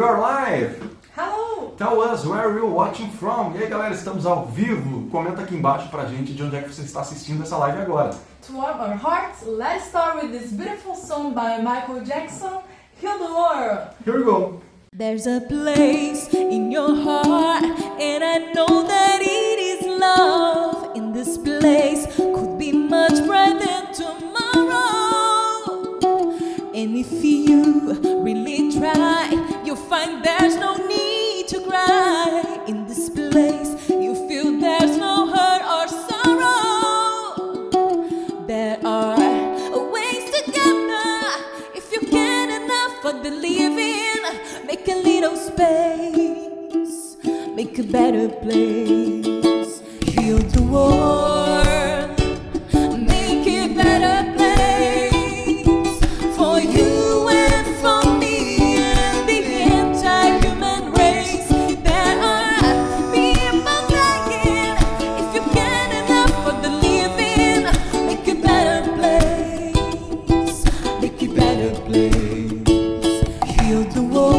We are live! Hello! Tell us where you're watching from. E aí, galera, estamos ao vivo. Comenta aqui embaixo pra gente de onde é que você está assistindo essa live agora. To warm our hearts, let's start with this beautiful song by Michael Jackson, Heal the World. Here we go. There's a place in your heart, and I know that it is love. In this place could be much brighter than tomorrow. And if you really try, you'll find there's no need to cry. In this place you feel there's no hurt or sorrow. There are ways together if you get enough for the living. Make a little space, make a better place. Heal the world, make it better place for you and for me and the entire human race. There are people dying if you get enough for the living. Make a better place, make it better place. Heal the world.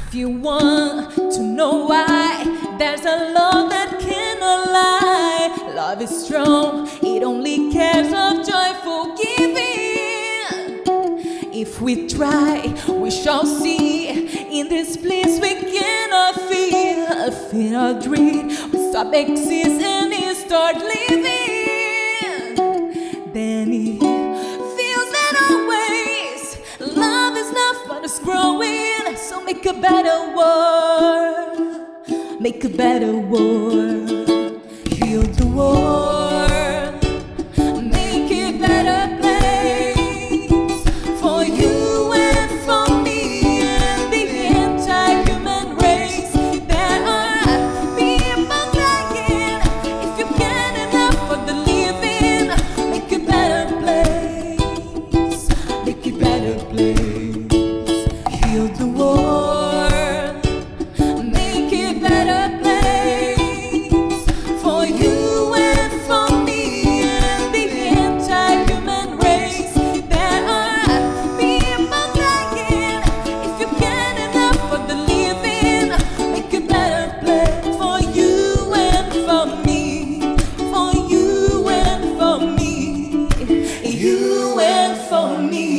If you want to know why, there's a love that cannot lie. Love is strong, it only cares of joyful giving. If we try, we shall see. In this place we cannot feel. Feel our dream, we stop existing and start living. Then it feels that always love is not fun, it's growing. So make a better world, make a better world. Heal the world, make it better place for you and for me and the entire human race. There are people dying if you get enough for the living. Make a better place, make it better place. Heal the world, make it better place for you and for me and the entire human race. There are people dying if you get enough for the living. Make a better place for you and for me, for you and for me, you and for me.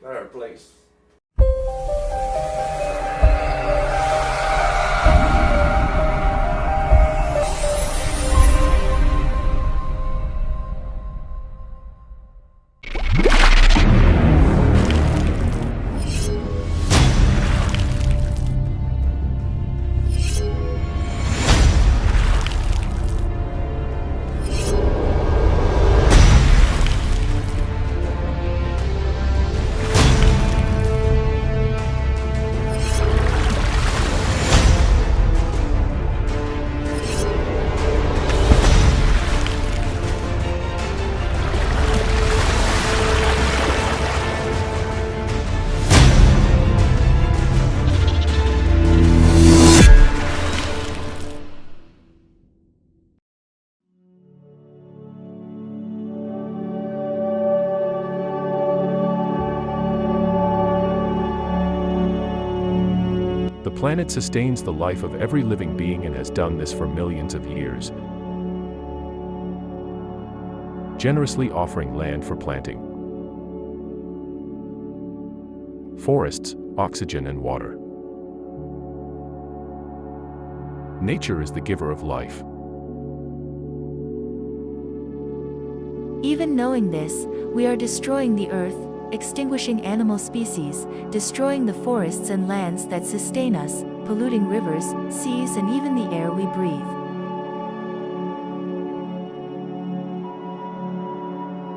Better place. The planet sustains the life of every living being and has done this for millions of years, generously offering land for planting, forests, oxygen and water. Nature is the giver of life. Even knowing this, we are destroying the earth, extinguishing animal species, destroying the forests and lands that sustain us, polluting rivers, seas and even the air we breathe.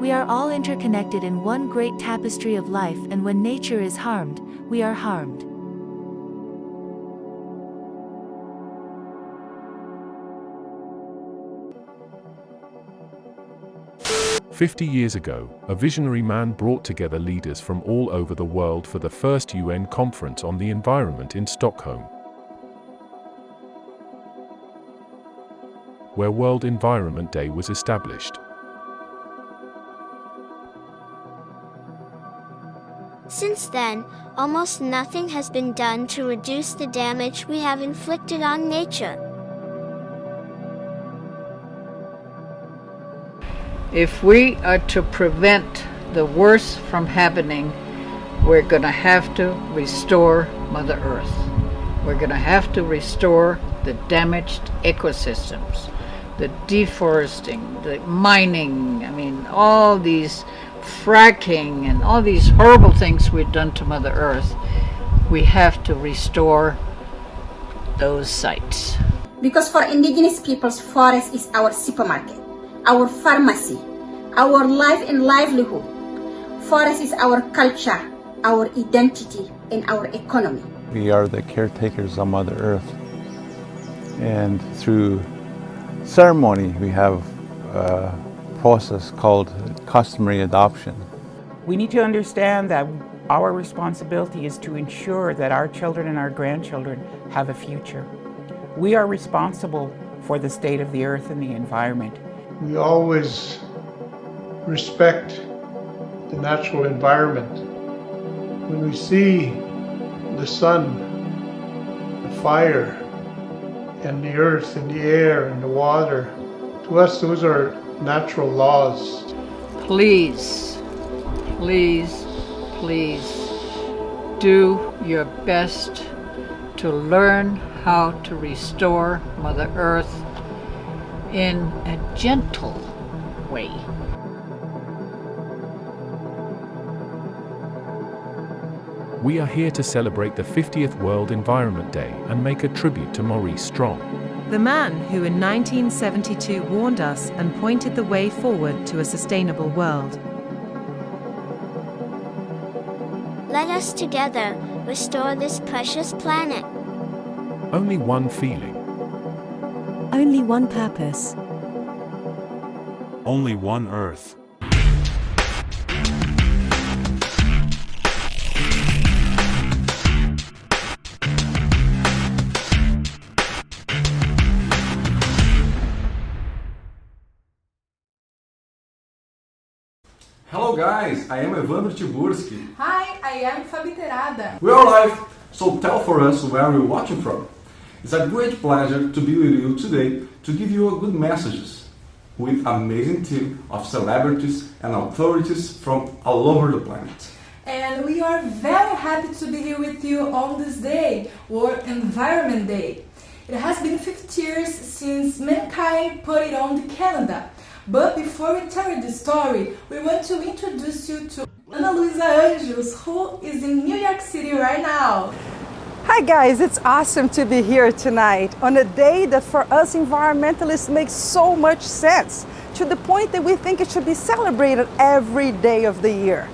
We We are all interconnected in one great tapestry of life, and when nature is harmed, we are harmed. "50 years ago, a visionary man brought together leaders from all over the world for the first UN conference on the environment in Stockholm, where World Environment Day was established. Since then, almost nothing has been done to reduce the damage we have inflicted on nature. If we are to prevent the worst from happening, we're going to have to restore Mother Earth. We're going to have to restore the damaged ecosystems, the deforesting, the mining, all these fracking and all these horrible things we've done to Mother Earth. We have to restore those sites. Because for indigenous peoples, forest is our supermarket, our pharmacy, our life and livelihood. Forest is our culture, our identity, and our economy. We are the caretakers of Mother Earth. And through ceremony, we have a process called customary adoption. We need to understand that our responsibility is to ensure that our children and our grandchildren have a future. We are responsible for the state of the earth and the environment. We always respect the natural environment. When we see the sun, the fire, and the earth and the air and the water, to us those are natural laws. Please, please, please do your best to learn how to restore Mother Earth in a gentle way. We are here to celebrate the 50th World Environment Day and make a tribute to Maurice Strong, the man who in 1972 warned us and pointed the way forward to a sustainable world. Let us together restore this precious planet. Only one feeling, Only one purpose. Only one Earth. Hello guys, I am Evandro Tiburski. Hi, I am Fabi Terada. We are live, so tell for us where you're watching from. It's a great pleasure to be with you today to give you a good messages with amazing team of celebrities and authorities from all over the planet. And we are very happy to be here with you on this day, World Environment Day. It has been 50 years since mankind put it on the calendar. But before we tell you the story, we want to introduce you to Ana Luisa Anjos, who is in New York City right now. Hi guys, it's awesome to be here tonight on a day that for us environmentalists makes so much sense, to the point that we think it should be celebrated every day of the year.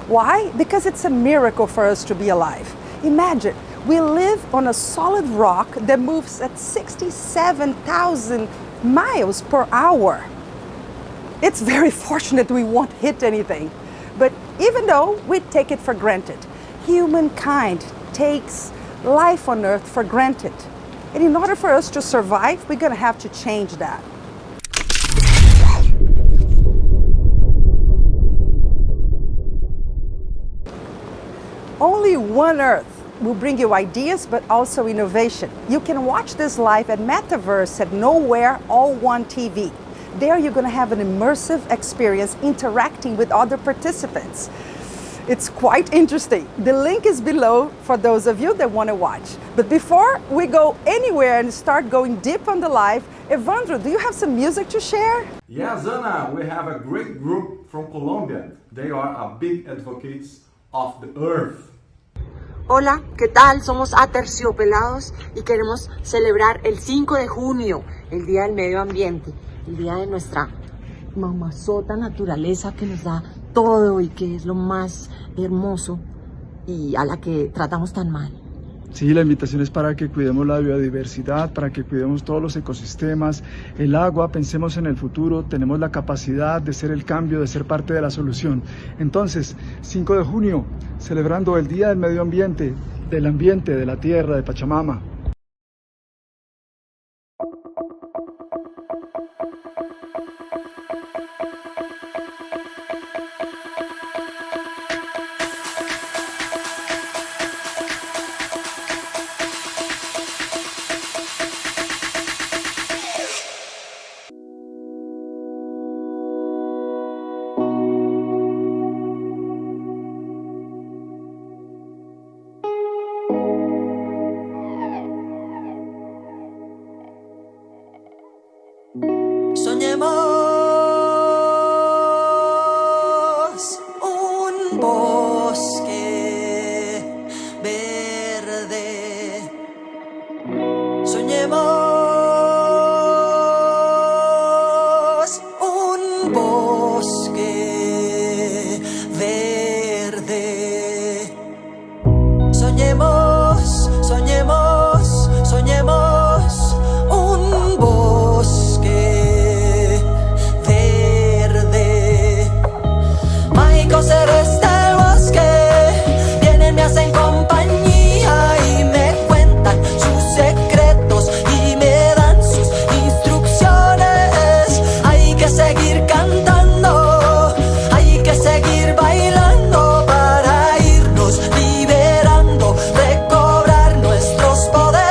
Why? Because it's a miracle for us to be alive. Imagine, we live on a solid rock that moves at 67,000 miles per hour. It's very fortunate we won't hit anything. But even though we take it for granted, humankind takes life on Earth for granted. And in order for us to survive, we're going to have to change that. Only one Earth will bring you ideas, but also innovation. You can watch this live at Metaverse at Nowhere All One TV. There you're going to have an immersive experience interacting with other participants. It's quite interesting. The link is below for those of you that want to watch. But before we go anywhere and start going deep on the live, Evandro, do you have some music to share? Yes, Ana, we have a great group from Colombia. They are a big advocates of the earth. Hola, ¿qué tal? Somos Aterciopelados y queremos celebrar el 5 de junio, el Día del Medio Ambiente, el día de nuestra mamazota naturaleza que nos da todo y que es lo más hermoso y a la que tratamos tan mal. Sí, la invitación es para que cuidemos la biodiversidad, para que cuidemos todos los ecosistemas, el agua, pensemos en el futuro, tenemos la capacidad de ser el cambio, de ser parte de la solución. Entonces, 5 de junio, celebrando el Día del Medio Ambiente, de la tierra, de Pachamama. Soñemos un bosque verde. Soñemos un bosque verde. Soñemos, soñemos, soñemos un bosque verde. Mágicos seres del bosque vienen, me hacen compañía y me cuentan sus secretos y me dan sus instrucciones. Hay que seguir cantando, hay que seguir bailando para irnos liberando, recobrar nuestros poderes.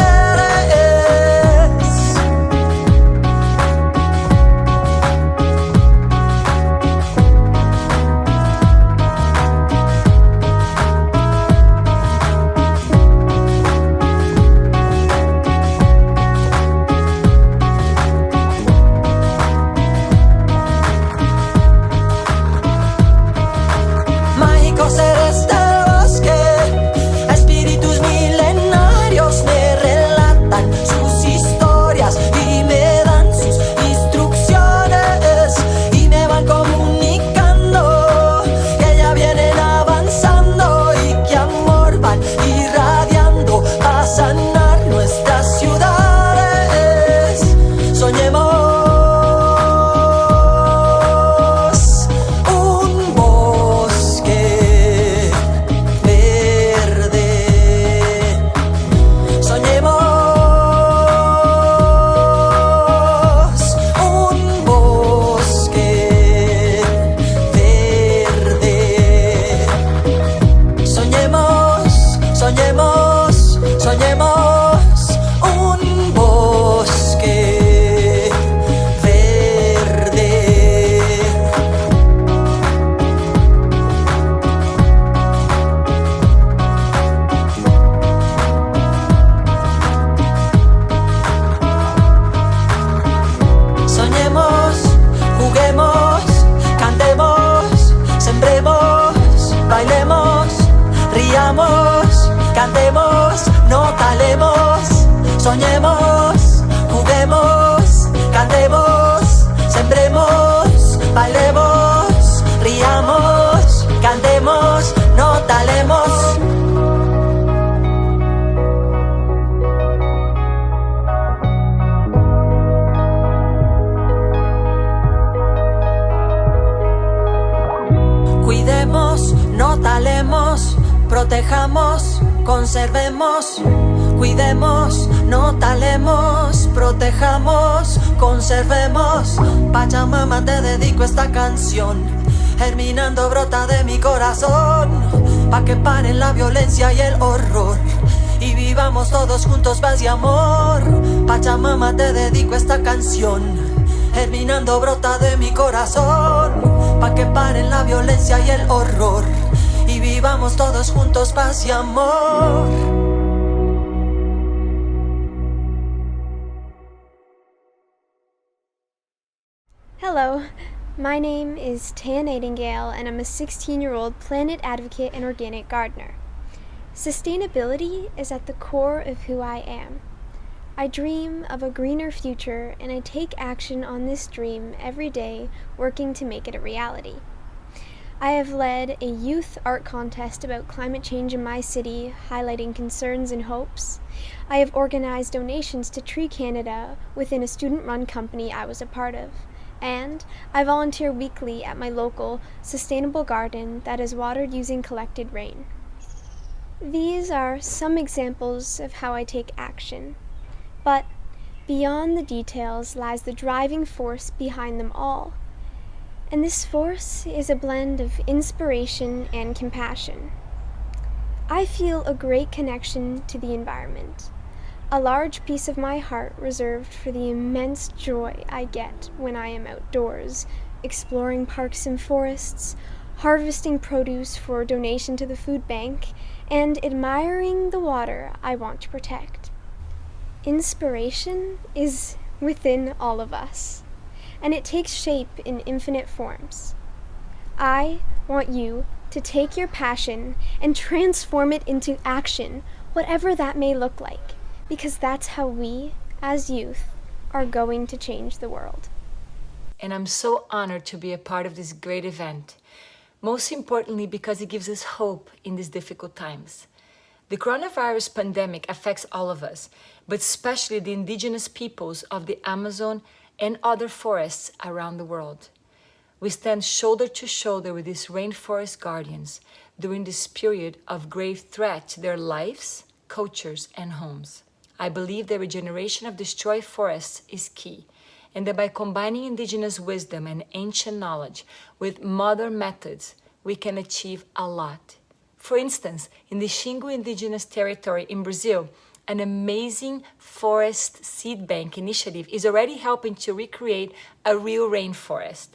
Mágicos seres del bosque, espíritus milenarios me relatan sus historias y me dan sus instrucciones y me van comunicando que ya vienen avanzando y que amor van irradiando a sanar nuestras ciudades. Soñemos un bosque verde. Soñemos un bosque verde. Soñemos, soñemos, soñemos un bosque verde. Soñemos, juguemos, cantemos, sembremos, bailemos, riamos, cantemos, no talemos. Soñemos, juguemos, cantemos, sembremos, bailemos, riamos, cantemos, no talemos. Cuidemos, no talemos, protejamos, conservemos. Cuidemos, no talemos, protejamos, conservemos. Pachamama, te dedico esta canción, germinando brota de mi corazón, pa' que paren la violencia y el horror y vivamos todos juntos paz y amor. Pachamama, te dedico esta canción, germinando brota de mi corazón, pa' que paren la violencia y el horror y vivamos todos juntos paz y amor. Hello, my name is Taya Nightingale and I'm a 16-year-old planet advocate and organic gardener. Sustainability is at the core of who I am. I dream of a greener future, and I take action on this dream every day, working to make it a reality. I have led a youth art contest about climate change in my city, highlighting concerns and hopes. I have organized donations to Tree Canada within a student-run company I was a part of. And I volunteer weekly at my local sustainable garden that is watered using collected rain. These are some examples of how I take action. But beyond the details lies the driving force behind them all. And this force is a blend of inspiration and compassion. I feel a great connection to the environment, a large piece of my heart reserved for the immense joy I get when I am outdoors, exploring parks and forests, harvesting produce for donation to the food bank, and admiring the water I want to protect. Inspiration is within all of us, and it takes shape in infinite forms. I want you to take your passion and transform it into action, whatever that may look like, because that's how we, as youth, are going to change the world. And I'm so honored to be a part of this great event, most importantly because it gives us hope in these difficult times. The coronavirus pandemic affects all of us, but especially the indigenous peoples of the Amazon and other forests around the world. We stand shoulder to shoulder with these rainforest guardians during this period of grave threat to their lives, cultures, and homes. I believe the regeneration of destroyed forests is key, and that by combining indigenous wisdom and ancient knowledge with modern methods, we can achieve a lot. For instance, in the Xingu indigenous territory in Brazil, an amazing forest seed bank initiative is already helping to recreate a real rainforest.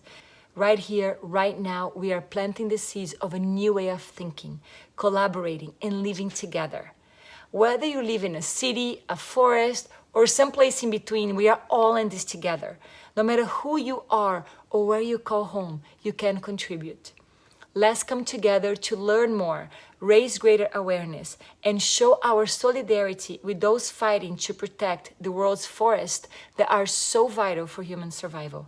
Right here, right now, we are planting the seeds of a new way of thinking, collaborating, and living together. Whether you live in a city, a forest, or someplace in between, we are all in this together. No matter who you are or where you call home, you can contribute. Let's come together to learn more, raise greater awareness, and show our solidarity with those fighting to protect the world's forests that are so vital for human survival.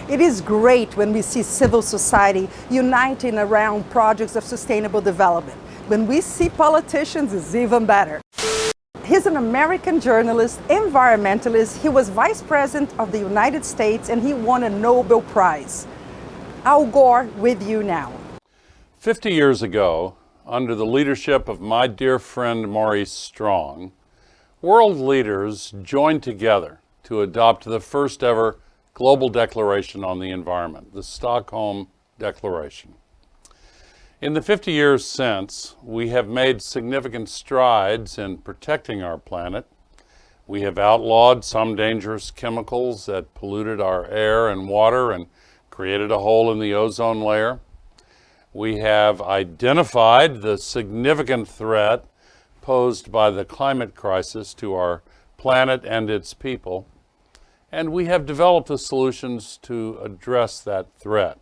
It is great when we see civil society uniting around projects of sustainable development. When we see politicians, it's even better. He's an American journalist, environmentalist. He was Vice President of the United States and he won a Nobel Prize. Al Gore with you now. 50 years ago, under the leadership of my dear friend Maurice Strong, world leaders joined together to adopt the first ever global declaration on the environment, the Stockholm Declaration. In the 50 years since, we have made significant strides in protecting our planet. We have outlawed some dangerous chemicals that polluted our air and water and created a hole in the ozone layer. We have identified the significant threat posed by the climate crisis to our planet and its people, and we have developed the solutions to address that threat.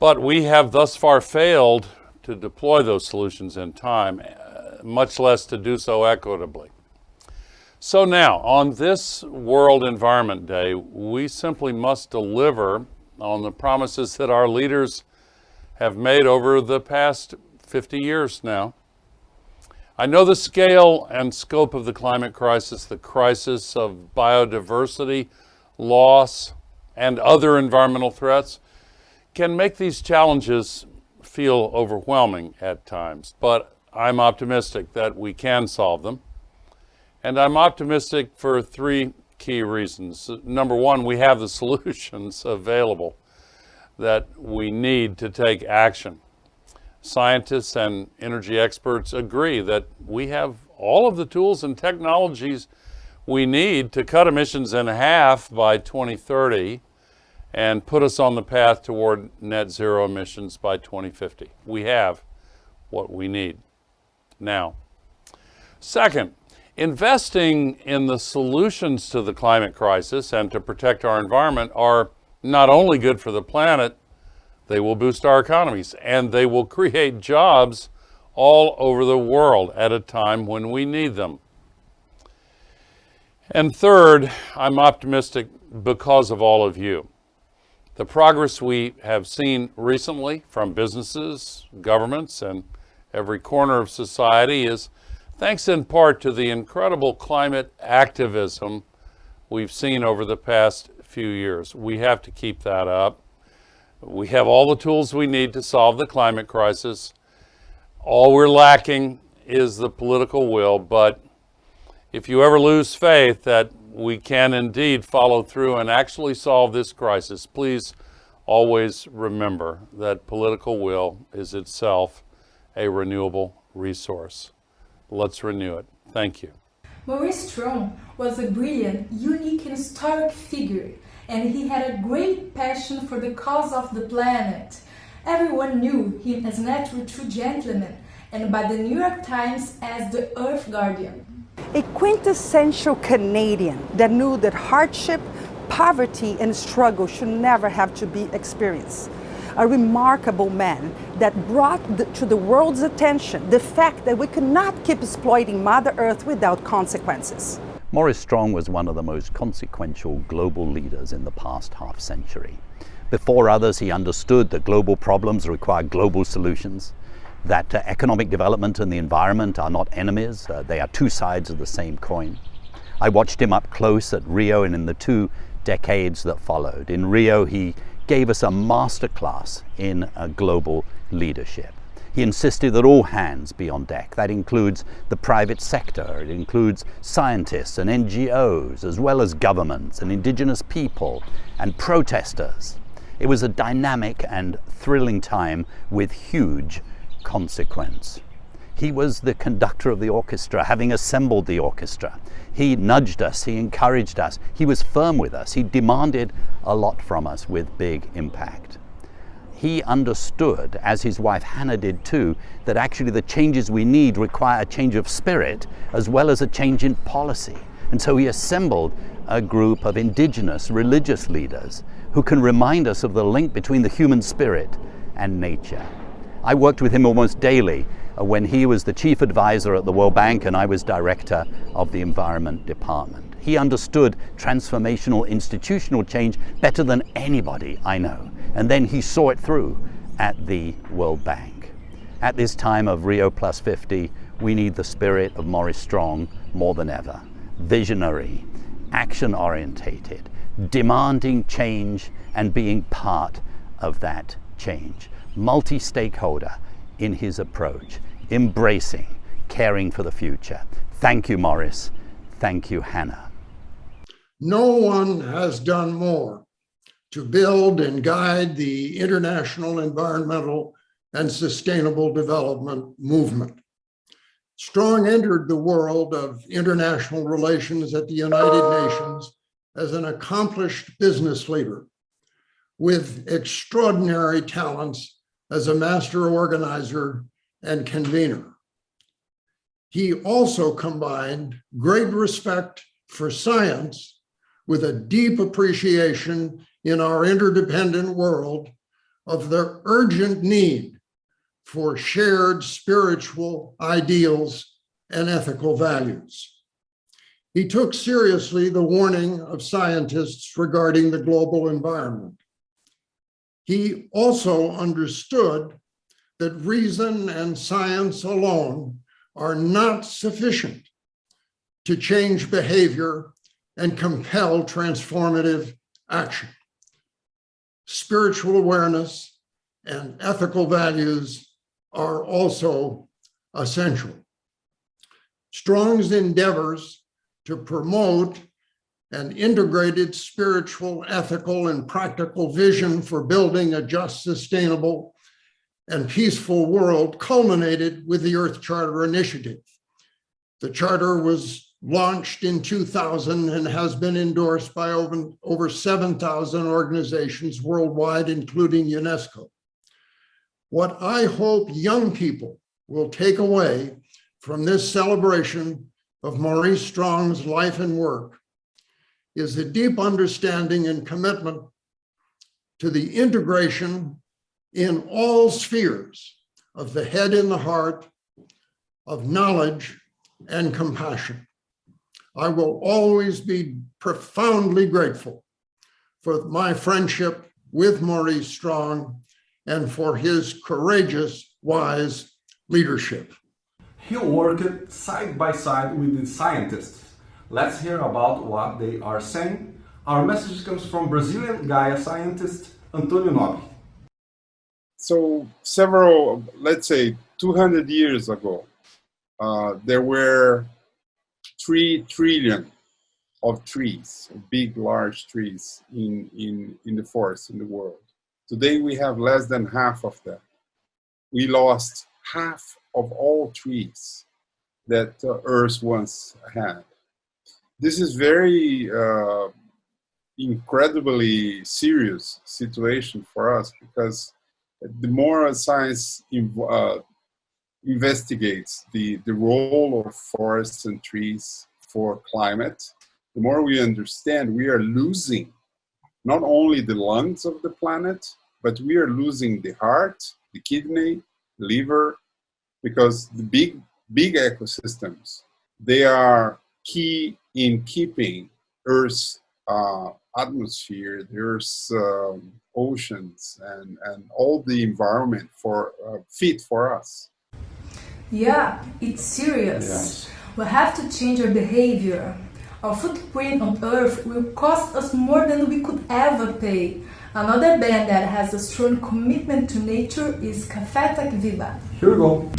But we have thus far failed to deploy those solutions in time, much less to do so equitably. So now, on this World Environment Day, we simply must deliver on the promises that our leaders have made over the past 50 years now. I know the scale and scope of the climate crisis, the crisis of biodiversity loss, and other environmental threats can make these challenges feel overwhelming at times, but I'm optimistic that we can solve them. And I'm optimistic for three key reasons. Number one, we have the solutions available that we need to take action. Scientists and energy experts agree that we have all of the tools and technologies we need to cut emissions in half by 2030 and put us on the path toward net zero emissions by 2050. We have what we need now. Second, investing in the solutions to the climate crisis and to protect our environment are not only good for the planet, they will boost our economies, and they will create jobs all over the world at a time when we need them. And third, I'm optimistic because of all of you. The progress we have seen recently from businesses, governments, and every corner of society is thanks in part to the incredible climate activism we've seen over the past few years. We have to keep that up. We have all the tools we need to solve the climate crisis. All we're lacking is the political will, but if you ever lose faith that we can indeed follow through and actually solve this crisis, please always remember that political will is itself a renewable resource. Let's renew it. Thank you. Maurice Strong was a brilliant, unique and historic figure, and he had a great passion for the cause of the planet. Everyone knew him as a true gentleman, and by the New York Times as the Earth Guardian. A quintessential Canadian that knew that hardship, poverty, and struggle should never have to be experienced. A remarkable man that brought to the world's attention the fact that we could not keep exploiting Mother Earth without consequences. Maurice Strong was one of the most consequential global leaders in the past half century. Before others, he understood that global problems require global solutions, that economic development and the environment are not enemies, they are two sides of the same coin. I watched him up close at Rio and in the 2 decades that followed. In Rio, he gave us a masterclass in global leadership. He insisted that all hands be on deck. That includes the private sector, it includes scientists and NGOs, as well as governments and indigenous people and protesters. It was a dynamic and thrilling time with huge consequence. He was the conductor of the orchestra, having assembled the orchestra. He nudged us, he encouraged us, he was firm with us, he demanded a lot from us with big impact. He understood, as his wife Hannah did too, that actually the changes we need require a change of spirit as well as a change in policy. And so he assembled a group of indigenous religious leaders who can remind us of the link between the human spirit and nature. I worked with him almost daily when he was the chief advisor at the World Bank and I was director of the Environment Department. He understood transformational institutional change better than anybody I know. And then he saw it through at the World Bank. At this time of Rio Plus 50, we need the spirit of Maurice Strong more than ever. Visionary, action-orientated, demanding change and being part of that change. Multi-stakeholder in his approach, embracing, caring for the future. Thank you, Maurice. Thank you, Hannah. No one has done more to build and guide the international environmental and sustainable development movement. Strong entered the world of international relations at the United Nations as an accomplished business leader with extraordinary talents as a master organizer and convener. He also combined great respect for science with a deep appreciation in our interdependent world of the urgent need for shared spiritual ideals and ethical values. He took seriously the warning of scientists regarding the global environment. He also understood that reason and science alone are not sufficient to change behavior and compel transformative action. Spiritual awareness and ethical values are also essential. Strong's endeavors to promote an integrated spiritual, ethical, and practical vision for building a just, sustainable, and peaceful world culminated with the Earth Charter Initiative. The Charter was launched in 2000 and has been endorsed by over 7,000 organizations worldwide, including UNESCO. What I hope young people will take away from this celebration of Maurice Strong's life and work is a deep understanding and commitment to the integration in all spheres of the head and the heart, of knowledge and compassion. I will always be profoundly grateful for my friendship with Maurice Strong and for his courageous, wise leadership. He worked side by side with the scientists. Let's hear about what they are saying. Our message comes from Brazilian Gaia scientist Antônio Nobre. So let's say 200 years ago, there were 3 trillion of trees, big, large trees in the forest in the world. Today we have less than half of them. We lost half of all trees that Earth once had. This is very incredibly serious situation for us, because the more science investigates the role of forests and trees for climate, the more we understand we are losing not only the lungs of the planet, but we are losing the heart, the kidney, liver, because the big ecosystems, they are key in keeping Earth's atmosphere, the Earth's oceans, and all the environment fit for us. Yeah, it's serious. Yes. We have to change our behavior. Our footprint on Earth will cost us more than we could ever pay. Another band that has a strong commitment to nature is Café Tech Viva. Here we go.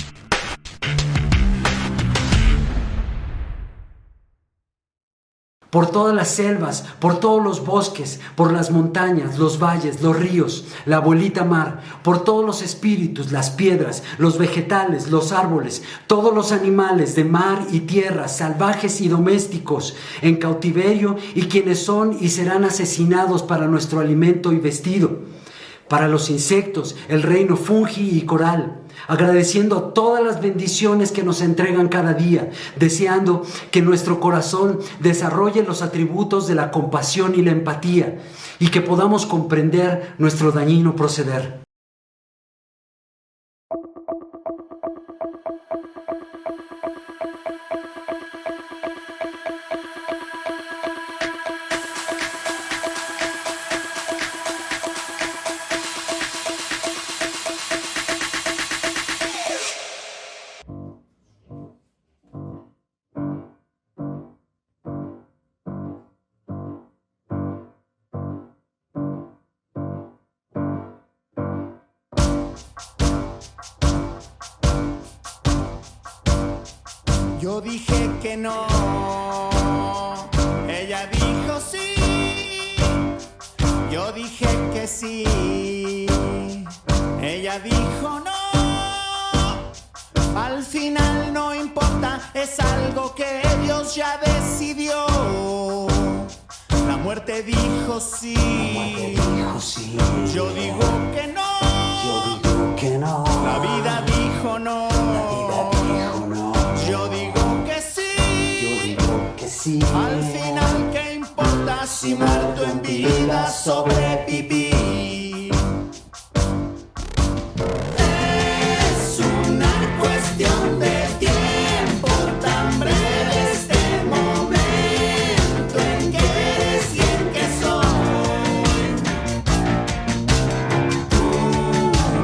Por todas las selvas, por todos los bosques, por las montañas, los valles, los ríos, la abuelita mar, por todos los espíritus, las piedras, los vegetales, los árboles, todos los animales de mar y tierra, salvajes y domésticos, en cautiverio y quienes son y serán asesinados para nuestro alimento y vestido. Para los insectos, el reino fungi y coral, agradeciendo todas las bendiciones que nos entregan cada día, deseando que nuestro corazón desarrolle los atributos de la compasión y la empatía, y que podamos comprender nuestro dañino proceder. Yo dije que no, ella dijo sí. Yo dije que sí, ella dijo no. Al final no importa, es algo que Dios ya decidió. La muerte dijo sí, yo digo que no. La vida dijo no, yo digo que sí. Al final, ¿qué importa si muerto en vida sobreviví? Es una cuestión de tiempo, tan breve este momento en que eres y en que soy. Tú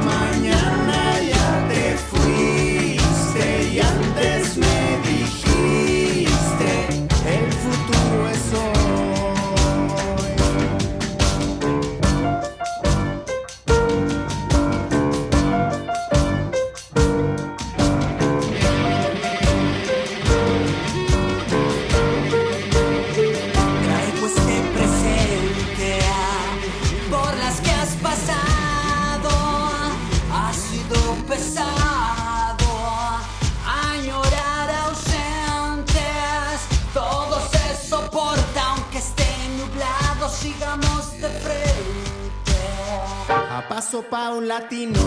mañana ya te fuiste y antes me dijiste, el futuro es hoy. Traigo este presente por las que has pasado. Ha sido pesado añorar ausentes. Todo se soporta aunque esté nublado. Sigamos de frente. A paso paulatino,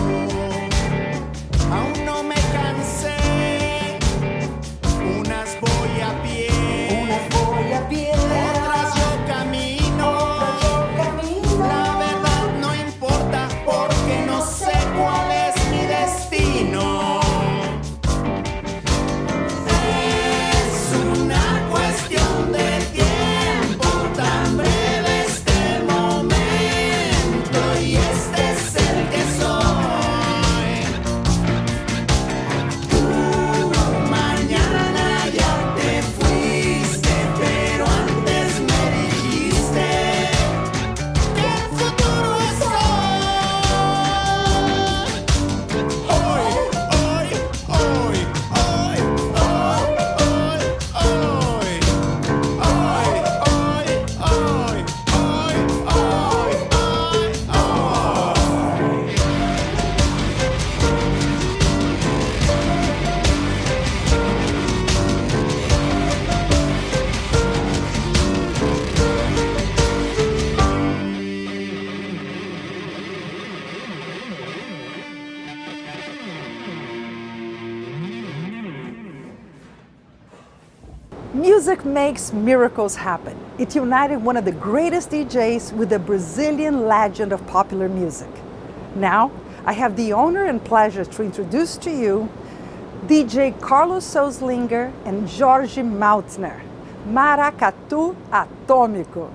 aún no me cansé. Unas voy a pie, otras yo camino. La verdad no importa porque no sé. Music makes miracles happen. It united one of the greatest DJs with a Brazilian legend of popular music. Now, I have the honor and pleasure to introduce to you DJ Carlos Souslinger and Jorge Mautner, Maracatu Atômico.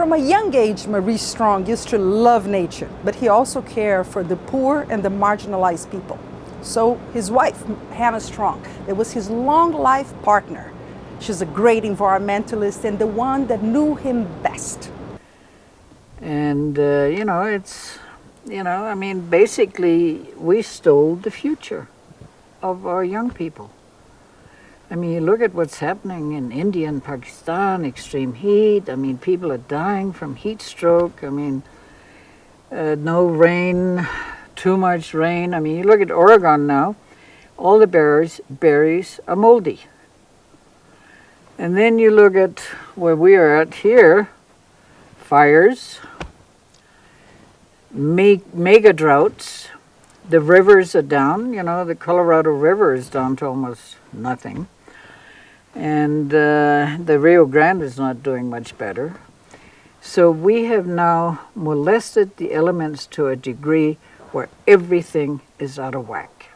From a young age, Maurice Strong used to love nature, but he also cared for the poor and the marginalized people. So his wife, Hannah Strong, it was his long life partner. She's a great environmentalist and the one that knew him best. And, I mean, basically, we stole the future of our young people. I mean, you look at what's happening in India and Pakistan, extreme heat. I mean, people are dying from heat stroke. I mean, no rain, too much rain. I mean, you look at Oregon now, all the berries are moldy. And then you look at where we are at here, fires, mega droughts, the rivers are down. You know, the Colorado River is down to almost nothing. And the Rio Grande is not doing much better. So we have now molested the elements to a degree where everything is out of whack.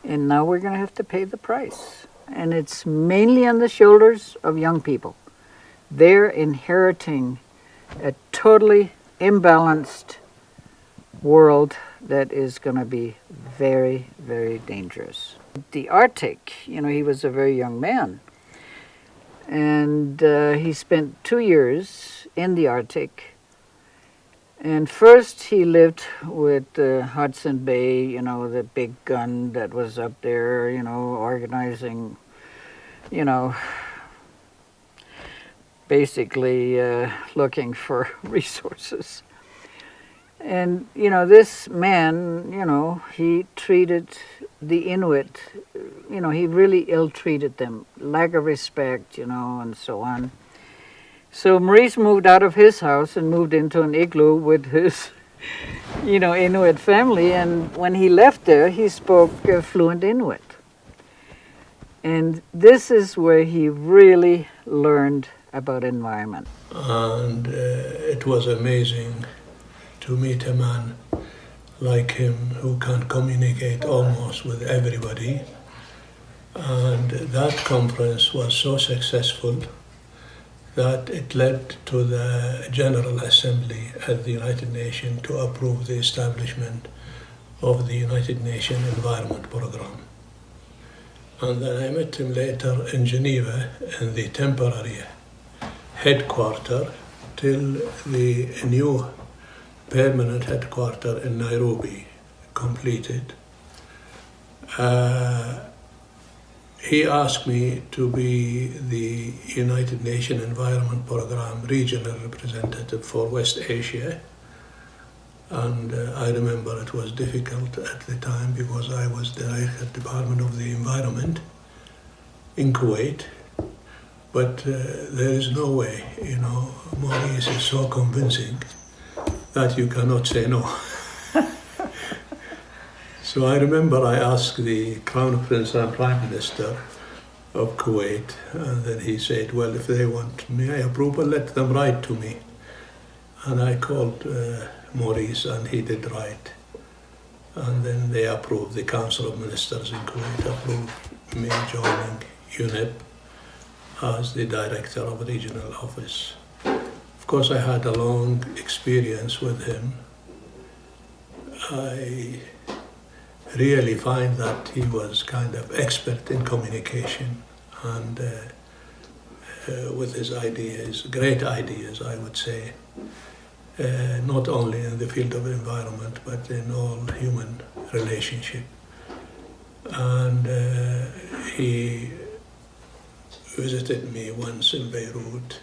And now we're going to have to pay the price. And it's mainly on the shoulders of young people. They're inheriting a totally imbalanced world that is going to be very, very dangerous. The Arctic, you know, he was a very young man. And he spent 2 years in the Arctic. And first he lived with Hudson Bay, you know, the big gun that was up there, you know, organizing, you know, basically looking for resources. And, you know, this man, you know, he treated the Inuit, you know, he really ill-treated them, lack of respect, you know, and so on. So Maurice moved out of his house and moved into an igloo with his, you know, Inuit family. And when he left there, he spoke fluent Inuit. And this is where he really learned about environment. And it was amazing to meet a man like him who can communicate almost with everybody. And that conference was so successful that it led to the General Assembly at the United Nations to approve the establishment of the United Nations Environment Program. And then I met him later in Geneva in the temporary headquarters till the new permanent headquarters in Nairobi completed. He asked me to be the United Nations Environment Program regional representative for West Asia. And I remember it was difficult at the time because I was director of Department of the Environment in Kuwait. But there is no way, you know, Maurice is so convincing that you cannot say no. So I remember I asked the Crown Prince and Prime Minister of Kuwait, and then he said, well, if they want my approval, let them write to me. And I called Maurice, and he did write. And then they approved, the Council of Ministers in Kuwait approved me joining UNEP as the Director of Regional Office. Of course, I had a long experience with him. I really find that he was kind of expert in communication and with his ideas, great ideas, I would say, not only in the field of environment, but in all human relationship. And he visited me once in Beirut,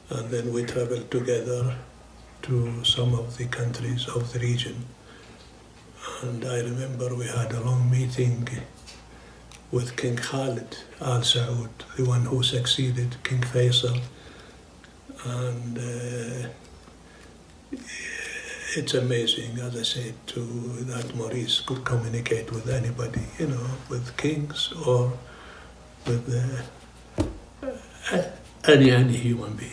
and then we traveled together to some of the countries of the region. And I remember we had a long meeting with King Khalid Al Saud, the one who succeeded King Faisal. And it's amazing, as I said, that Maurice could communicate with anybody, you know, with kings or with any human being.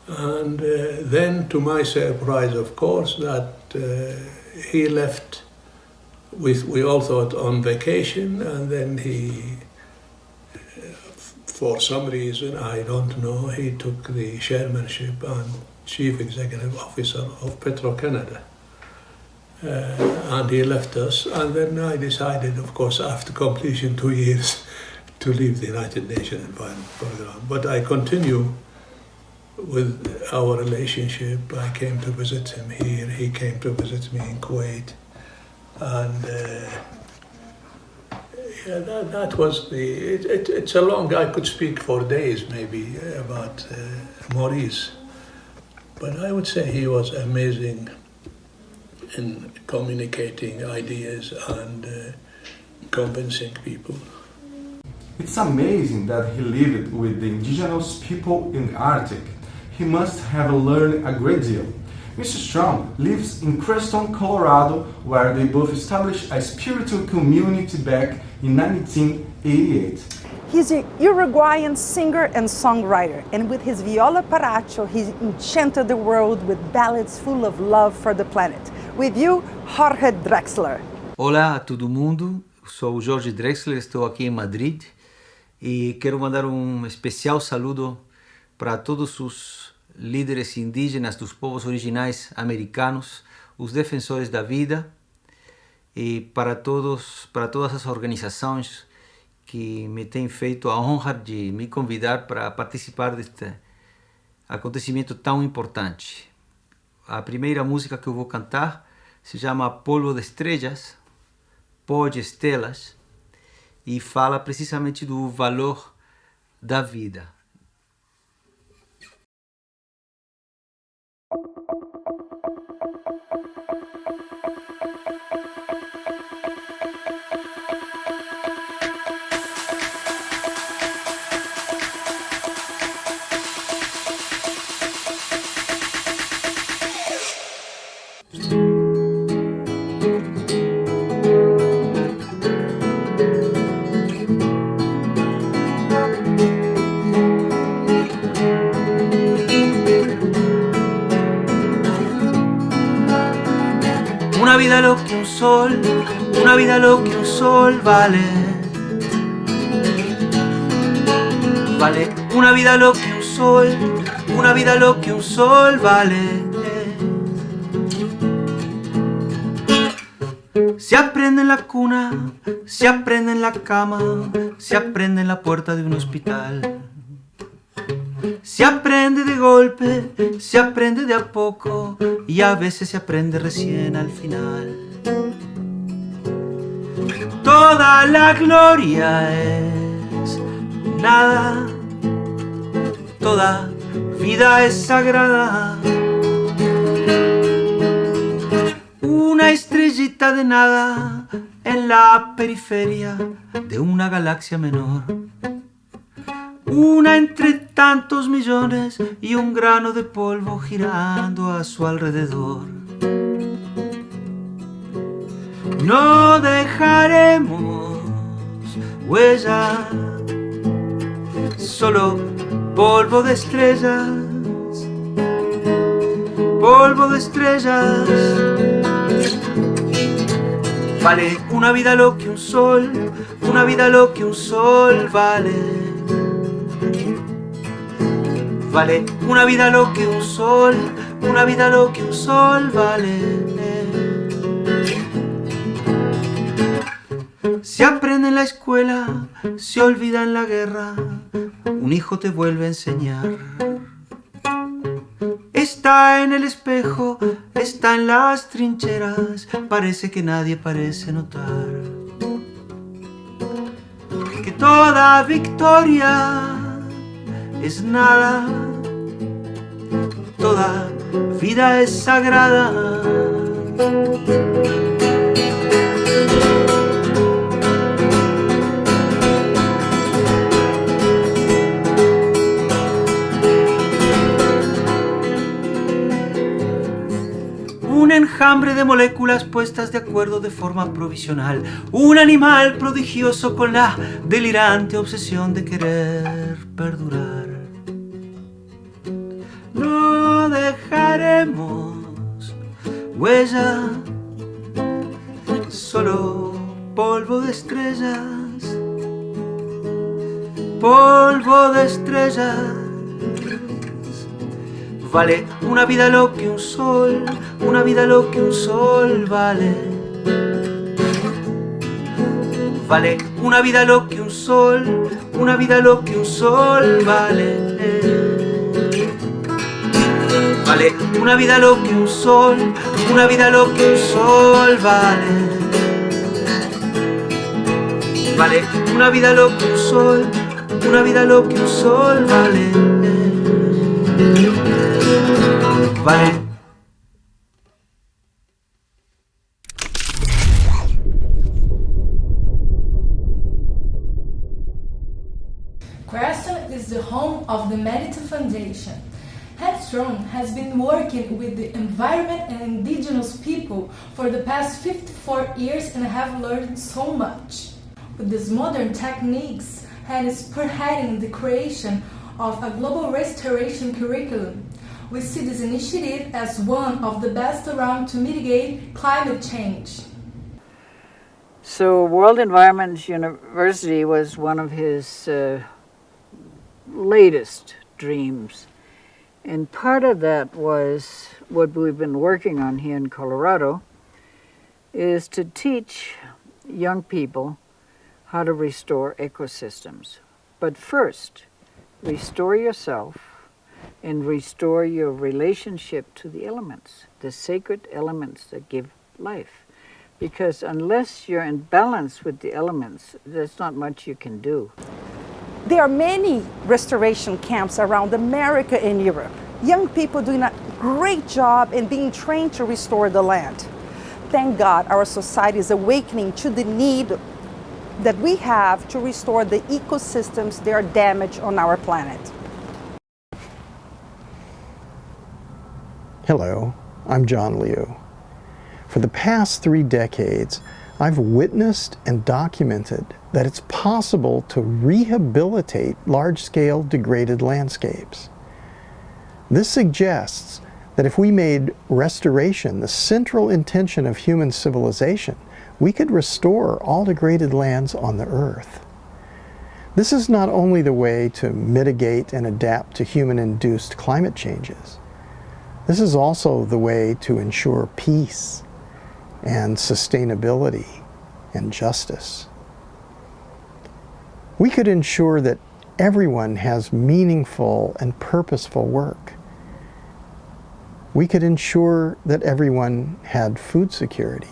And then, to my surprise, of course, that he left, we all thought on vacation, and then he for some reason, I don't know, he took the chairmanship and chief executive officer of Petro-Canada. And he left us, and then I decided, of course, after completion 2 years, to leave the United Nations Environment Program. But I continue with our relationship. I came to visit him here, he came to visit me in Kuwait, and yeah, that was it's a long, I could speak for days maybe about Maurice, but I would say he was amazing in communicating ideas and convincing people. It's amazing that he lived with the indigenous people in the Arctic. He must have learned a great deal. Mr. Strong lives in Creston, Colorado, where they both established a spiritual community back in 1988. He's a Uruguayan singer and songwriter, and with his viola paracho, he enchanted the world with ballads full of love for the planet. With you, Jorge Drexler. Olá a todo mundo, sou o Jorge Drexler, estou aqui em Madrid e quero mandar especial saludo para todos os líderes indígenas dos povos originais americanos, os defensores da vida, e para todas as organizações que me têm feito a honra de me convidar para participar deste acontecimento tão importante. A primeira música que eu vou cantar se chama Polvo de Estrelas, Pó de Estrelas, e fala precisamente do valor da vida. Una vida lo que un sol, una vida lo que un sol vale. Vale, una vida lo que un sol, una vida lo que un sol vale. Se aprende en la cuna, se aprende en la cama, se aprende en la puerta de un hospital. Se aprende de golpe, se aprende de a poco y a veces se aprende recién al final. Toda la gloria es nada, toda vida es sagrada. Una estrellita de nada en la periferia de una galaxia menor. Una entre tantos millones y un grano de polvo girando a su alrededor. No dejaremos huella, solo polvo de estrellas, polvo de estrellas. Vale una vida lo que un sol, una vida lo que un sol vale. Vale una vida lo que un sol, una vida lo que un sol vale. Se aprende en la escuela, se olvida en la guerra, un hijo te vuelve a enseñar. Está en el espejo, está en las trincheras, parece que nadie parece notar que toda victoria es nada, toda vida es sagrada. Un enjambre de moléculas puestas de acuerdo de forma provisional, un animal prodigioso con la delirante obsesión de querer perdurar. No dejaremos huella, solo polvo de estrellas, polvo de estrellas. Vale una vida lo que un sol, una vida lo que un sol vale. Vale una vida lo que un sol, una vida lo que un sol vale. Vale una vida lo que un sol, una vida lo que un sol vale. Vale una vida lo que un sol, una vida lo que un sol vale. Vale. Criação is the home of the Merit Foundation. Strong has been working with the environment and indigenous people for the past 54 years and have learned so much. With these modern techniques, and is spearheading the creation of a global restoration curriculum. We see this initiative as one of the best around to mitigate climate change. So World Environment University was one of his latest dreams. And part of that was what we've been working on here in Colorado, is to teach young people how to restore ecosystems. But first, restore yourself and restore your relationship to the elements, the sacred elements that give life. Because unless you're in balance with the elements, there's not much you can do. There are many restoration camps around America and Europe. Young people doing a great job in being trained to restore the land. Thank God our society is awakening to the need that we have to restore the ecosystems that are damaged on our planet. Hello, I'm John Liu. For the past 3 decades, I've witnessed and documented that it's possible to rehabilitate large-scale degraded landscapes. This suggests that if we made restoration the central intention of human civilization, we could restore all degraded lands on the earth. This is not only the way to mitigate and adapt to human-induced climate changes. This is also the way to ensure peace and sustainability and justice. We could ensure that everyone has meaningful and purposeful work. We could ensure that everyone had food security.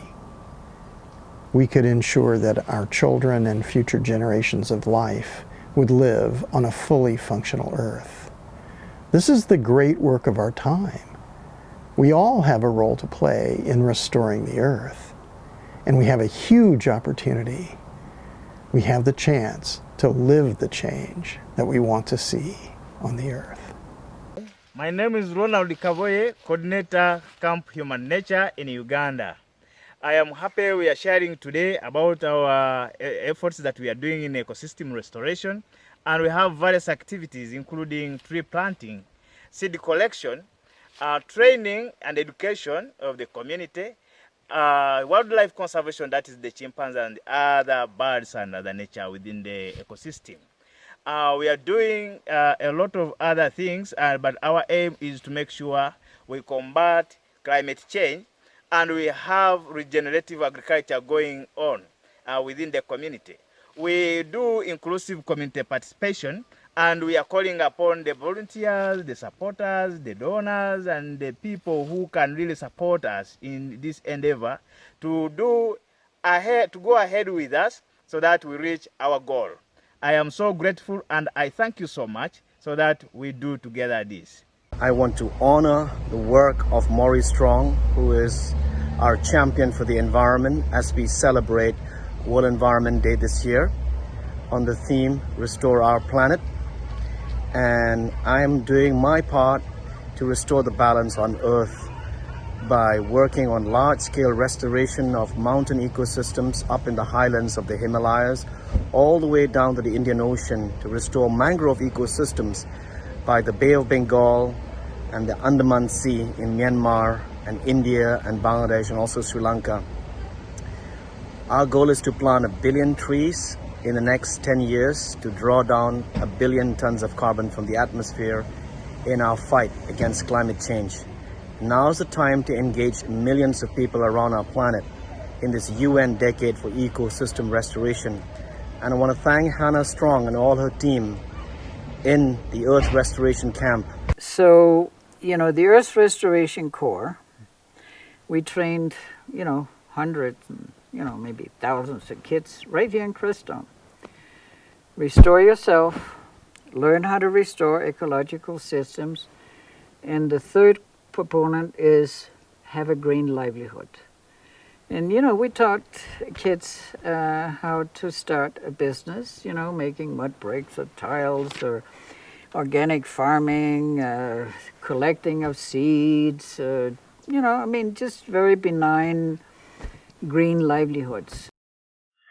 We could ensure that our children and future generations of life would live on a fully functional earth. This is the great work of our time. We all have a role to play in restoring the earth, and we have a huge opportunity. We have the chance to live the change that we want to see on the earth. My name is Ronald Kavoye, Coordinator Camp Human Nature in Uganda. I am happy we are sharing today about our efforts that we are doing in ecosystem restoration, and we have various activities including tree planting, seed collection, training and education of the community, wildlife conservation, that is the chimpanzees and other birds and other nature within the ecosystem. We are doing a lot of other things, but our aim is to make sure we combat climate change and we have regenerative agriculture going on within the community. We do inclusive community participation, and we are calling upon the volunteers, the supporters, the donors, and the people who can really support us in this endeavor to go ahead with us so that we reach our goal. I am so grateful and I thank you so much so that we do together this. I want to honor the work of Maurice Strong, who is our champion for the environment, as we celebrate World Environment Day this year on the theme Restore Our Planet. And I am doing my part to restore the balance on Earth by working on large-scale restoration of mountain ecosystems up in the highlands of the Himalayas, all the way down to the Indian Ocean, to restore mangrove ecosystems by the Bay of Bengal and the Andaman Sea in Myanmar and India and Bangladesh and also Sri Lanka. Our goal is to plant 1 billion trees in the next 10 years to draw down 1 billion tons of carbon from the atmosphere in our fight against climate change. Now's the time to engage millions of people around our planet in this UN decade for ecosystem restoration. And I want to thank Hannah Strong and all her team in the Earth Restoration Camp. So, the Earth Restoration Corps, we trained, hundreds, maybe thousands of kids right here in Crestone. Restore yourself, learn how to restore ecological systems, and the third proponent is have a green livelihood. And, we taught kids how to start a business, making mud bricks or tiles or organic farming, collecting of seeds, just very benign green livelihoods.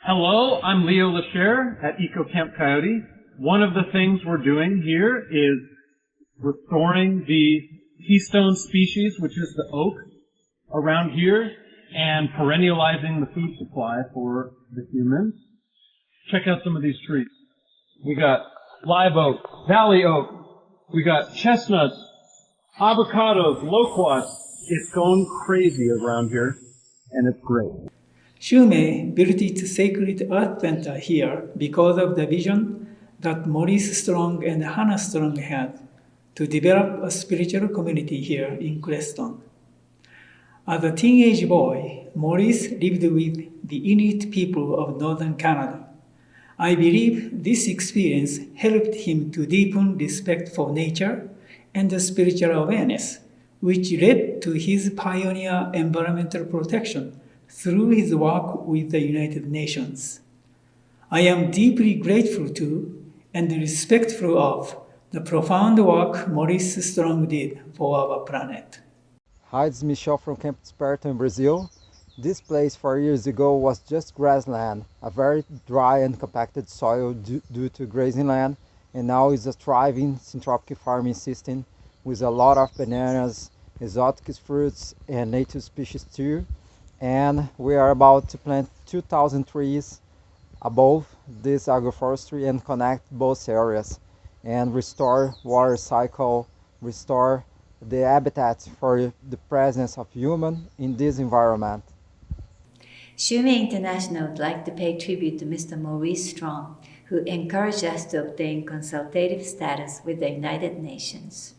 Hello, I'm Leo Lachère at Eco Camp Coyote. One of the things we're doing here is restoring the keystone species, which is the oak, around here, and perennializing the food supply for the humans. Check out some of these trees. We got live oak, valley oak, we got chestnuts, avocados, loquats. It's going crazy around here, and it's great. Shumei built its Sacred Earth Center here because of the vision that Maurice Strong and Hannah Strong had to develop a spiritual community here in Crestone. As a teenage boy, Maurice lived with the Inuit people of northern Canada. I believe this experience helped him to deepen respect for nature and the spiritual awareness, which led to his pioneer environmental protection through his work with the United Nations. I am deeply grateful to and respectful of the profound work Maurice Strong did for our planet. Hi, it's Michel from Campo Desperto in Brazil. This place 4 years ago was just grassland, a very dry and compacted soil due to grazing land, and now it's a thriving syntropic farming system with a lot of bananas, exotic fruits, and native species too. And we are about to plant 2,000 trees above this agroforestry and connect both areas and restore water cycle, restore the habitat for the presence of human in this environment. Shumei International would like to pay tribute to Mr. Maurice Strong, who encouraged us to obtain consultative status with the United Nations.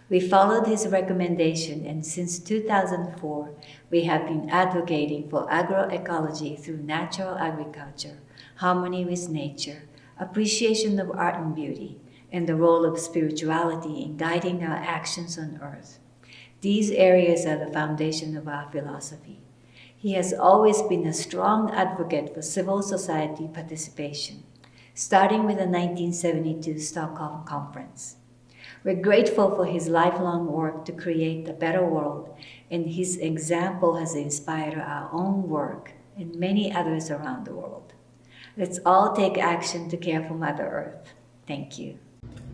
We followed his recommendation, and since 2004, we have been advocating for agroecology through natural agriculture, harmony with nature, appreciation of art and beauty, and the role of spirituality in guiding our actions on earth. These areas are the foundation of our philosophy. He has always been a strong advocate for civil society participation, starting with the 1972 Stockholm Conference. We're grateful for his lifelong work to create a better world, and his example has inspired our own work and many others around the world. Let's all take action to care for Mother Earth. Thank you.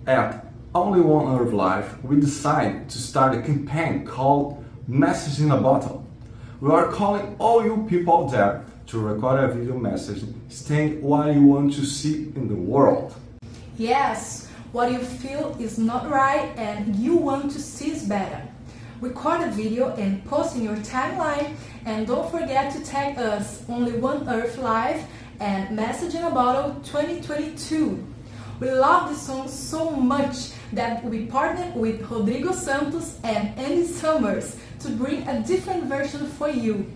At Only One Earth Life, we decided to start a campaign called Message in a Bottle. We are calling all you people out there to record a video message saying what you want to see in the world. Yes, what you feel is not right and you want to see is better. Record a video and post in your timeline, and don't forget to tag us Only One Earth Life and Message in a Bottle 2022. We love this song so much that we partnered with Rodrigo Santos and Andy Summers to bring a different version for you.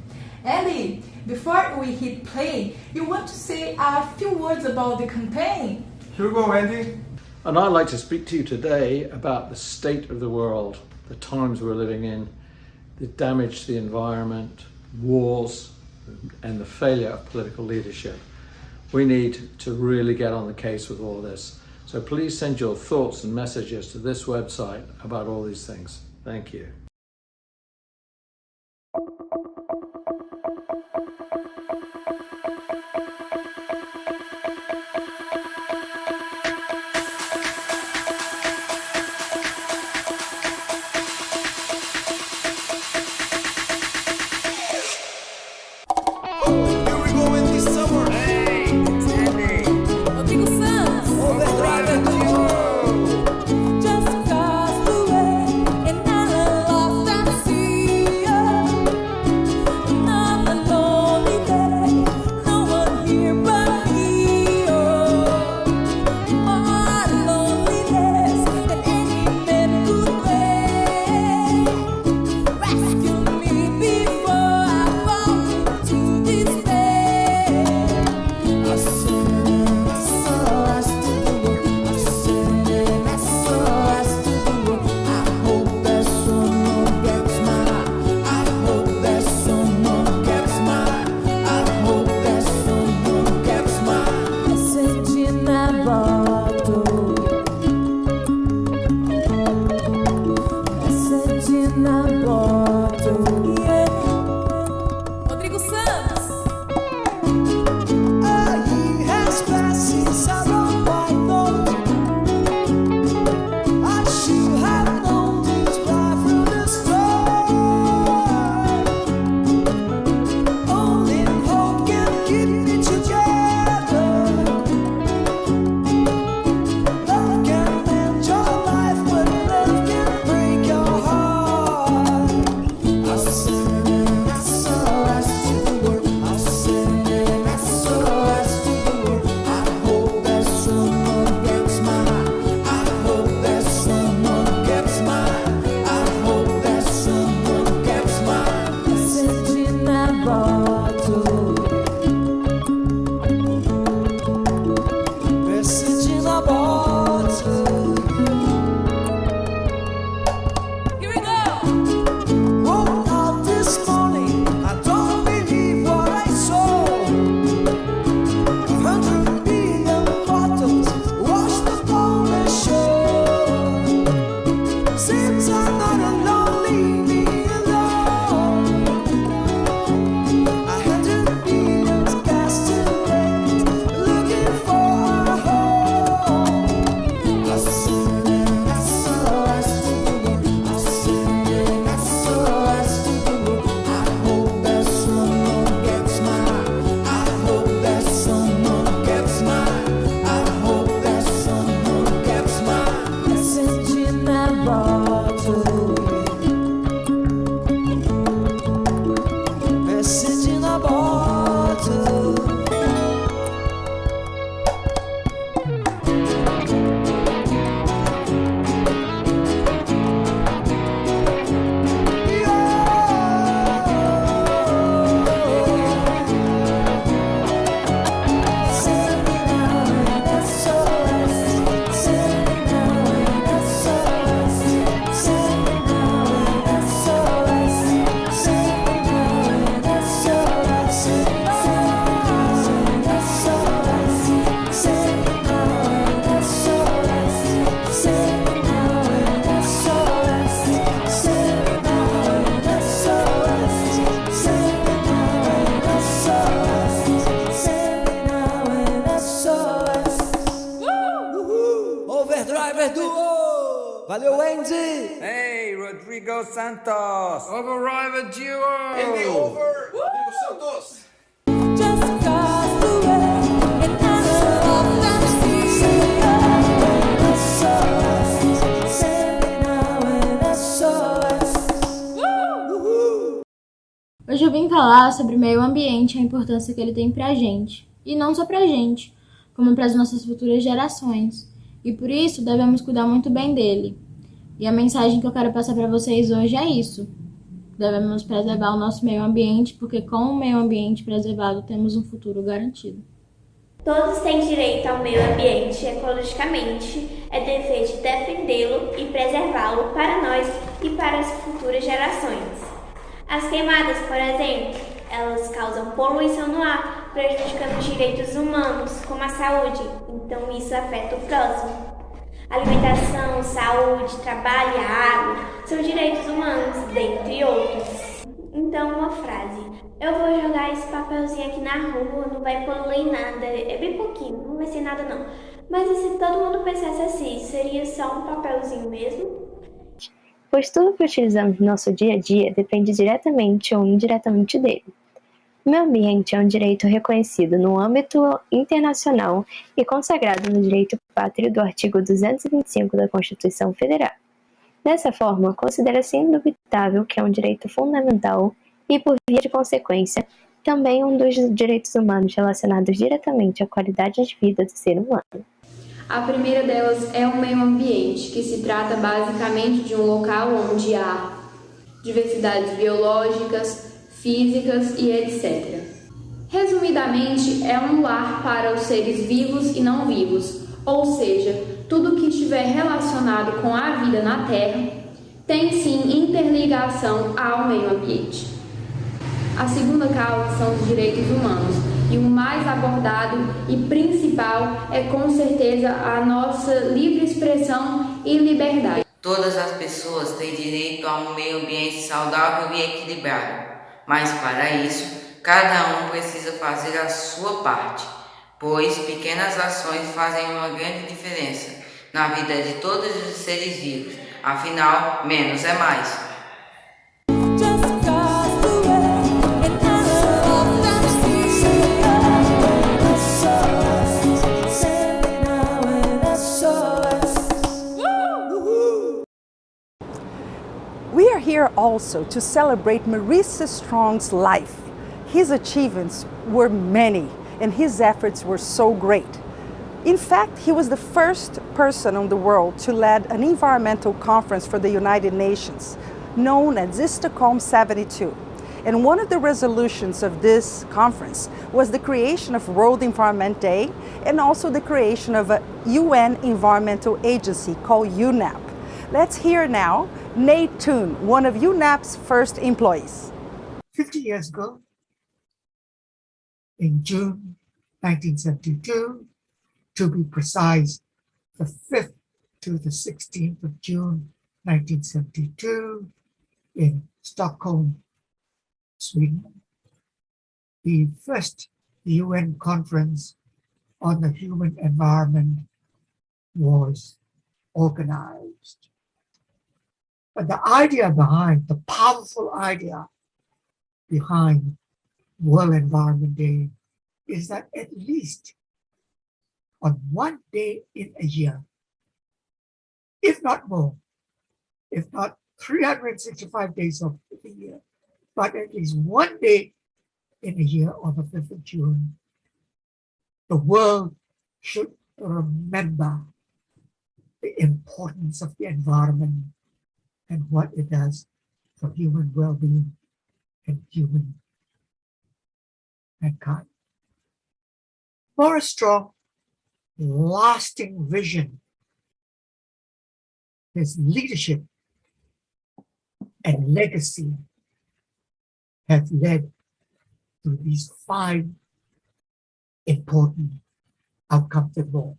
Andy, before we hit play, you want to say a few words about the campaign? Here you go, Andy. And I'd like to speak to you today about the state of the world, the times we're living in, the damage to the environment, wars, and the failure of political leadership. We need to really get on the case with all this. So please send your thoughts and messages to this website about all these things. Thank you. Here we go in this summer. Hey, it's Andy. Messi. Hey, Rodrigo Santos. Overdriver Duo. In the over, Rodrigo Santos. Hoje eu vim falar sobre o meio ambiente e a importância que ele tem pra gente. E não só pra gente, como para as nossas futuras gerações. E por isso devemos cuidar muito bem dele. E a mensagem que eu quero passar para vocês hoje é isso. Devemos preservar o nosso meio ambiente, porque com o meio ambiente preservado temos um futuro garantido. Todos têm direito ao meio ambiente ecologicamente. É dever de defendê-lo e preservá-lo para nós e para as futuras gerações. As queimadas, por exemplo, elas causam poluição no ar, prejudicando os direitos humanos, como a saúde. Então isso afeta o próximo. Alimentação, saúde, trabalho e água são direitos humanos, dentre outros. Então, uma frase. Eu vou jogar esse papelzinho aqui na rua, não vai poluir nada. É bem pouquinho, não vai ser nada não. Mas e se todo mundo pensasse assim, seria só um papelzinho mesmo? Pois tudo que utilizamos no nosso dia a dia depende diretamente ou indiretamente dele. O meio ambiente é um direito reconhecido no âmbito internacional e consagrado no direito pátrio do artigo 225 da Constituição Federal. Dessa forma, considera-se indubitável que é um direito fundamental e, por via de consequência, também um dos direitos humanos relacionados diretamente à qualidade de vida do ser humano. A primeira delas é o meio ambiente, que se trata basicamente de um local onde há diversidades biológicas, físicas e etc. Resumidamente, é um lar para os seres vivos e não vivos, ou seja, tudo que estiver relacionado com a vida na Terra tem sim interligação ao meio ambiente. A segunda causa são os direitos humanos, e o mais abordado e principal é com certeza a nossa livre expressão e liberdade. Todas as pessoas têm direito a um meio ambiente saudável e equilibrado, mas para isso, cada um precisa fazer a sua parte, pois pequenas ações fazem uma grande diferença na vida de todos os seres vivos, afinal, menos é mais. We are here also to celebrate Maurice Strong's life. His achievements were many and his efforts were so great. In fact, he was the first person in the world to lead an environmental conference for the United Nations, known as Stockholm 72. And one of the resolutions of this conference was the creation of World Environment Day and also the creation of a UN environmental agency called UNEP. Let's hear now Nate Toon, one of UNEP's first employees. 50 years ago, in June 1972, to be precise, the 5th to the 16th of June 1972, in Stockholm, Sweden, the first UN conference on the human environment was organized. But the idea behind, the powerful idea behind World Environment Day is that at least on one day in a year, if not more, if not 365 days of the year, but at least one day in a year on the 5th of June, the world should remember the importance of the environment and what it does for human well-being and human mankind. Maurice Strong, lasting vision, his leadership and legacy have led to these 5 important outcomes of law.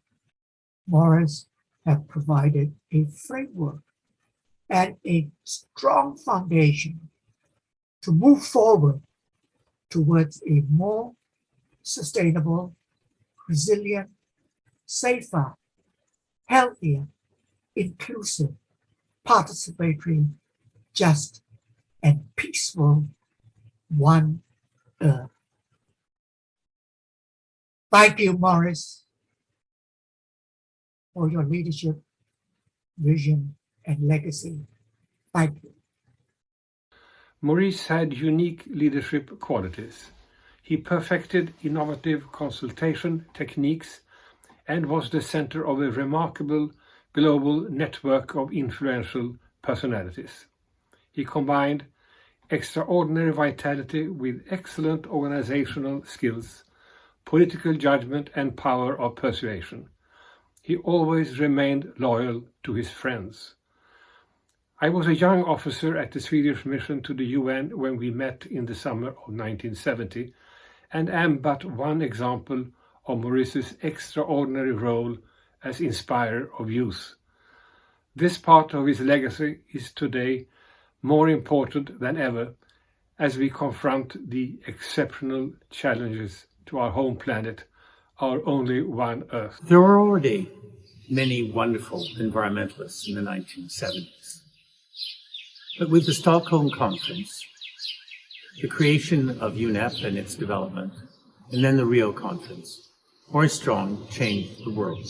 Maurice have provided a framework and a strong foundation to move forward towards a more sustainable, resilient, safer, healthier, inclusive, participatory, just, and peaceful one Earth. Thank you, Maurice, for your leadership, vision, and legacy. Thank you. Maurice had unique leadership qualities. He perfected innovative consultation techniques and was the center of a remarkable global network of influential personalities. He combined extraordinary vitality with excellent organizational skills, political judgment, and power of persuasion. He always remained loyal to his friends. I was a young officer at the Swedish mission to the UN when we met in the summer of 1970, and am but one example of Maurice's extraordinary role as inspirer of youth. This part of his legacy is today more important than ever as we confront the exceptional challenges to our home planet, our only one Earth. There were already many wonderful environmentalists in the 1970s. But with the Stockholm Conference, the creation of UNEP and its development, and then the Rio Conference, Maurice Strong changed the world.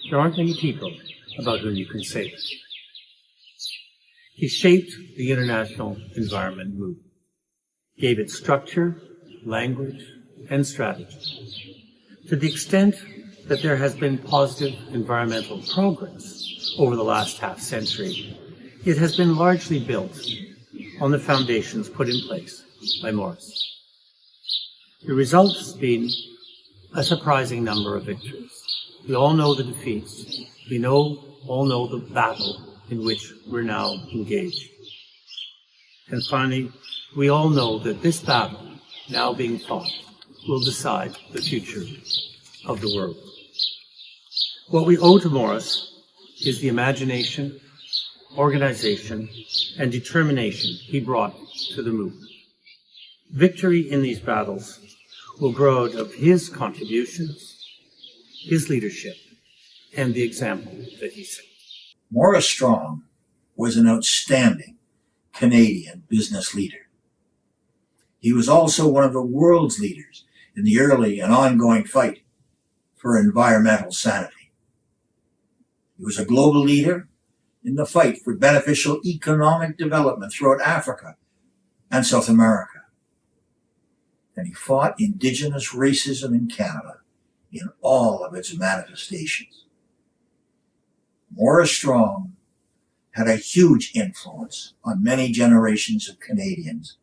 There aren't many people about whom you can say that. He shaped the international environment movement, gave it structure, language, and strategy. To the extent that there has been positive environmental progress over the last half-century, it has been largely built on the foundations put in place by Maurice. The result has been a surprising number of victories. We all know the defeats. We all know the battle in which we're now engaged. And finally, we all know that this battle, now being fought, will decide the future of the world. What we owe to Maurice is the imagination, organization, and determination he brought to the movement. Victory in these battles will grow out of his contributions, his leadership, and the example that he set. Maurice Strong was an outstanding Canadian business leader. He was also one of the world's leaders in the early and ongoing fight for environmental sanity. He was a global leader in the fight for beneficial economic development throughout Africa and South America. And he fought indigenous racism in Canada in all of its manifestations. Maurice Strong had a huge influence on many generations of Canadians,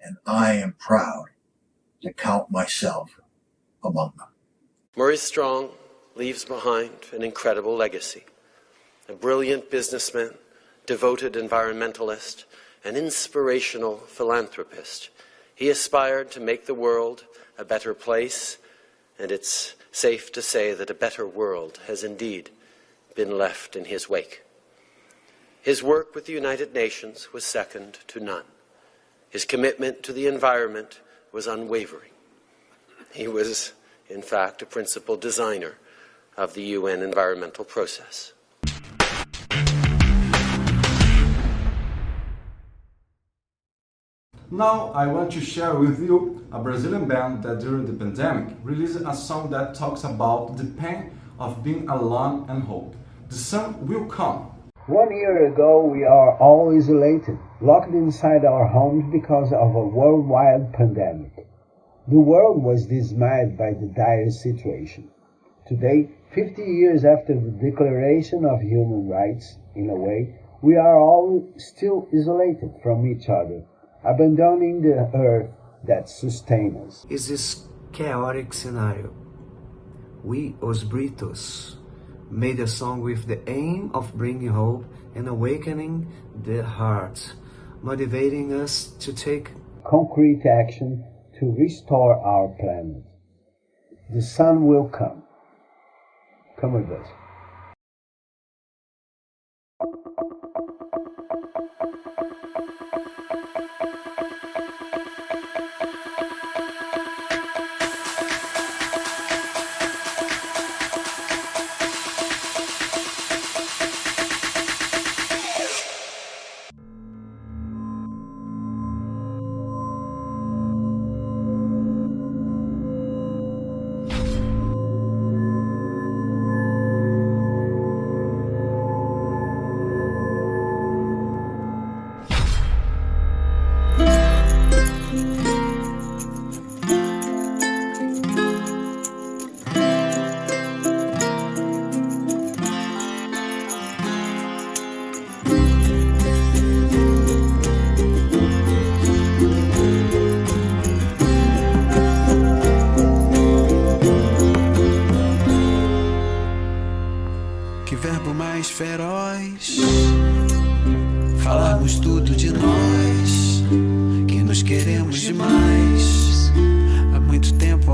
and I am proud to count myself among them. Maurice Strong leaves behind an incredible legacy. A brilliant businessman, devoted environmentalist, an inspirational philanthropist. He aspired to make the world a better place, and it's safe to say that a better world has indeed been left in his wake. His work with the United Nations was second to none. His commitment to the environment was unwavering. He was, in fact, a principal designer of the UN environmental process. Now I want to share with you a Brazilian band that during the pandemic released a song that talks about the pain of being alone and hope. The sun will come. 1 year ago we are all isolated, locked inside our homes because of a worldwide pandemic. The world was dismayed by the dire situation. Today, 50 years after the Declaration of Human Rights, in a way, we are all still isolated from each other, abandoning the earth that sustains us. In this chaotic scenario, we, os Britos, made a song with the aim of bringing hope and awakening the hearts, motivating us to take concrete action to restore our planet. The sun will come. Come with us.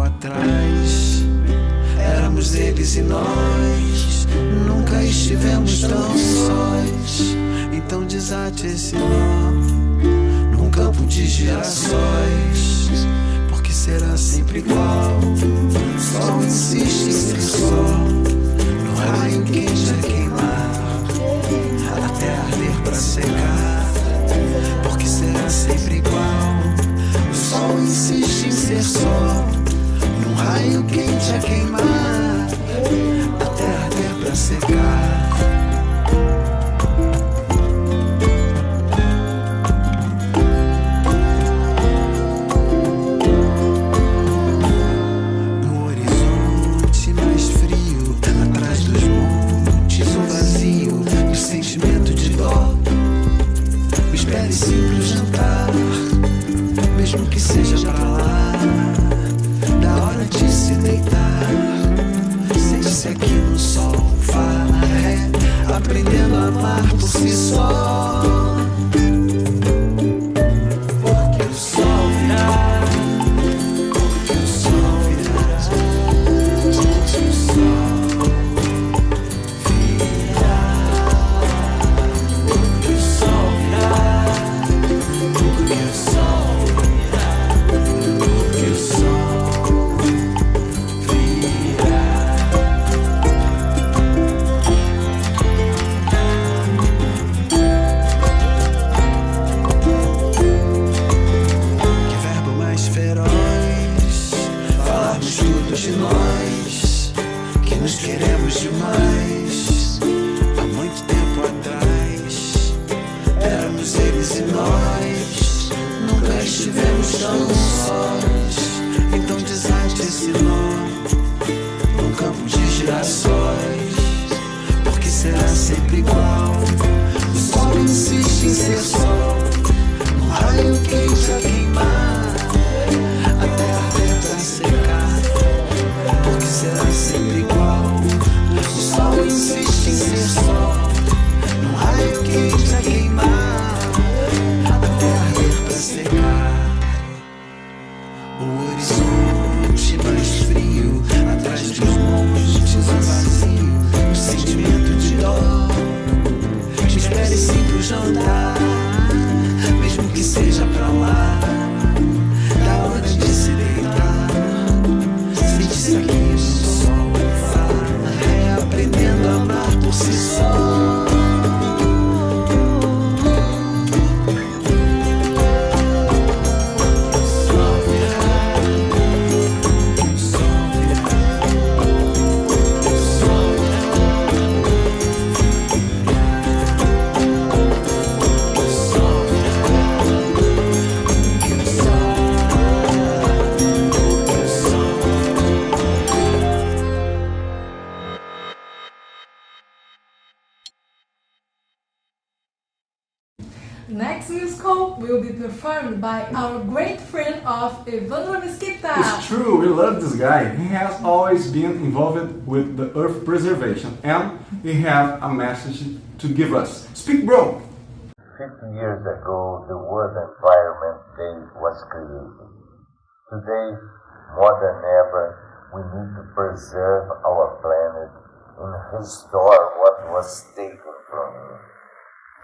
atrás. Éramos eles e nós, nunca estivemos tão sós. Então desate esse nó num campo de girassóis, porque será sempre igual. O sol insiste em ser sol, no raio quente a queimar, até arder pra secar, porque será sempre igual. O sol insiste em ser sol, num raio quente a queimar, até arder pra secar. No horizonte mais frio, atrás dos montes, um vazio, um sentimento de dó. Espere sempre o jantar, mesmo que seja pra lá, da hora de se deitar. Sente-se aqui no sofá, aprendendo a amar por si só. Porque o sol virá, porque o sol virá, porque o sol virá, porque o sol virá, porque o sol virá, porque o sol virá. Que verbo mais feroz, falarmos tudo de nós, que nos queremos demais. Há muito tempo atrás, éramos eles e nós, nunca estivemos tão sós. Então desate esse nó num campo de girassóis, porque será sempre igual. O sol insiste em ser sol, um raio quente a queimar, até arder pra secar, porque será sempre igual. O sol insiste em ser sol, um raio quente a queimar, até arder pra secar. O horizonte mais frio, atrás dos montes, um vazio, um sentimento de dó. Espere sempre o jantar, mesmo que seja pra lá, da hora de se deitar. Sente-se aqui no sofá, aprendendo a amar por si só. Next musical will be performed by our great friend of Evandro Mesquita. It's true, we love this guy. He has always been involved with the earth preservation and he has a message to give us. Speak, bro! 50 years ago, the World Environment Day was created. Today, more than ever, we need to preserve our planet and restore what was taken from it.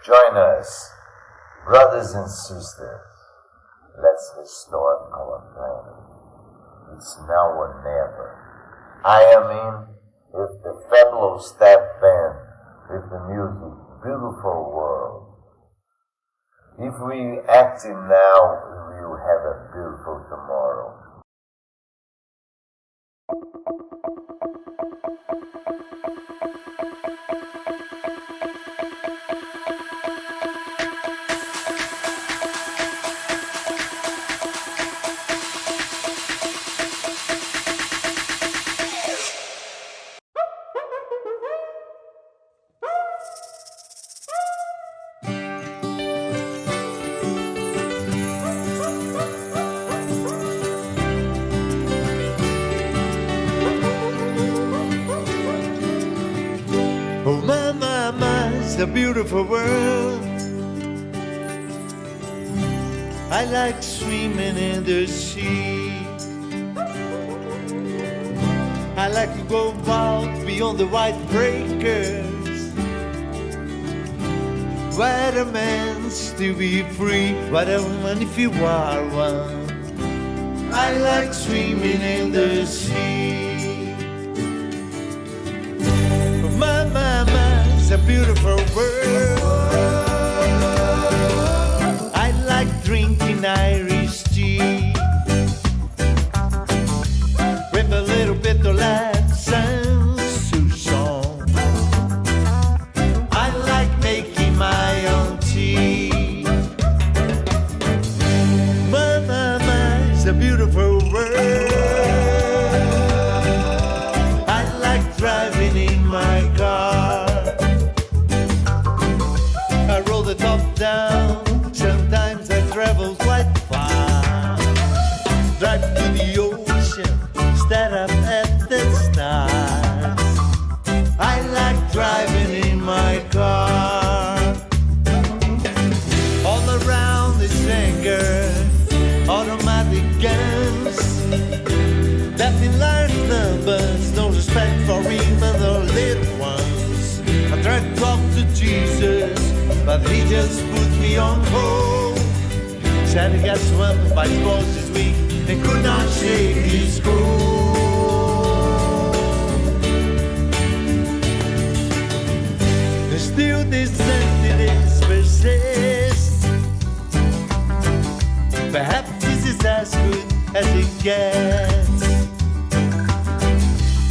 Join us, brothers and sisters. Let's restore our planet. It's now or never. I am in with the fabulous staff band with the music Beautiful World. If we act it now, we will have a beautiful tomorrow. A beautiful world. I like swimming in the sea. I like to go out beyond the white breakers, where a man still be free, where a woman if you are one. I like swimming in the sea. My, it's a beautiful world. I like drinking Irish tea with a little bit of Latin souchong. I like making my own tea. My, it's a beautiful world. I like driving in my car. I roll the top down, sometimes I travel quite far. Drive to the ocean, stare up at the stars. I like driving in my car. All around is anger, automatic guns, death in large numbers, no respect for even the little ones. I tried to talk to Jesus, but he just put me on hold. Said he got swept by his boss this week and could not shake his cool. And still this emptiness persists. Perhaps this is as good as it gets.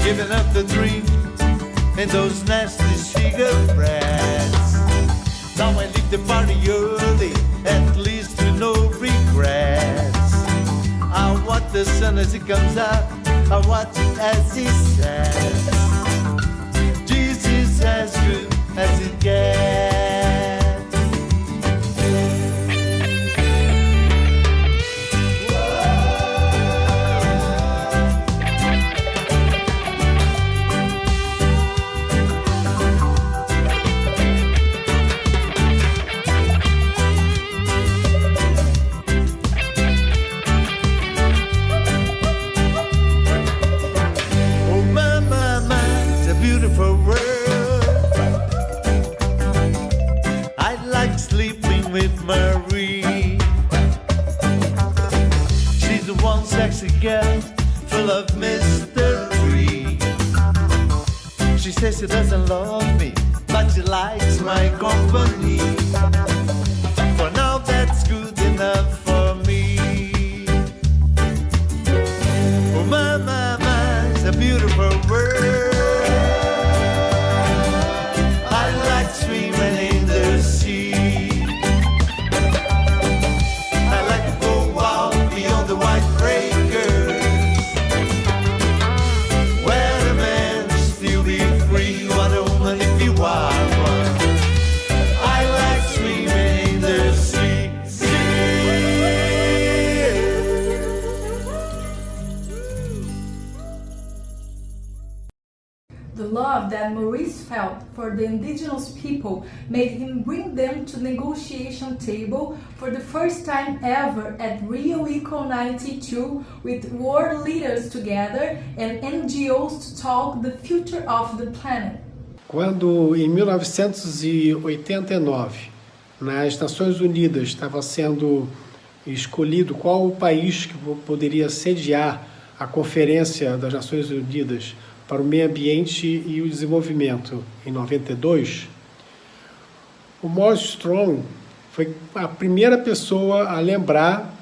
Giving up the dream and those nasty cigarettes. Now I leave the party early, at least with no regrets. I watch the sun as it comes up, I watch it as it sets. Jesus as good as it gets. Beautiful world. I like sleeping with Marie. She's the one sexy girl, full of mystery. She says she doesn't love me, but she likes my company. For now that's good enough for me. Oh my, it's a beautiful world. Swimming in the sea. I like to go out beyond the white breakers, where a man still be free, what a woman if you are one. I like swimming in the sea. The love that Maurice felt for the indigenous people made him bring them to the negotiation table for the first time ever at Rio Eco 92 with world leaders together and NGOs to talk the future of the planet. Quando, em 1989, nas Nações Unidas estava sendo escolhido qual o país que poderia sediar a Conferência das Nações Unidas para o Meio Ambiente e o Desenvolvimento, em 92, o Maurice Strong foi a primeira pessoa a lembrar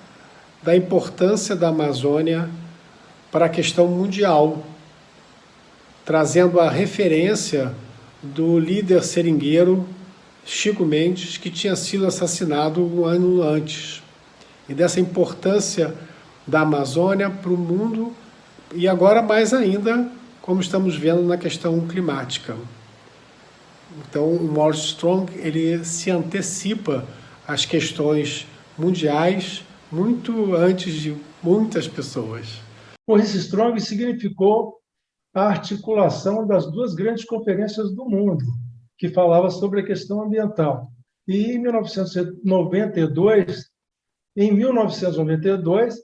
da importância da Amazônia para a questão mundial, trazendo a referência do líder seringueiro Chico Mendes, que tinha sido assassinado um ano antes, e dessa importância da Amazônia para o mundo, e agora mais ainda, como estamos vendo na questão climática. Então, o Maurice Strong ele se antecipa às questões mundiais muito antes de muitas pessoas. Maurice Strong significou a articulação das duas grandes conferências do mundo, que falava sobre a questão ambiental. E em 1992,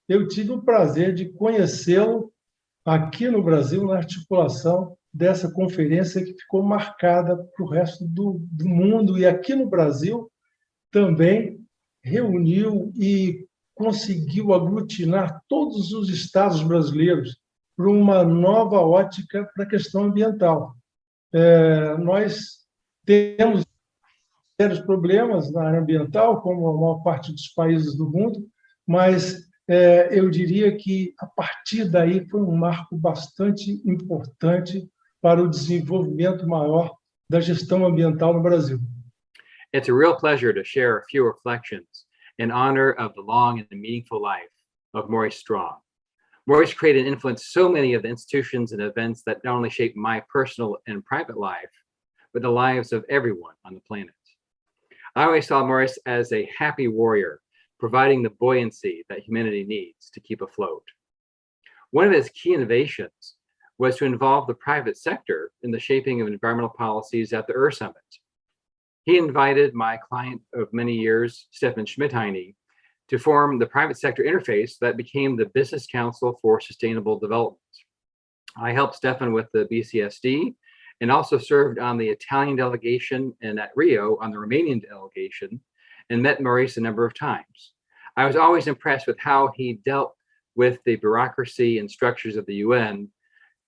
eu tive o prazer de conhecê-lo aqui no Brasil na articulação dessa conferência que ficou marcada para o resto do mundo, e aqui no Brasil também reuniu e conseguiu aglutinar todos os estados brasileiros para uma nova ótica para a questão ambiental. Nós temos sérios problemas na área ambiental, como a maior parte dos países do mundo, mas eu diria que, a partir daí, foi um marco bastante importante para o desenvolvimento maior da gestão ambiental no Brasil. It's a real pleasure to share a few reflections in honor of the long and meaningful life of Maurice Strong. Maurice created and influenced so many of the institutions and events that not only shaped my personal and private life, but the lives of everyone on the planet. I always saw Maurice as a happy warrior, providing the buoyancy that humanity needs to keep afloat. One of his key innovations was to involve the private sector in the shaping of environmental policies at the Earth Summit. He invited my client of many years, Stefan Schmidheiny, to form the private sector interface that became the Business Council for Sustainable Development. I helped Stefan with the BCSD and also served on the Italian delegation and at Rio on the Romanian delegation, and met Maurice a number of times. I was always impressed with how he dealt with the bureaucracy and structures of the UN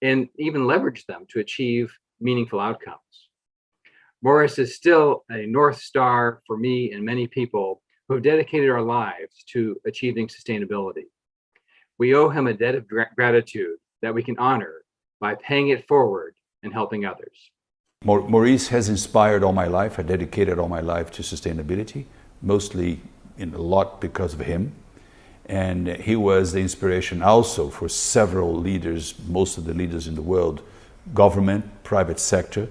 and even leveraged them to achieve meaningful outcomes. Maurice is still a North Star for me and many people who have dedicated our lives to achieving sustainability. We owe him a debt of gratitude that we can honor by paying it forward and helping others. Maurice has inspired all my life. I dedicated all my life to sustainability, mostly in a lot because of him. And he was the inspiration also for several leaders, most of the leaders in the world, government, private sector.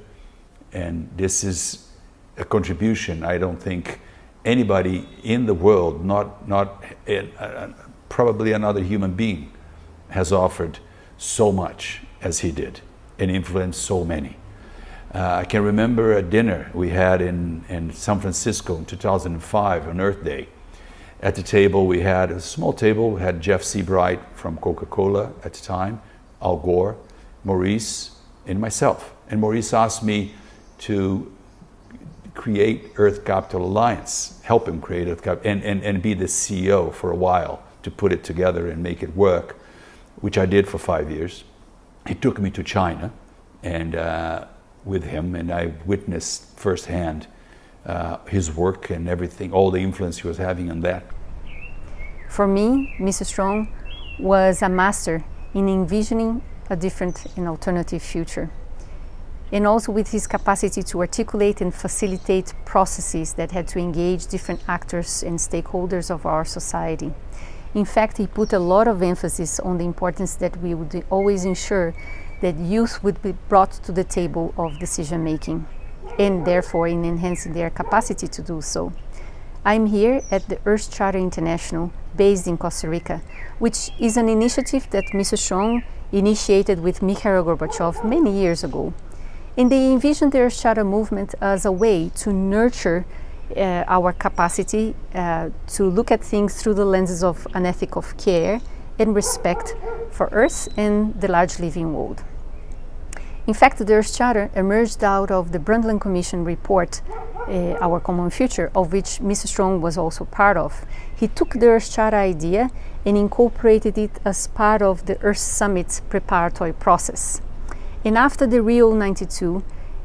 And this is a contribution I don't think anybody in the world, probably another human being, has offered so much as he did and influenced so many. I can remember a dinner we had in San Francisco in 2005 on Earth Day. At the table we had a small table, we had Jeff Seabright from Coca-Cola at the time, Al Gore, Maurice, and myself. And Maurice asked me to create Earth Capital Alliance, help him create Earth Capital, and be the CEO for a while to put it together and make it work, which I did for 5 years. He took me to China and with him, and I witnessed firsthand his work and everything, all the influence he was having on that. For me, Mr. Strong was a master in envisioning a different and alternative future, and also with his capacity to articulate and facilitate processes that had to engage different actors and stakeholders of our society. In fact, he put a lot of emphasis on the importance that we would always ensure that youth would be brought to the table of decision making, and therefore in enhancing their capacity to do so. I'm here at the Earth Charter International, based in Costa Rica, which is an initiative that Mr. Strong initiated with Mikhail Gorbachev many years ago. And they envisioned the Earth Charter movement as a way to nurture our capacity to look at things through the lenses of an ethic of care and respect for Earth and the large living world. In fact, the Earth Charter emerged out of the Brundtland Commission report, Our Common Future, of which Mr. Strong was also part of. He took the Earth Charter idea and incorporated it as part of the Earth Summit preparatory process. And after the Rio 92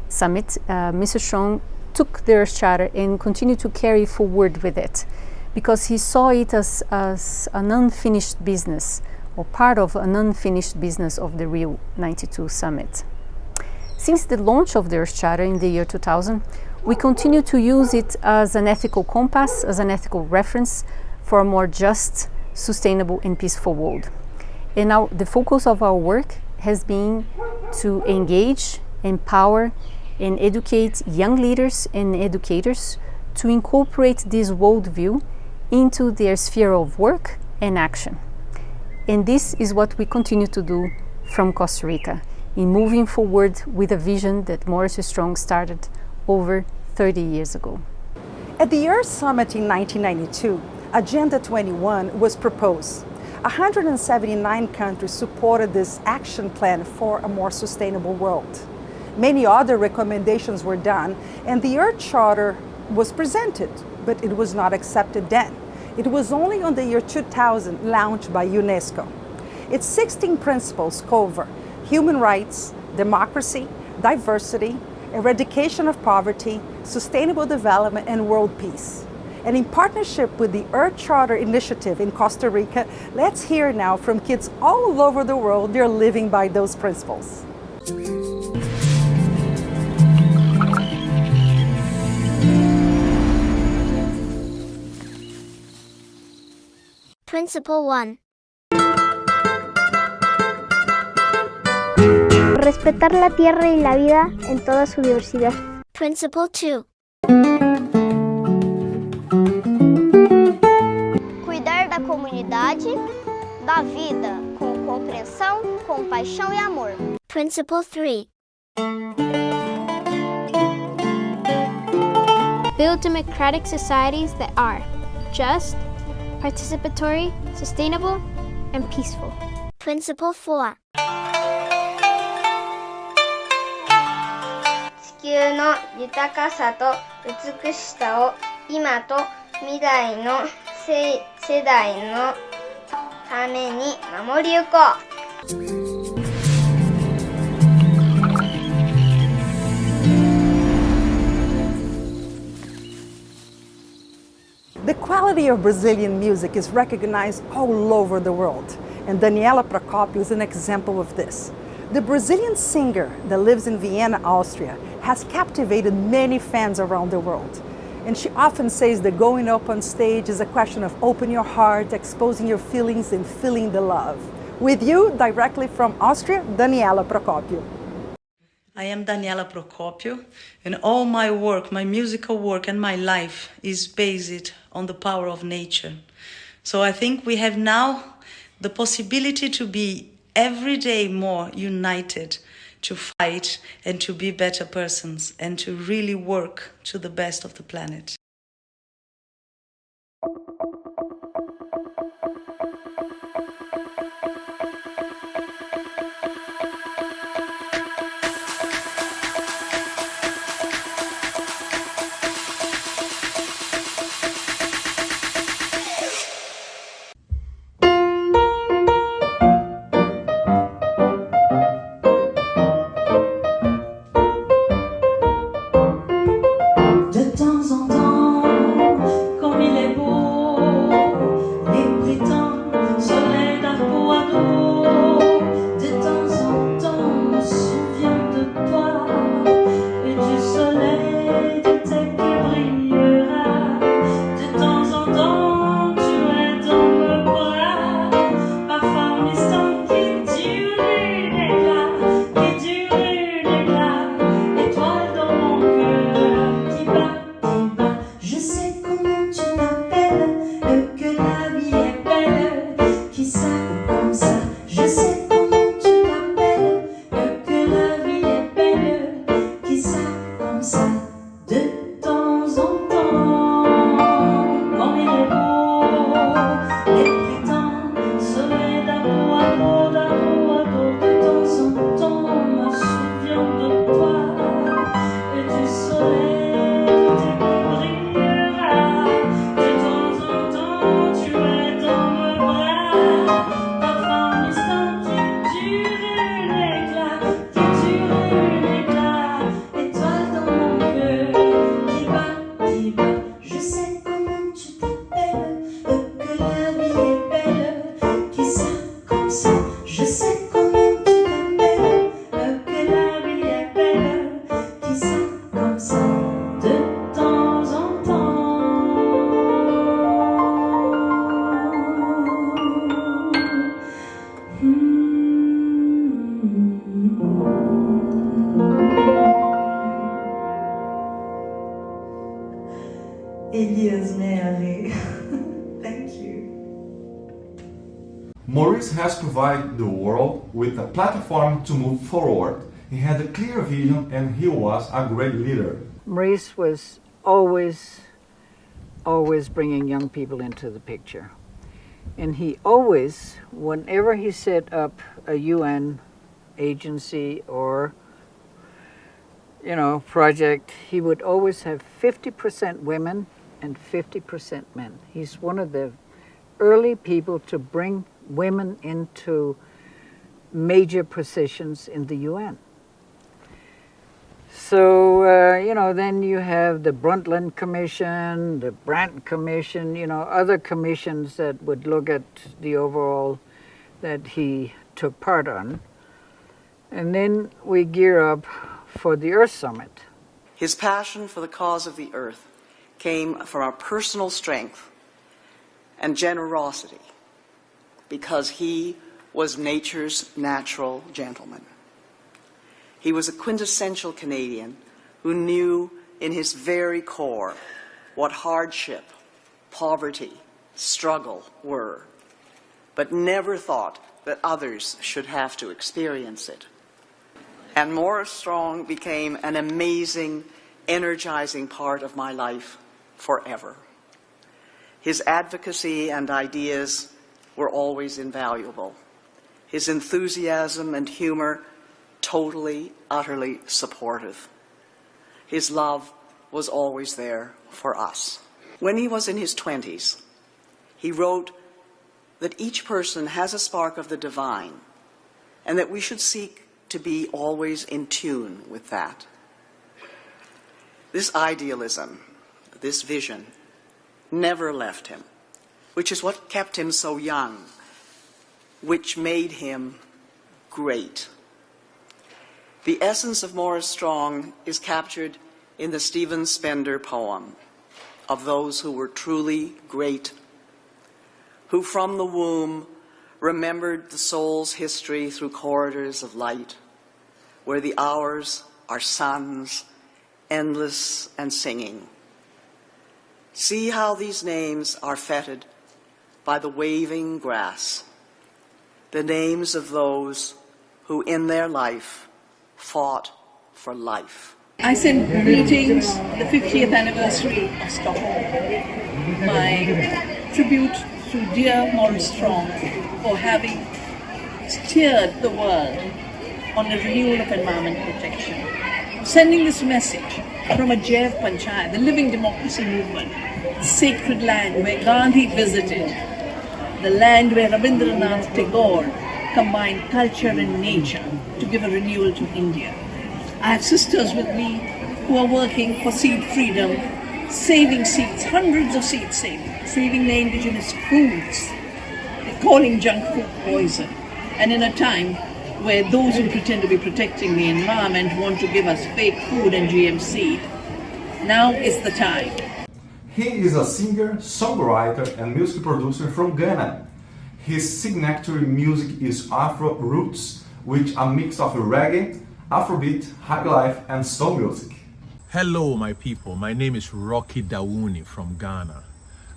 summit, Mr. Strong took the Earth Charter and continued to carry forward with it, because he saw it as an unfinished business, or part of an unfinished business of the Rio 92 summit. Since the launch of the Earth Charter in the year 2000, we continue to use it as an ethical compass, as an ethical reference for a more just, sustainable and peaceful world. And now the focus of our work has been to engage, empower and educate young leaders and educators to incorporate this worldview into their sphere of work and action. And this is what we continue to do from Costa Rica, in moving forward with a vision that Maurice Strong started over 30 years ago. At the Earth Summit in 1992, Agenda 21 was proposed, 179 countries supported this action plan for a more sustainable world. Many other recommendations were done, and the Earth Charter was presented, but it was not accepted then. It was only on the year 2000 launched by UNESCO. Its 16 principles cover human rights, democracy, diversity, eradication of poverty, sustainable development, and world peace. And in partnership with the Earth Charter Initiative in Costa Rica, let's hear now from kids all over the world they're living by those principles. Principle 1. Respetar la tierra y la vida en toda su diversidad. Principle 2. Cuidar da comunidade, da vida, com compreensão, compaixão e amor. Principle 3. Build democratic societies that are just, participatory, sustainable, and peaceful. Principle 4. 地球の豊かさと美しさを今と未来の世代のために守りゆこう。The quality of Brazilian music is recognized all over the world, and Nela is an example of this. The Brazilian singer that lives in Vienna, Austria, has captivated many fans around the world. And she often says that going up on stage is a question of opening your heart, exposing your feelings, and feeling the love. With you, directly from Austria, Daniela Procopio. I am Daniela Procopio, and all my work, my musical work and my life is based on the power of nature. So I think we have now the possibility to be every day more united, to fight and to be better persons and to really work to the best of the planet. Maurice has provided the world with a platform to move forward. He had a clear vision and he was a great leader. Maurice was always bringing young people into the picture. And he always, whenever he set up a UN agency or, project, he would always have 50% women and 50% men. He's one of the early people to bring women into major positions in the UN. So, then you have the Brundtland Commission, the Brandt Commission, other commissions that would look at the overall that he took part on. And then we gear up for the Earth Summit. His passion for the cause of the earth came from our personal strength and generosity because he was nature's natural gentleman. He was a quintessential Canadian who knew in his very core what hardship, poverty, struggle were, but never thought that others should have to experience it. And Maurice Strong became an amazing, energizing part of my life forever. His advocacy and ideas were always invaluable. His enthusiasm and humor totally, utterly supportive. His love was always there for us. When he was in his 20s, he wrote that each person has a spark of the divine and that we should seek to be always in tune with that. This idealism, this vision, never left him, which is what kept him so young, which made him great. The essence of Maurice Strong is captured in the Stephen Spender poem of those who were truly great, who from the womb remembered the soul's history through corridors of light, where the hours are suns, endless and singing. See how these names are fetid by the waving grass, the names of those who in their life fought for life. I send greetings on the 50th anniversary of Stockholm. My tribute to dear Maurice Strong for having steered the world on the renewal of environment protection. Sending this message from a Jaiv Panchayat, the living democracy movement, the sacred land where Gandhi visited, the land where Rabindranath Tagore combined culture and nature to give a renewal to India. I have sisters with me who are working for seed freedom, saving seeds, hundreds of seeds saving the indigenous foods. They're calling junk food poison. And in a time where those who pretend to be protecting the environment want to give us fake food and GM seed, now is the time. He is a singer, songwriter and music producer from Ghana. His signature music is Afro Roots, which are a mix of reggae, Afrobeat, highlife and soul music. Hello my people, my name is Rocky Dawuni from Ghana.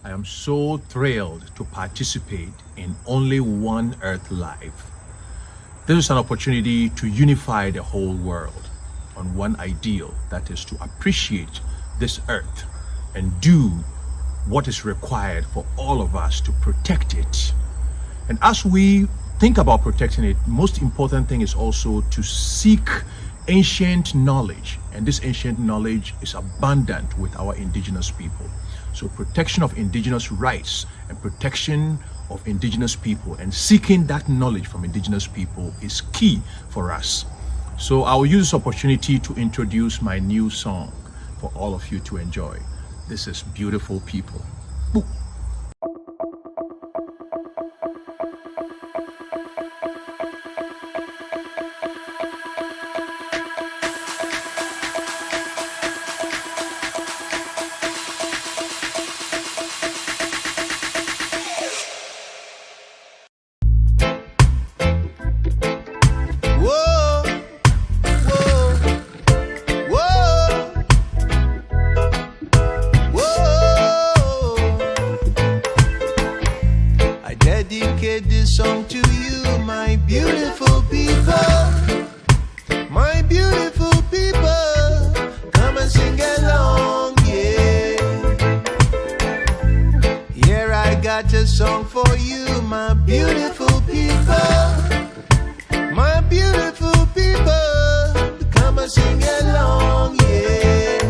I am so thrilled to participate in Only One Earth Live. This is an opportunity to unify the whole world on one ideal, that is to appreciate this earth and do what is required for all of us to protect it. And as we think about protecting it, most important thing is also to seek ancient knowledge, and this ancient knowledge is abundant with our indigenous people. So protection of indigenous rights and protection of indigenous people and seeking that knowledge from indigenous people is key for us. So I will use this opportunity to introduce my new song for all of you to enjoy. This is Beautiful People. Boo. got a song for you, my beautiful people. My beautiful people, come and sing along, yeah.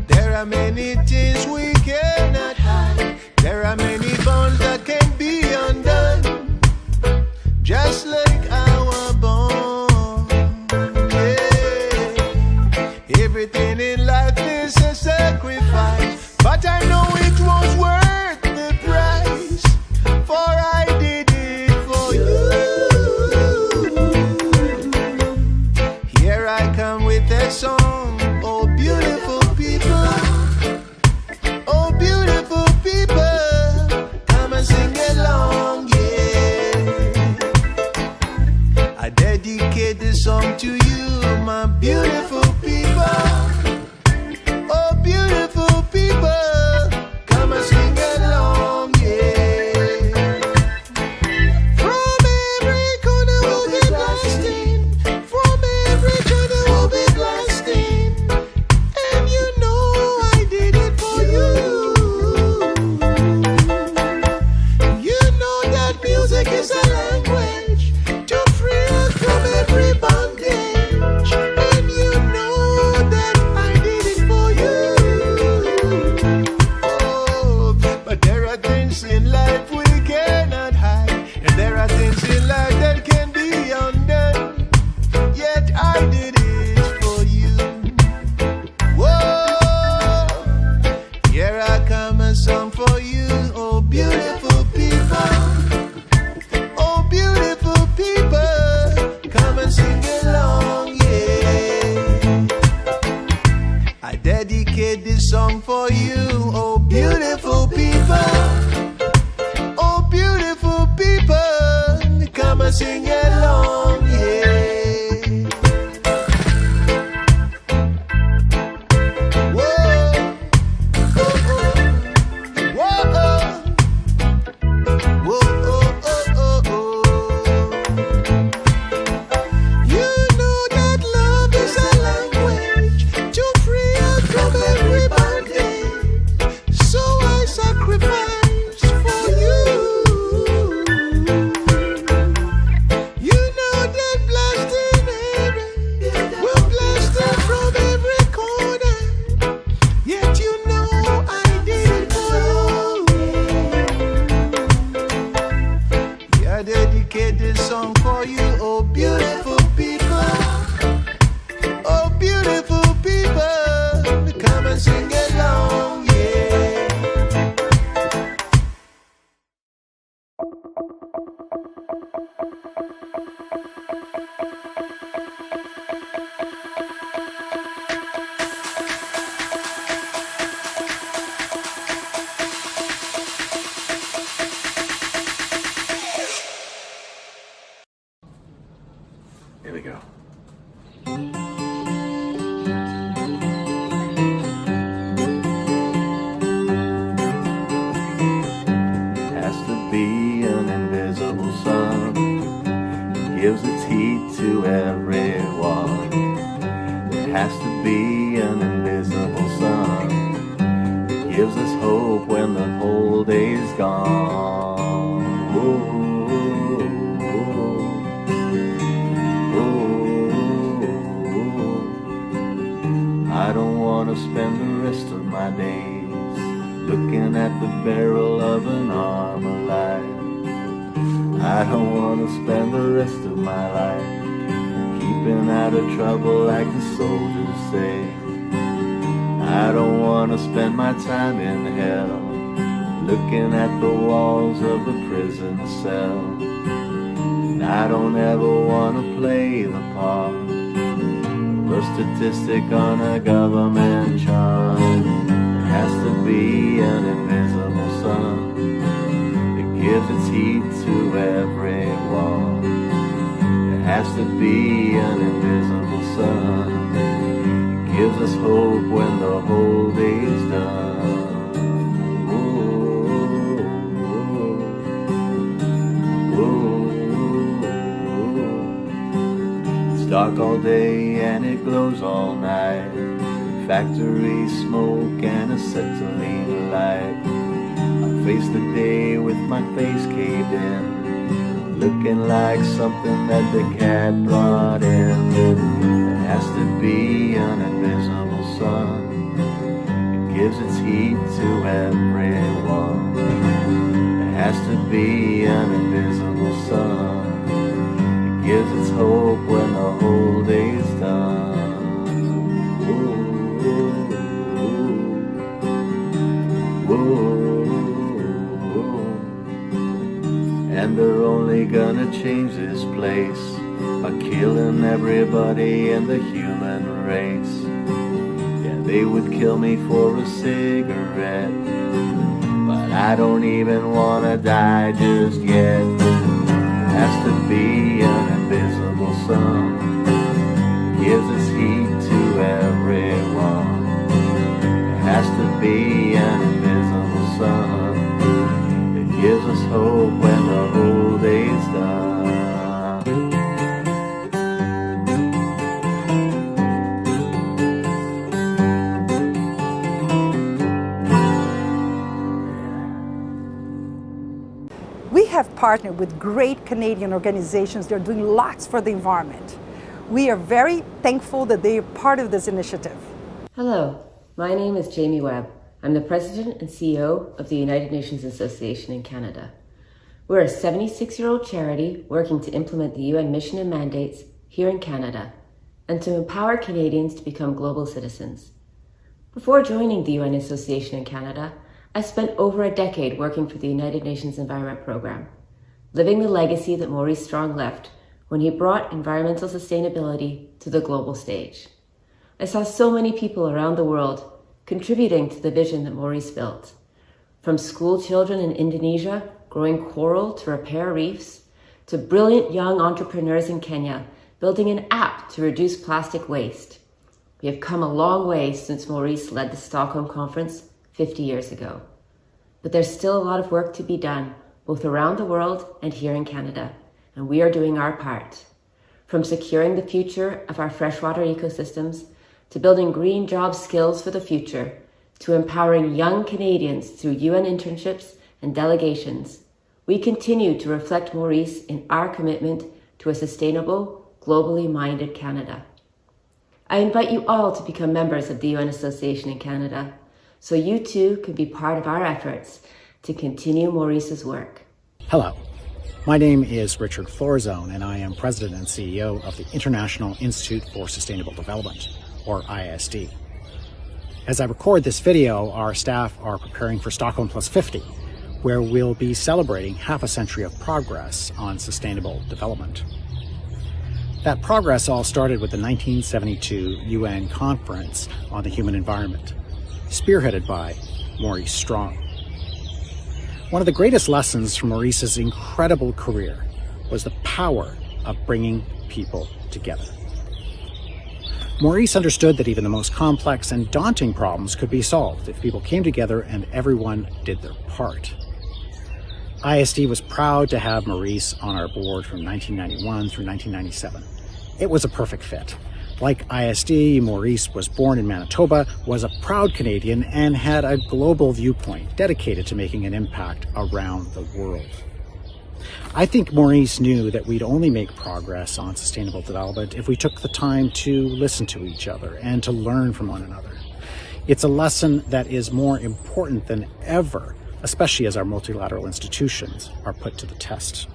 There are many things we cannot hide. There are many bonds that can be undone. Just like our bond, yeah. Everything in life is a sacrifice, but I know it was worth the price, for I did it for you. Here I come with a song, oh beautiful people, oh beautiful people, come and sing along, yeah. I dedicate this song to you, my beautiful people. Oh, beautiful people, come and sing along, yeah. From every corner we'll be blasting, from every corner we'll be blasting, and you know I did it for you. You know that music is a language to free us from every bondage, and you know that I did it for you. Oh, but there are things in life we cannot hide, and there are things in life that can be undone, yet I did it for you. Whoa, here I come, a song for you, oh beautiful people. Oh, beautiful people, come and sing along, yeah. I dedicate this song for you, oh, beautiful people. Oh, beautiful people, come and sing along, yeah. Whoa, whoa, whoa, whoa. You know that love is a language to free us from every bondage, so I sacrifice for you. You know that blasting every, we're blasting from every corner, yet you know I did it for you. Yeah, I dedicate this song for you, oh beautiful people. Oh beautiful people, come and sing along, yeah. Here we go. Has to be an invisible sun, it gives its heat to everyone. It has to be an invisible sun, it gives us hope when the whole day's gone. Ooh. I don't want to spend the rest of my days looking at the barrel of an Armalite. I don't want to spend the rest of my life keeping out of trouble like the soldiers say. I don't want to spend my time in hell looking at the walls of the prison cell. And I don't ever want to play the part of a statistic on a government chart. There has to be an invisible sun that gives its heat to everyone. There has to be an invisible sun that gives us hope when the whole day's done. It's dark all day and it glows all night. Factory smoke and acetylene light. face the day with my face caved in, looking like something that the cat brought in. There has to be an invisible sun, it gives its heat to everyone. There has to be an invisible sun, it gives its hope when the whole day's done. And they're only gonna change this place by killing everybody in the human race. Yeah, they would kill me for a cigarette, but I don't even wanna die just yet. There has to be an invisible sun, gives its heat to everyone. There has to be an invisible sun, it gives us hope when the whole day's done. We have partnered with great Canadian organizations. They're doing lots for the environment. We are very thankful that they are part of this initiative. Hello, my name is Jamie Webb. I'm the President and CEO of the United Nations Association in Canada. We're a 76-year-old charity working to implement the UN mission and mandates here in Canada and to empower Canadians to become global citizens. Before joining the UN Association in Canada, I spent over a decade working for the United Nations Environment Program, living the legacy that Maurice Strong left when he brought environmental sustainability to the global stage. I saw so many people around the world contributing to the vision that Maurice built. From school children in Indonesia growing coral to repair reefs, to brilliant young entrepreneurs in Kenya building an app to reduce plastic waste. We have come a long way since Maurice led the Stockholm Conference 50 years ago. But there's still a lot of work to be done, both around the world and here in Canada, and we are doing our part. From securing the future of our freshwater ecosystems, to building green job skills for the future, to empowering young Canadians through UN internships and delegations, we continue to reflect Maurice in our commitment to a sustainable, globally minded Canada. I invite you all to become members of the UN Association in Canada, so you too can be part of our efforts to continue Maurice's work. Hello, my name is Richard Florzone, and I am President and CEO of the International Institute for Sustainable Development, or ISD. As I record this video, our staff are preparing for Stockholm Plus 50, where we'll be celebrating half a century of progress on sustainable development. That progress all started with the 1972 UN Conference on the Human Environment, spearheaded by Maurice Strong. One of the greatest lessons from Maurice's incredible career was the power of bringing people together. Maurice understood that even the most complex and daunting problems could be solved if people came together and everyone did their part. ISD was proud to have Maurice on our board from 1991 through 1997. It was a perfect fit. Like ISD, Maurice was born in Manitoba, was a proud Canadian, and had a global viewpoint dedicated to making an impact around the world. I think Maurice knew that we'd only make progress on sustainable development if we took the time to listen to each other and to learn from one another. It's a lesson that is more important than ever, especially as our multilateral institutions are put to the test.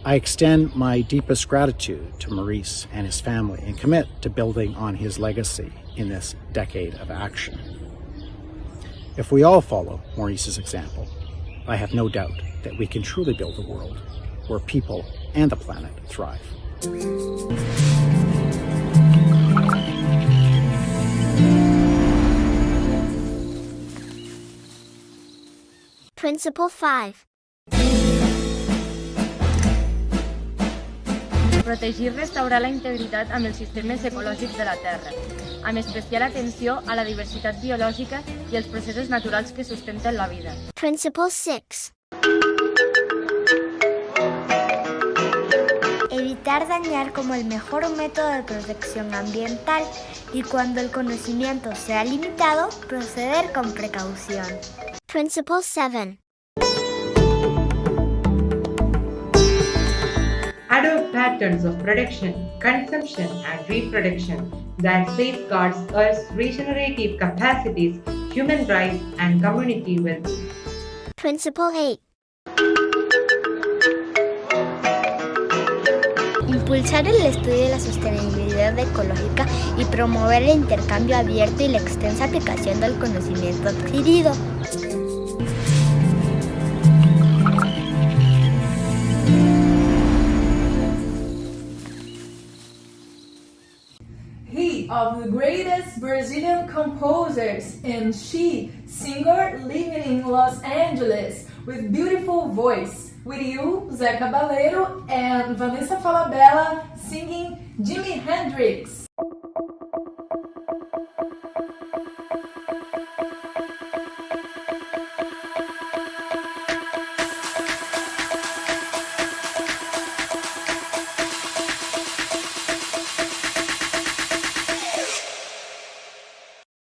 I extend my deepest gratitude to Maurice and his family and commit to building on his legacy in this decade of action. If we all follow Maurice's example, I have no doubt that we can truly build a world where people and the planet thrive. Principle 5. Protegir i restaurar la integritat amb els sistemes ecològics de la Terra, amb especial atenció a la diversitat biològica i els processos naturals que sustenten la vida. Principle 6. Evitar dañar como el mejor método de protección ambiental y cuando el conocimiento sea limitado, proceder con precaución. Principle 7. Adopt patterns of production, consumption, and reproduction that safeguards Earth's regenerative capacities, human rights, and community well-being. Principle 8. Impulsar el estudio de la sostenibilidad ecológica y promover el intercambio abierto y la extensa aplicación del conocimiento adquirido. He of the greatest Brazilian composers and she, singer living in Los Angeles with beautiful voice. With you, Zeca Baleiro and Vanessa Falabella singing Jimi Hendrix.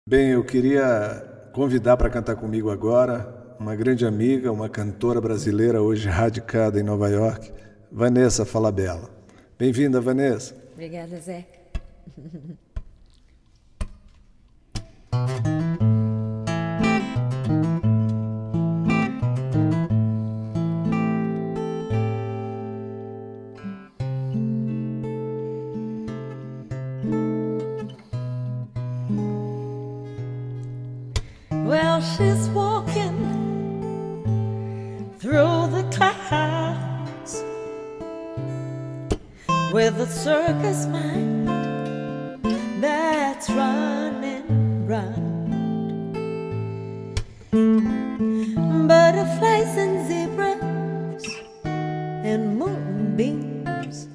Bem, eu queria convidar para cantar comigo agora uma grande amiga, uma cantora brasileira hoje radicada em Nova York, Vanessa Falabella. Bem-vinda, Vanessa. Obrigada, Zeca. Well, she's walking through the clouds with a circus mind that's running round. Butterflies and zebras and moonbeams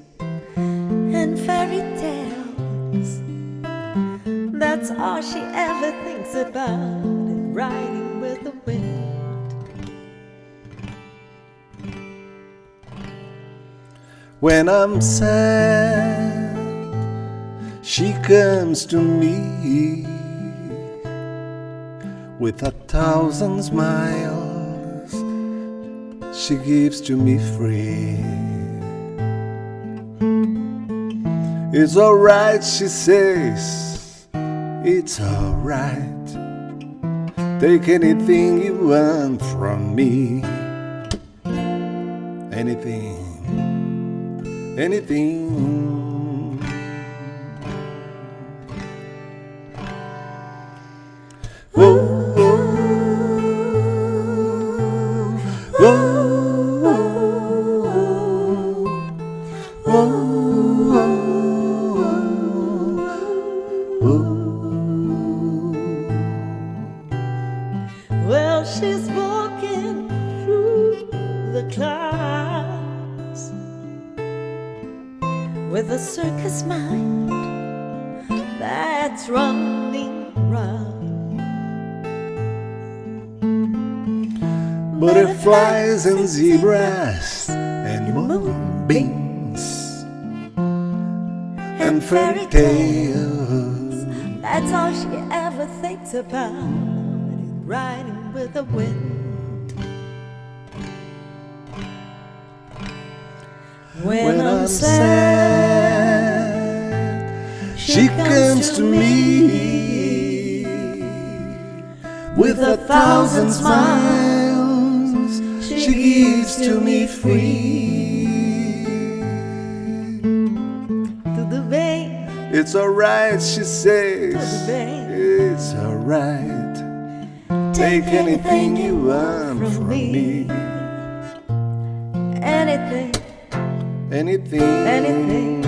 and fairy tales. That's all she ever thinks about, and riding with the wind. When I'm sad, she comes to me with 1,000 smiles she gives to me free. It's alright, she says, it's alright. Take anything you want from me. Anything. Anything. Whoa, whoa, whoa, whoa, whoa. Well, she's walking through the clouds with a circus mind that's running round. Butterflies and zebras and moonbeams and fairy tales. That's all she ever thinks about, riding with the wind. When I'm sad, she comes to me with 1,000 smiles she gives to me free. To the bay, it's alright, she says, it's alright. Take anything you want from me. Anything. Anything. Anything.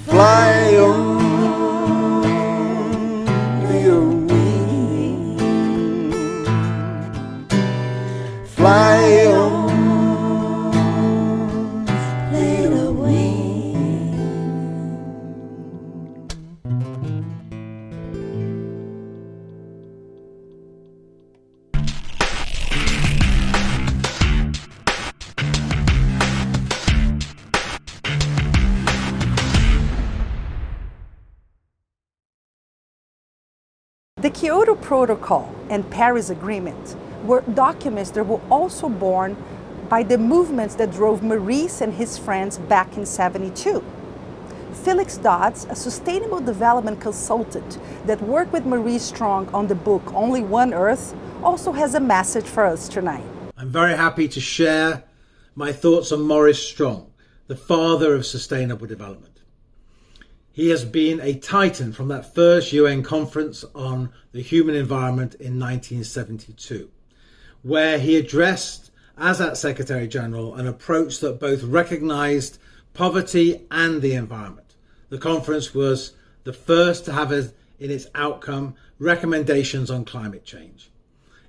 Fly on your wing. Fly on little wing. The Kyoto Protocol and Paris Agreement were documents that were also born by the movements that drove Maurice and his friends back in '72. Felix Dodds, a sustainable development consultant that worked with Maurice Strong on the book Only One Earth, also has a message for us tonight. I'm very happy to share my thoughts on Maurice Strong, the father of sustainable development. He has been a titan from that first UN conference on the human environment in 1972, where he addressed, as that Secretary General, an approach that both recognized poverty and the environment. The conference was the first to have in its outcome recommendations on climate change.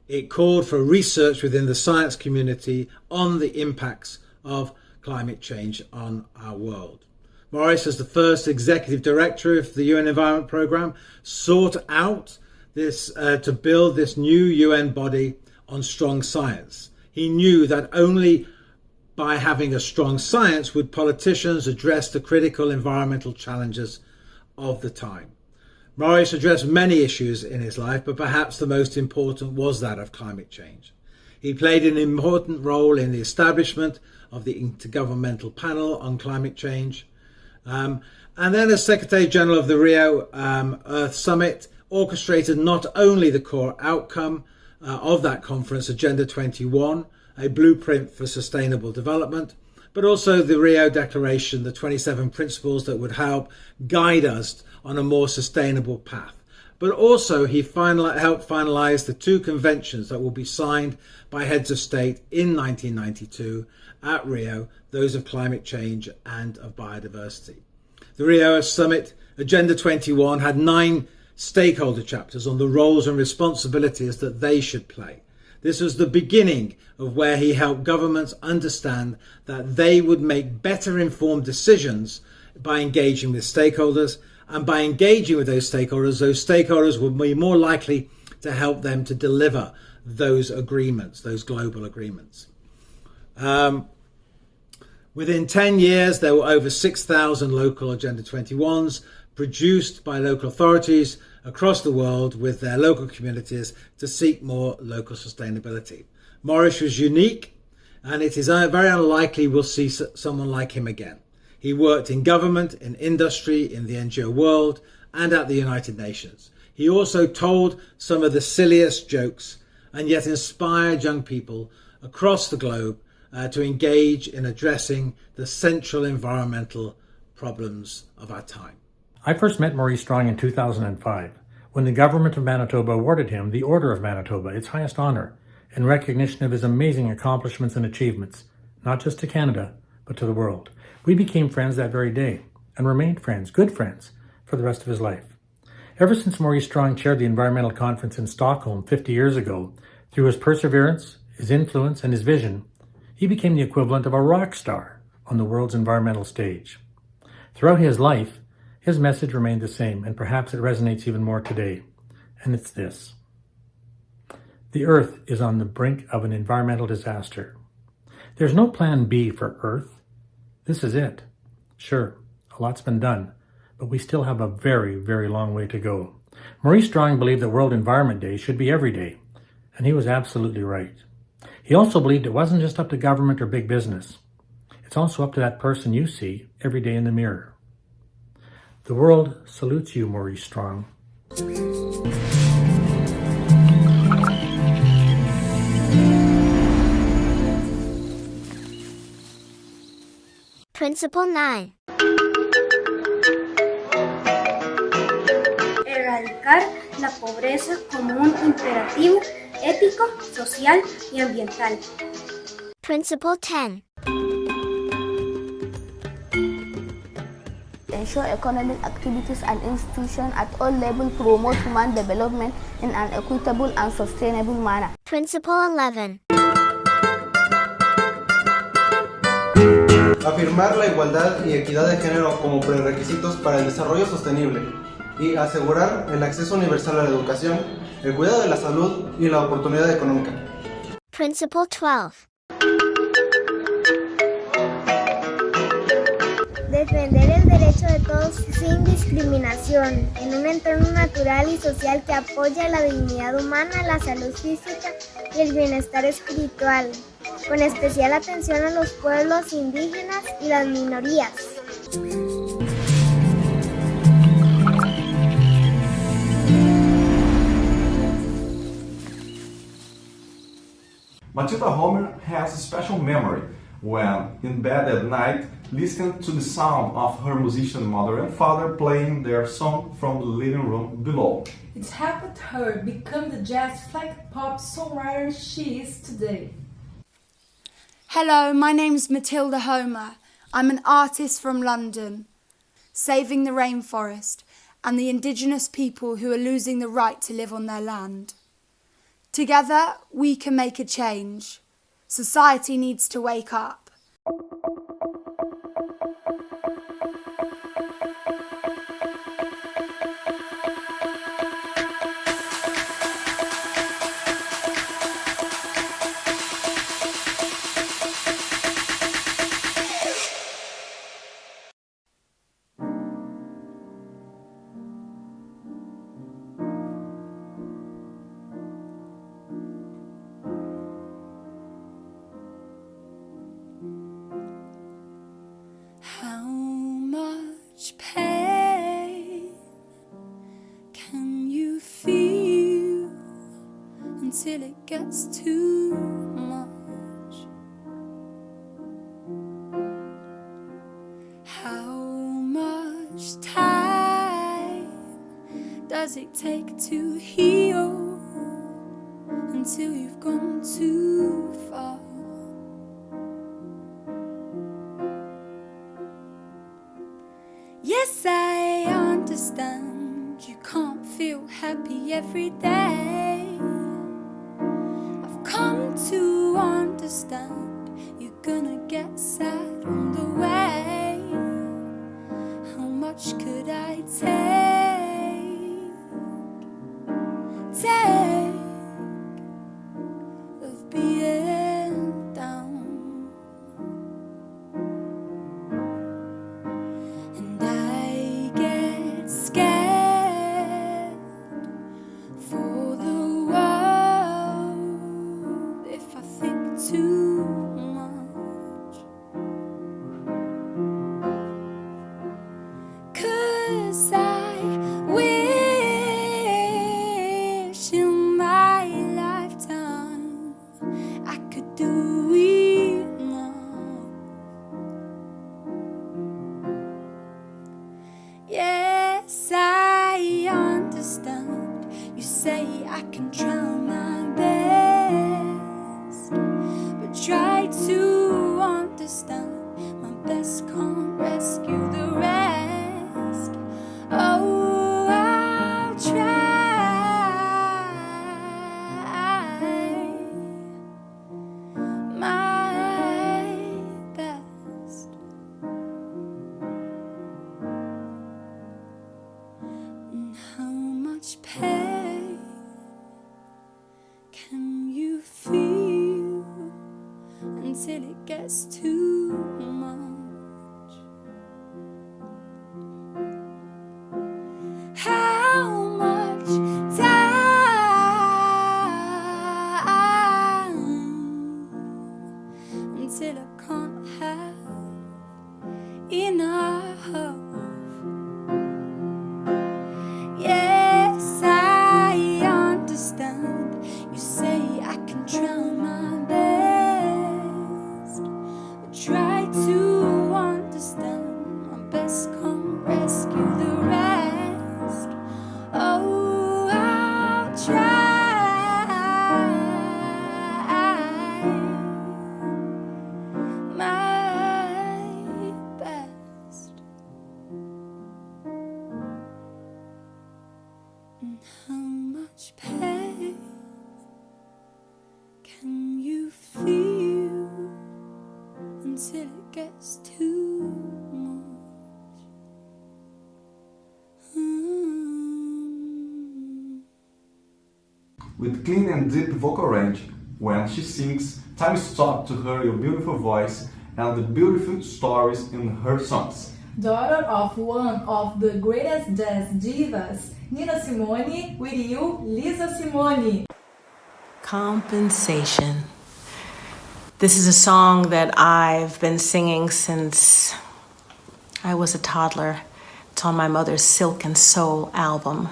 It called for research within the science community on the impacts of climate change on our world. Maurice, as the first executive director of the UN Environment Programme, sought out this to build this new UN body on strong science. He knew that only by having a strong science would politicians address the critical environmental challenges of the time. Maurice addressed many issues in his life, but perhaps the most important was that of climate change. He played an important role in the establishment of the Intergovernmental Panel on Climate Change. And then as Secretary General of the Rio Earth Summit, orchestrated not only the core outcome of that conference, Agenda 21, a blueprint for sustainable development, but also the Rio Declaration, the 27 principles that would help guide us on a more sustainable path. But also he helped finalize the two conventions that will be signed by heads of state in 1992 at Rio, those of climate change and of biodiversity. The Rio Summit Agenda 21 had 9 stakeholder chapters on the roles and responsibilities that they should play. This was the beginning of where he helped governments understand that they would make better informed decisions by engaging with stakeholders, and by engaging with those stakeholders would be more likely to help them to deliver those agreements, those global agreements. Within 10 years, there were over 6,000 local Agenda 21s produced by local authorities across the world with their local communities to seek more local sustainability. Maurice was unique, and it is very unlikely we'll see someone like him again. He worked in government, in industry, in the NGO world, and at the United Nations. He also told some of the silliest jokes and yet inspired young people across the globe to engage in addressing the central environmental problems of our time. I first met Maurice Strong in 2005, when the government of Manitoba awarded him the Order of Manitoba, its highest honor, in recognition of his amazing accomplishments and achievements, not just to Canada, but to the world. We became friends that very day, and remained friends, good friends, for the rest of his life. Ever since Maurice Strong chaired the Environmental Conference in Stockholm 50 years ago, through his perseverance, his influence, and his vision, he became the equivalent of a rock star on the world's environmental stage. Throughout his life, his message remained the same, and perhaps it resonates even more today, and it's this. The Earth is on the brink of an environmental disaster. There's no plan B for Earth. This is it. Sure, a lot's been done, but we still have a very, very long way to go. Maurice Strong believed that World Environment Day should be every day, and he was absolutely right. He also believed it wasn't just up to government or big business. It's also up to that person you see every day in the mirror. The world salutes you, Maurice Strong. Principle 9. Erradicar la pobreza como un imperativo ético, social y ambiental. Principle 10. Ensure economic activities and institutions at all levels promote human development in an equitable and sustainable manner. Principle 11. Afirmar la igualdad y equidad de género como prerequisitos para el desarrollo sostenible y asegurar el acceso universal a la educación, el cuidado de la salud y la oportunidad económica. Principle 12. Defender el derecho de todos sin discriminación, en un entorno natural y social que apoya la dignidad humana, la salud física y el bienestar espiritual, con especial atención a los pueblos indígenas y las minorías. Mathilda Homer has a special memory when, in bed at night, listening to the sound of her musician mother and father playing their song from the living room below. It's helped her become the jazz flag pop songwriter she is today. Hello, my name's Mathilda Homer. I'm an artist from London, saving the rainforest and the indigenous people who are losing the right to live on their land. Together, we can make a change. Society needs to wake up. Pain can you feel until it gets too much? How much time does it take to heal until you've gone too far? Yes, I understand you can't feel happy every day. I've come to understand you're gonna get sad on the way. How much could I take of being down? Yes, I understand. You say I can try my best, but try to understand. My best can't rescue the rest. Oh, I'll try my best. How much pain can you feel until it gets too much? How much time until I can't have enough? Yes, I understand. You say I can try my best, but try to understand. My best can't rescue the rest. Oh, I'll try my best. And how much pain can you feel until it gets too much? With clean and deep vocal range, when she sings, time stops to hear your beautiful voice and the beautiful stories in her songs. daughter of one of the greatest jazz divas, Nina Simone, with you, Lisa Simone. Compensation. This is a song that I've been singing since I was a toddler. It's on my mother's Silk and Soul album.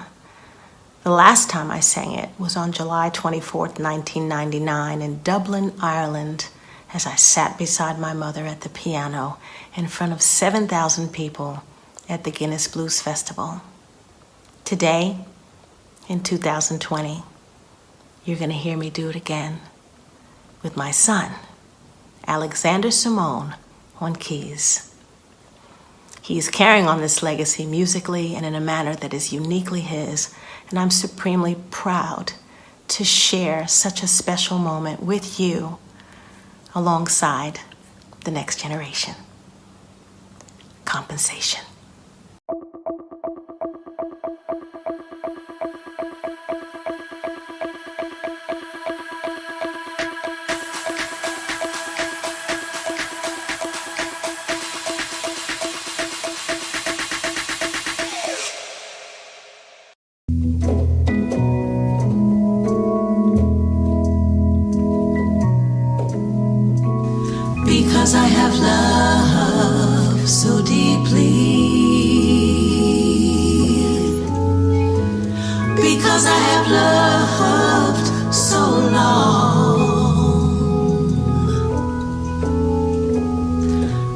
The last time I sang it was on July 24th, 1999 in Dublin, Ireland, as I sat beside my mother at the piano in front of 7,000 people at the Guinness Blues Festival. Today, in 2020, you're going to hear me do it again with my son, Alexander Simone, on keys. He's carrying on this legacy musically and in a manner that is uniquely his, and I'm supremely proud to share such a special moment with you alongside the next generation. Compensation. Because I have loved so deeply, because I have loved so long,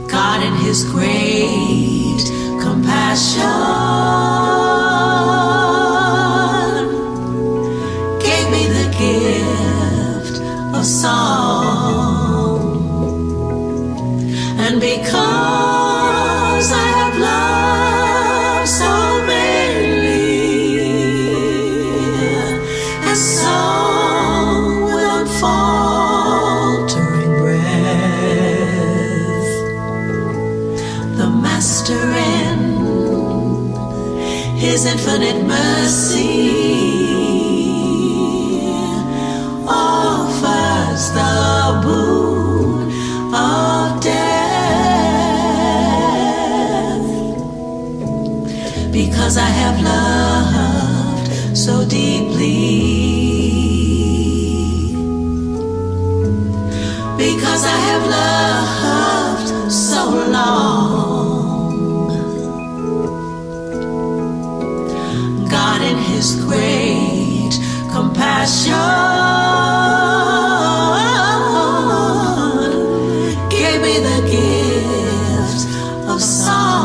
God in His great compassion gave me the gift of song. And because I have loved so many, a song with unfaltering breath, the Master in His infinite mercy offers the boon of death. Because I have loved so deeply, because I have loved so long, God in His great compassion gave me the gift of song.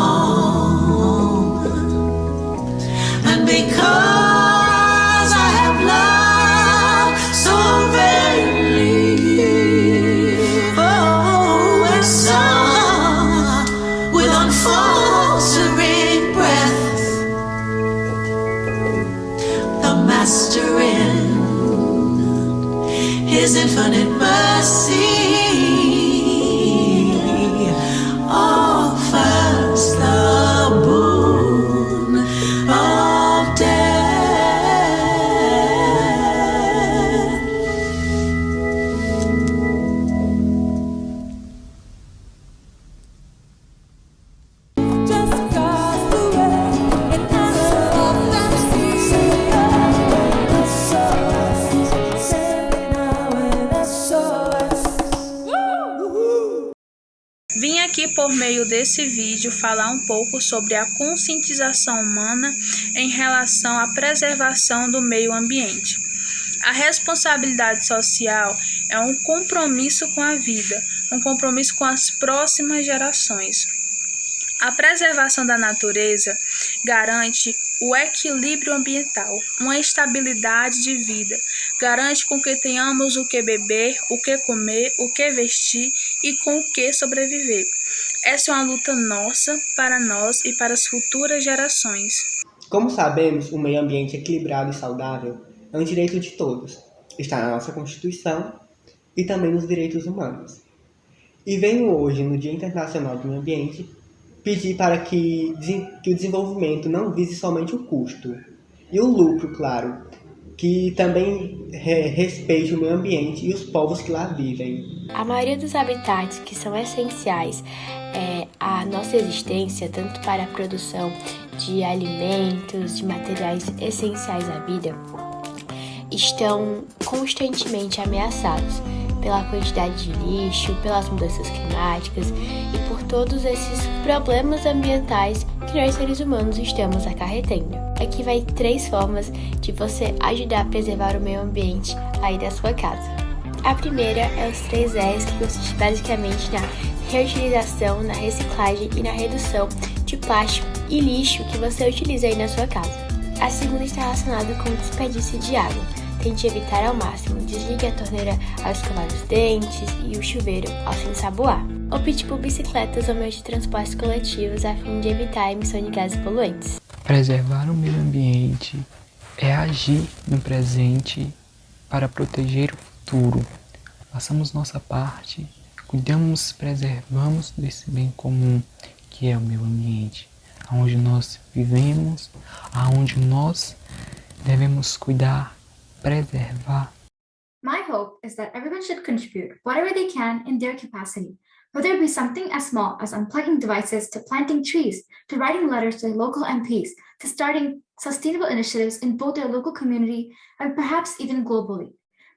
Because I have loved so very, oh, a song with unfaltering breath, the Master in His infinite mercy offers the boon of death. Vim aqui por meio desse vídeo falar um pouco sobre a conscientização humana em relação à preservação do meio ambiente. A responsabilidade social é um compromisso com a vida, um compromisso com as próximas gerações. A preservação da natureza garante o equilíbrio ambiental, uma estabilidade de vida, garante com que tenhamos o que beber, o que comer, o que vestir e com o que sobreviver. Essa é uma luta nossa, para nós e para as futuras gerações. Como sabemos, o meio ambiente equilibrado e saudável é um direito de todos, está na nossa Constituição e também nos direitos humanos. E venho hoje, no Dia Internacional do Meio Ambiente, pedir para que o desenvolvimento não vise somente o custo e o lucro, claro, que também respeite o meio ambiente e os povos que lá vivem. A maioria dos habitats que são essenciais à nossa existência, tanto para a produção de alimentos, de materiais essenciais à vida, estão constantemente ameaçados pela quantidade de lixo, pelas mudanças climáticas e por todos esses problemas ambientais que nós seres humanos estamos acarretando. Aqui vai 3 formas de você ajudar a preservar o meio ambiente aí da sua casa. A primeira é os 3 R's, que consiste basicamente na reutilização, na reciclagem e na redução de plástico e lixo que você utiliza aí na sua casa. A segunda está relacionada com o desperdício de água. Tente evitar ao máximo. Desligue a torneira ao escovar os dentes e o chuveiro ao se ensaboar. Opte por bicicletas ou meios de transportes coletivos a fim de evitar a emissão de gases poluentes. Preservar o meio ambiente é agir no presente para proteger o futuro. Façamos nossa parte, cuidamos, preservamos desse bem comum que é o meio ambiente, aonde nós vivemos, aonde nós devemos cuidar, preservar. My hope is that everyone should contribute whatever they can in their capacity, whether it be something as small as unplugging devices to planting trees, to writing letters to local MPs, to starting sustainable initiatives in both their local community and perhaps even globally.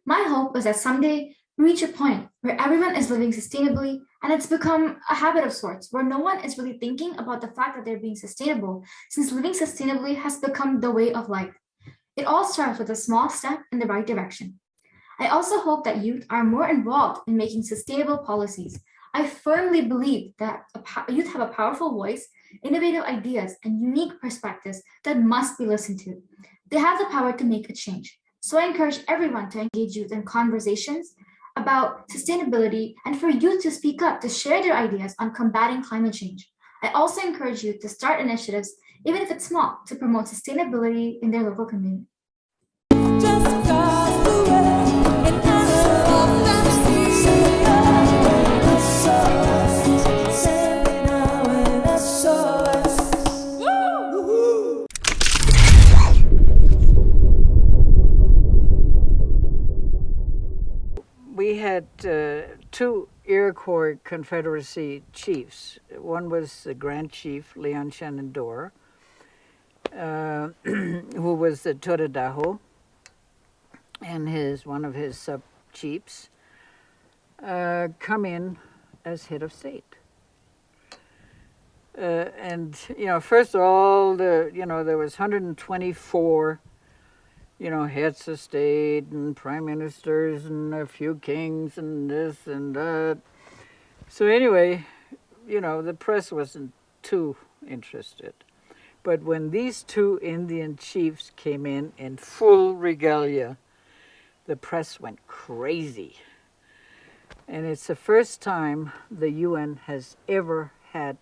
My hope is that someday we reach a point where everyone is living sustainably and it's become a habit of sorts, where no one is really thinking about the fact that they're being sustainable, since living sustainably has become the way of life. It all starts with a small step in the right direction. I also hope that youth are more involved in making sustainable policies. I firmly believe that youth have a powerful voice, innovative ideas, and unique perspectives that must be listened to. They have the power to make a change. So I encourage everyone to engage youth in conversations about sustainability and for youth to speak up, to share their ideas on combating climate change. I also encourage youth to start initiatives, even if it's small, to promote sustainability in their local community. We had 2 Iroquois Confederacy chiefs. One was the Grand Chief, Leon Shenandoah, who was the Tododaho, and one of his sub-chiefs come in as head of state. And, first of all, there was 124 heads of state and prime ministers and a few kings and this and that. So anyway, the press wasn't too interested. But when these 2 Indian chiefs came in full regalia, the press went crazy. And it's the first time the UN has ever had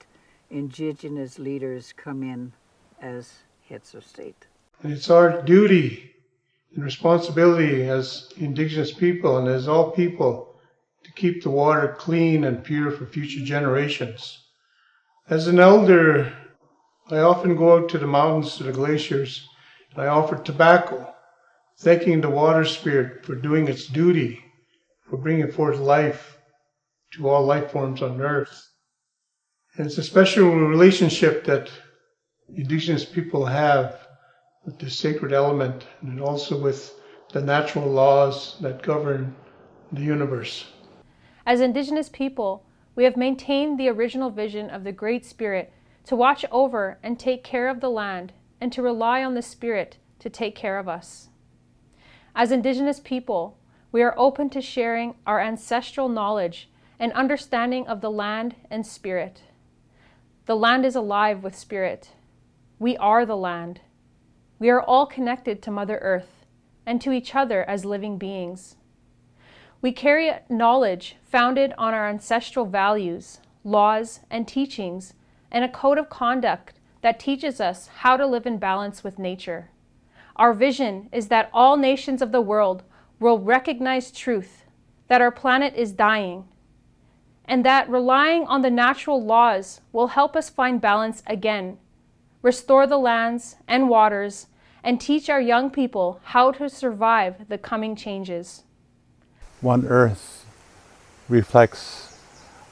indigenous leaders come in as heads of state. And it's our duty and responsibility as indigenous people and as all people to keep the water clean and pure for future generations. As an elder, I often go out to the mountains, to the glaciers, and I offer tobacco, thanking the water spirit for doing its duty, for bringing forth life to all life forms on earth. And it's a special relationship that indigenous people have with the sacred element and also with the natural laws that govern the universe. As indigenous people, we have maintained the original vision of the Great Spirit to watch over and take care of the land and to rely on the Spirit to take care of us. As indigenous people, we are open to sharing our ancestral knowledge and understanding of the land and spirit. The land is alive with spirit. We are the land. We are all connected to Mother Earth and to each other as living beings. We carry knowledge founded on our ancestral values, laws, and teachings, and a code of conduct that teaches us how to live in balance with nature. Our vision is that all nations of the world will recognize truth, that our planet is dying, and that relying on the natural laws will help us find balance again, restore the lands and waters, and teach our young people how to survive the coming changes. One Earth reflects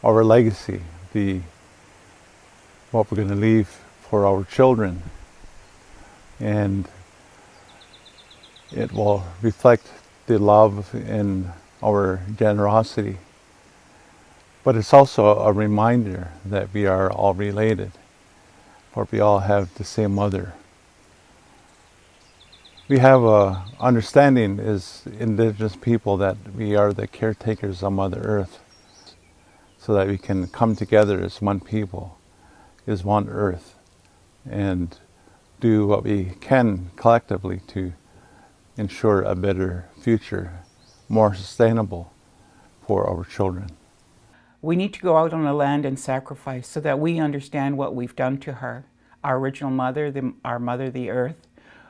our legacy, what we're going to leave for our children, and it will reflect the love and our generosity. But it's also a reminder that we are all related, for we all have the same mother. We have a understanding as indigenous people that we are the caretakers of Mother Earth, so that we can come together as one people, as one Earth, and do what we can collectively to ensure a better future, more sustainable for our children. We need to go out on the land and sacrifice so that we understand what we've done to her, our original mother, our mother, the earth.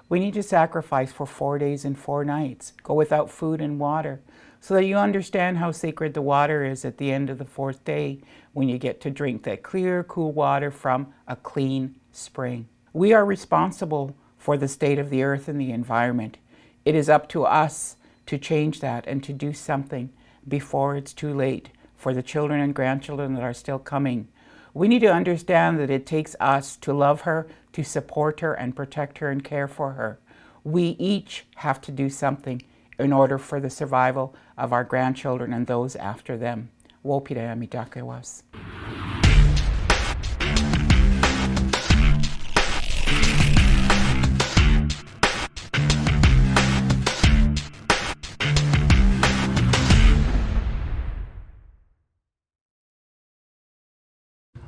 We need to sacrifice for 4 days and 4 nights, go without food and water, so that you understand how sacred the water is at the end of the 4th day when you get to drink that clear, cool water from a clean spring. We are responsible for the state of the earth and the environment. It is up to us to change that and to do something before it's too late for the children and grandchildren that are still coming. We need to understand that it takes us to love her, to support her and protect her and care for her. We each have to do something in order for the survival of our grandchildren and those after them. Wopire amitakewas.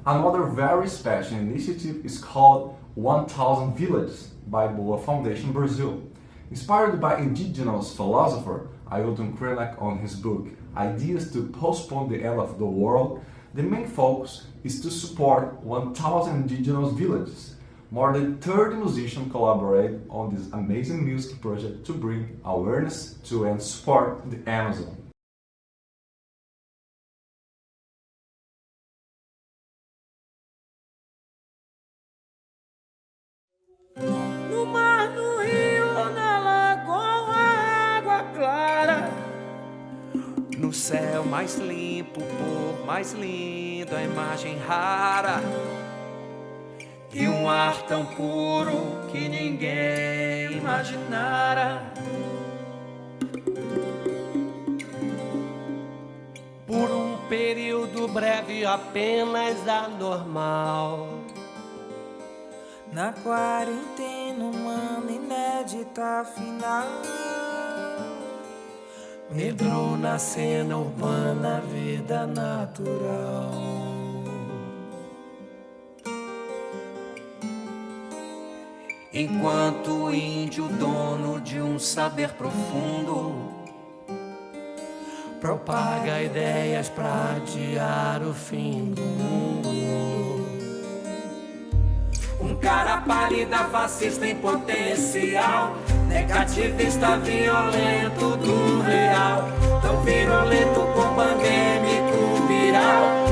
Another very special initiative is called 1000 Villages by Boa Foundation Brazil. Inspired by indigenous philosopher Ailton Krenak on his book Ideas to Postpone the End of the World, the main focus is to support 1000 indigenous villages. More than 30 musicians collaborate on this amazing music project to bring awareness to and support the Amazon. No mar, no rio, na lagoa, água clara. No céu mais limpo, por mais lindo, a imagem rara. E ar tão puro que ninguém imaginara. Por período breve, apenas anormal. Na quarentena humana inédita final, entrou na cena urbana vida natural. Enquanto o índio, dono de saber profundo, propaga ideias pra adiar o fim do mundo. Cara pálida, fascista em potencial, negativista, violento do real, tão virulento como pandêmico viral,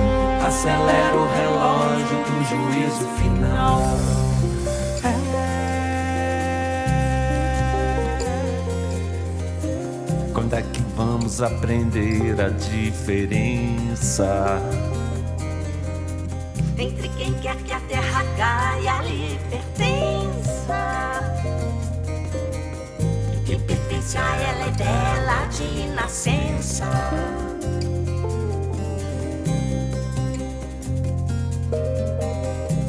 acelera o relógio do juízo final. Quando é que vamos aprender a diferença entre quem quer que a terra caia lhe pertença? Que pertence a ela é dela de nascença.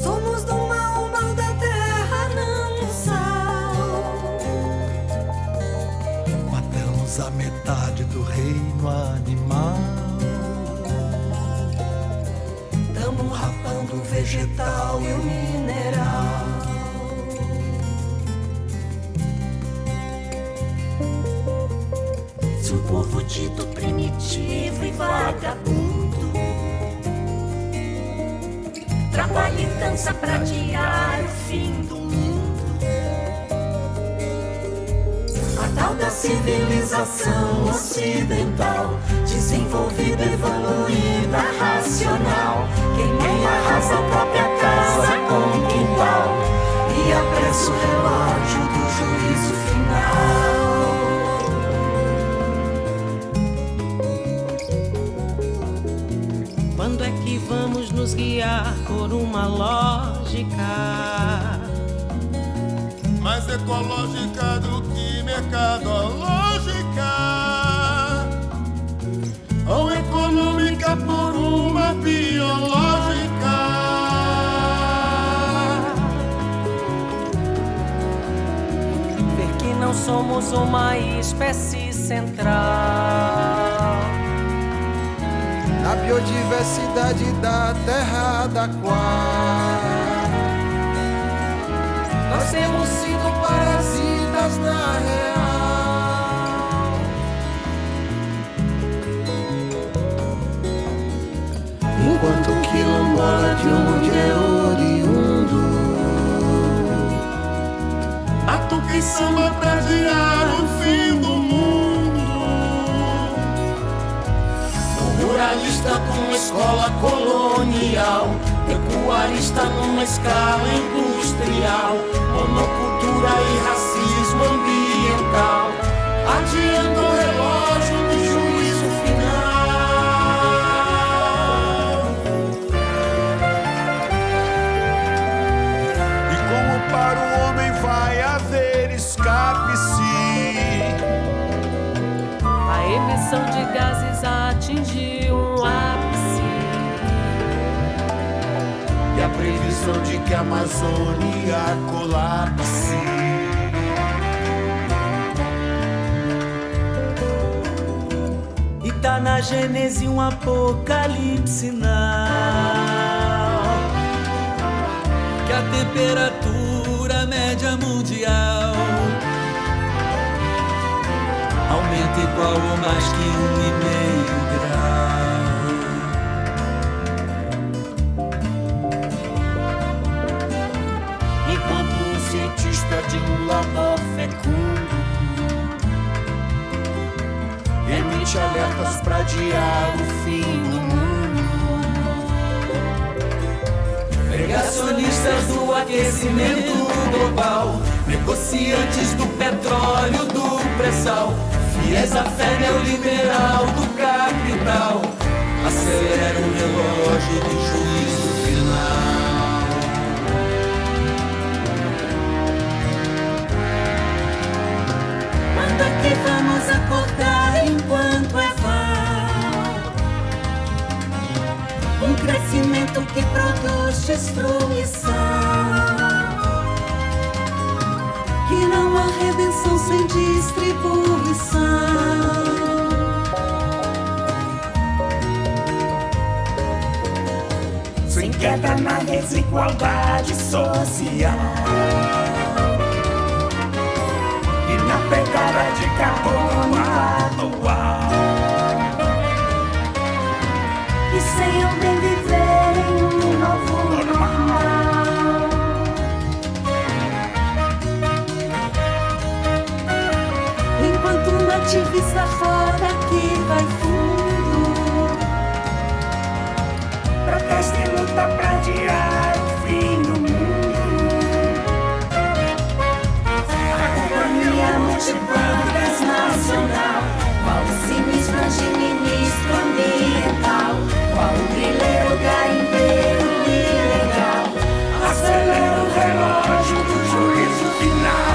Somos do mal, mal da terra, não o sal. Matamos a metade do reino animal. Rapando o vegetal e o mineral. Se o povo dito primitivo e vagabundo trabalha e dança pra adiar o fim do mundo, a tal da civilização ocidental, desenvolvida, evoluída, racional, quem arrasa a própria casa com quintal e apressa o relógio do juízo final. Quando é que vamos nos guiar por uma lógica mais ecológica do que mercadológica, ou econômica por uma biológica? Ver que não somos uma espécie central na biodiversidade da terra da qual nós temos sido parasitas na real. Enquanto o quilombola de onde é oriundo batuque samba pra adiar o fim do mundo. Ruralista com uma escola colonial, pecuarista numa escala industrial, monocultura e racismo ambiental, adiando o relógio do juízo final. E como para o homem vai haver escape se a emissão de gases atingiu um ápice e a previsão de que a Amazônia colapse. e tá na Gênese um apocalipse now, que a temperatura média mundial aumenta igual ou mais que 1,5 grau. Enquanto um cientista de um labor fecundo emite alertas pra adiar o fim do mundo, Negacionistas do aquecimento global, negociantes do petróleo, do pré-sal, fiéis à fé neoliberal do capital, acelera o relógio do juízo final. Quando é que vamos acordar enquanto é vão? Um crescimento que produz destruição, que não há redenção sem distribuição. sem queda na desigualdade social e na pegada de carbono atual. E sem o bem viver em um novo normal. Enquanto um ativista fora que vai fundo, protesta e luta pra adiar o fim do mundo. A companhia multibancas nacional, qual o sinistro antiministro ambiental, qual o grileiro garimpeiro ilegal, acelera o relógio do juízo final.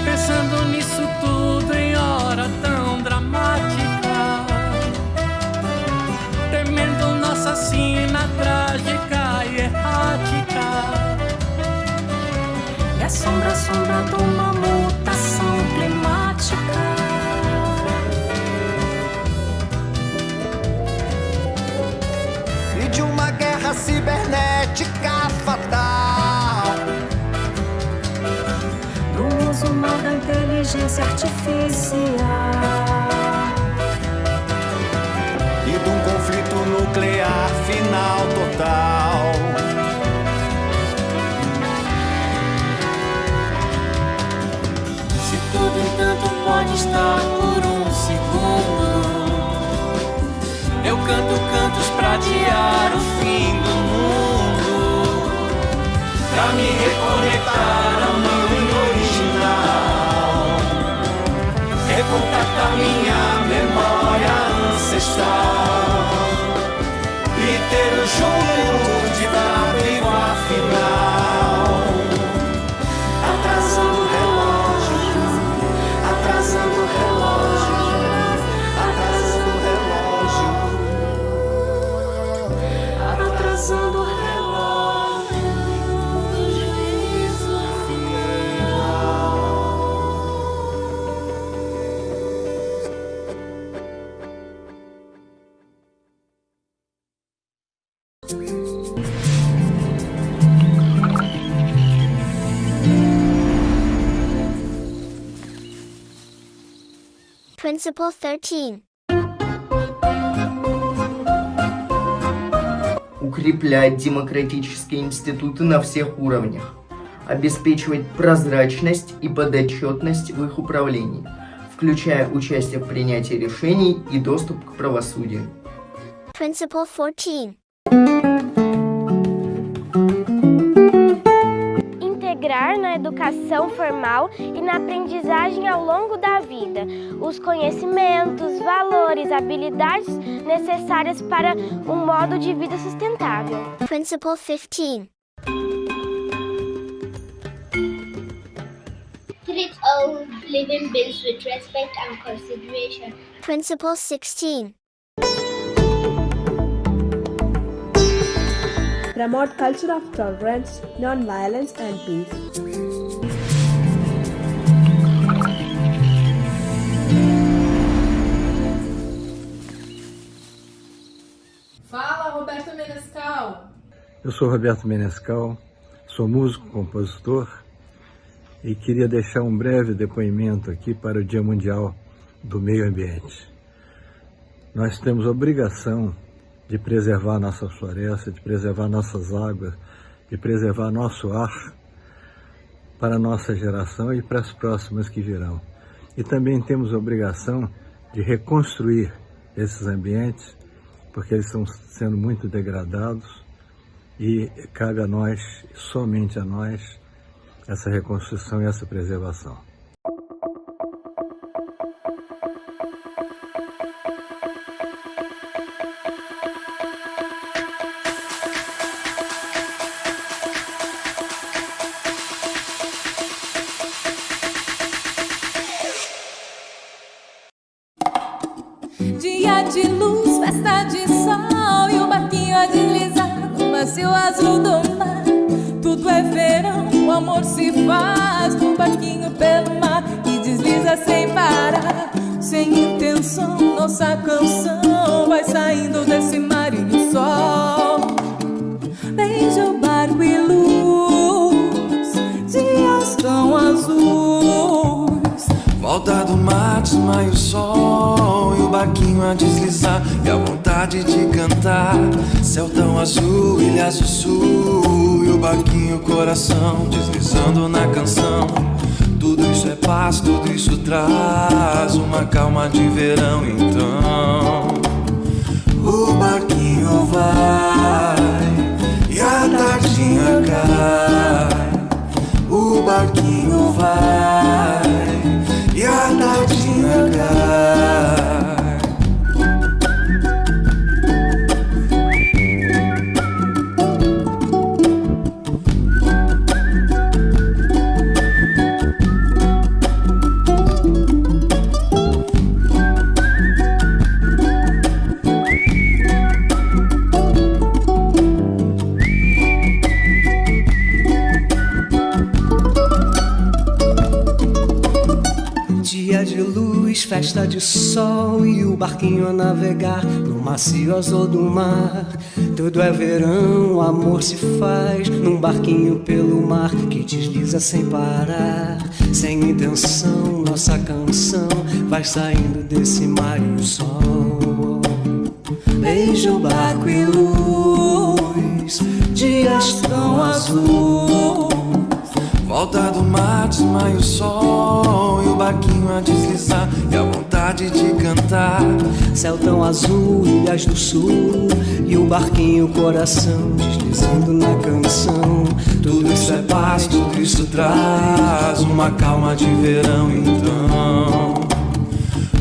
Pensando nisso tudo em hora tão dramática, temendo nossa sina trágica e errática, e a sombra de uma mutação climática. E de uma guerra cibernética fatal, Do uso mal da inteligência artificial, e de um conflito nuclear final total. se tudo entanto pode estar por um segundo, eu canto cantos pra adiar o fim do mundo. inteiro junto de tráfego afinal. Atrasando o relógio, atrasando o relógio, atrasando o relógio, atrasando o relógio. Principle 13. Укреплять демократические институты на всех уровнях. Обеспечивать прозрачность и подотчетность в их управлении, включая участие в принятии решений и доступ к правосудию. Principle 14. Integrar na educação formal e na aprendizagem ao longo da vida os conhecimentos, valores, habilidades necessárias para um modo de vida sustentável. Principle 15. Treat all living beings with respect and consideration. Principle 16. Promote culture of tolerance, non-violence and peace. Fala, Roberto Menescal. Eu sou Roberto Menescal, sou músico, compositor e queria deixar um breve depoimento aqui para o Dia Mundial do Meio Ambiente. Nós temos a obrigação de preservar nossas florestas, de preservar nossas águas, de preservar nosso ar para a nossa geração e para as próximas que virão. E também temos a obrigação de reconstruir esses ambientes, porque eles estão sendo muito degradados e cabe a nós, somente a nós, essa reconstrução e essa preservação. Dia de luz, festa de sol e o barquinho a deslizar no macio azul do mar. Tudo é verão, o amor se faz no barquinho pelo mar e desliza sem parar. Sem intenção, nossa canção vai saindo desse mar e do sol. Beija o barco e luz, dias tão azuis. Volta do mar, desmaia o sol e o barquinho a deslizar e a vontade de cantar. Céu tão azul, ilhas do sul e o barquinho coração deslizando na canção. Tudo isso é paz, tudo isso traz uma calma de verão. Então o barquinho vai e a tardinha cai. O barquinho vai e a tardinha cai. Dia de luz, festa de sol e o barquinho a navegar no macio azul do mar. Tudo é verão, o amor se faz num barquinho pelo mar que desliza sem parar. Sem intenção, nossa canção vai saindo desse mar e o sol. Beija o barco e luz, dias tão azuis. Volta do mar, desmaia o sol e o barquinho a deslizar e a vontade de cantar. Céu tão azul, ilhas do sul e o barquinho coração deslizando na canção. Tudo isso é paz, tudo isso traz uma calma de verão. Então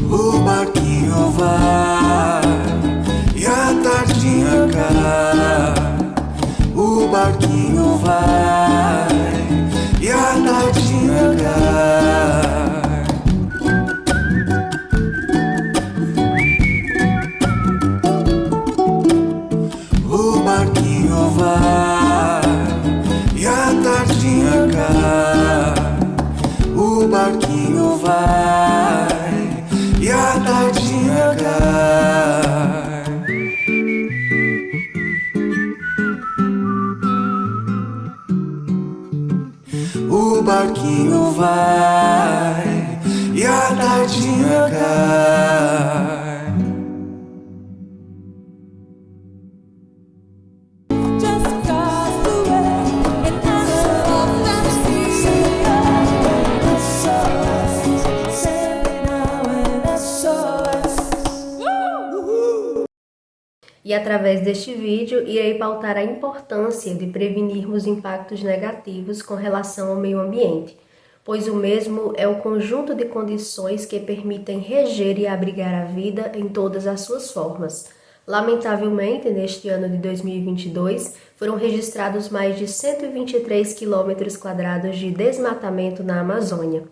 o barquinho vai e a tarde tardinha cai, o barquinho vai e a tardinha cai. O barquinho vai e a tardinha cai, o barquinho vai e a tardinha cai. O barquinho vai e a tardinha cai. E através deste vídeo, irei pautar a importância de prevenirmos impactos negativos com relação ao meio ambiente, pois o mesmo é o conjunto de condições que permitem reger e abrigar a vida em todas as suas formas. Lamentavelmente, neste ano de 2022, foram registrados mais de 123 km² de desmatamento na Amazônia.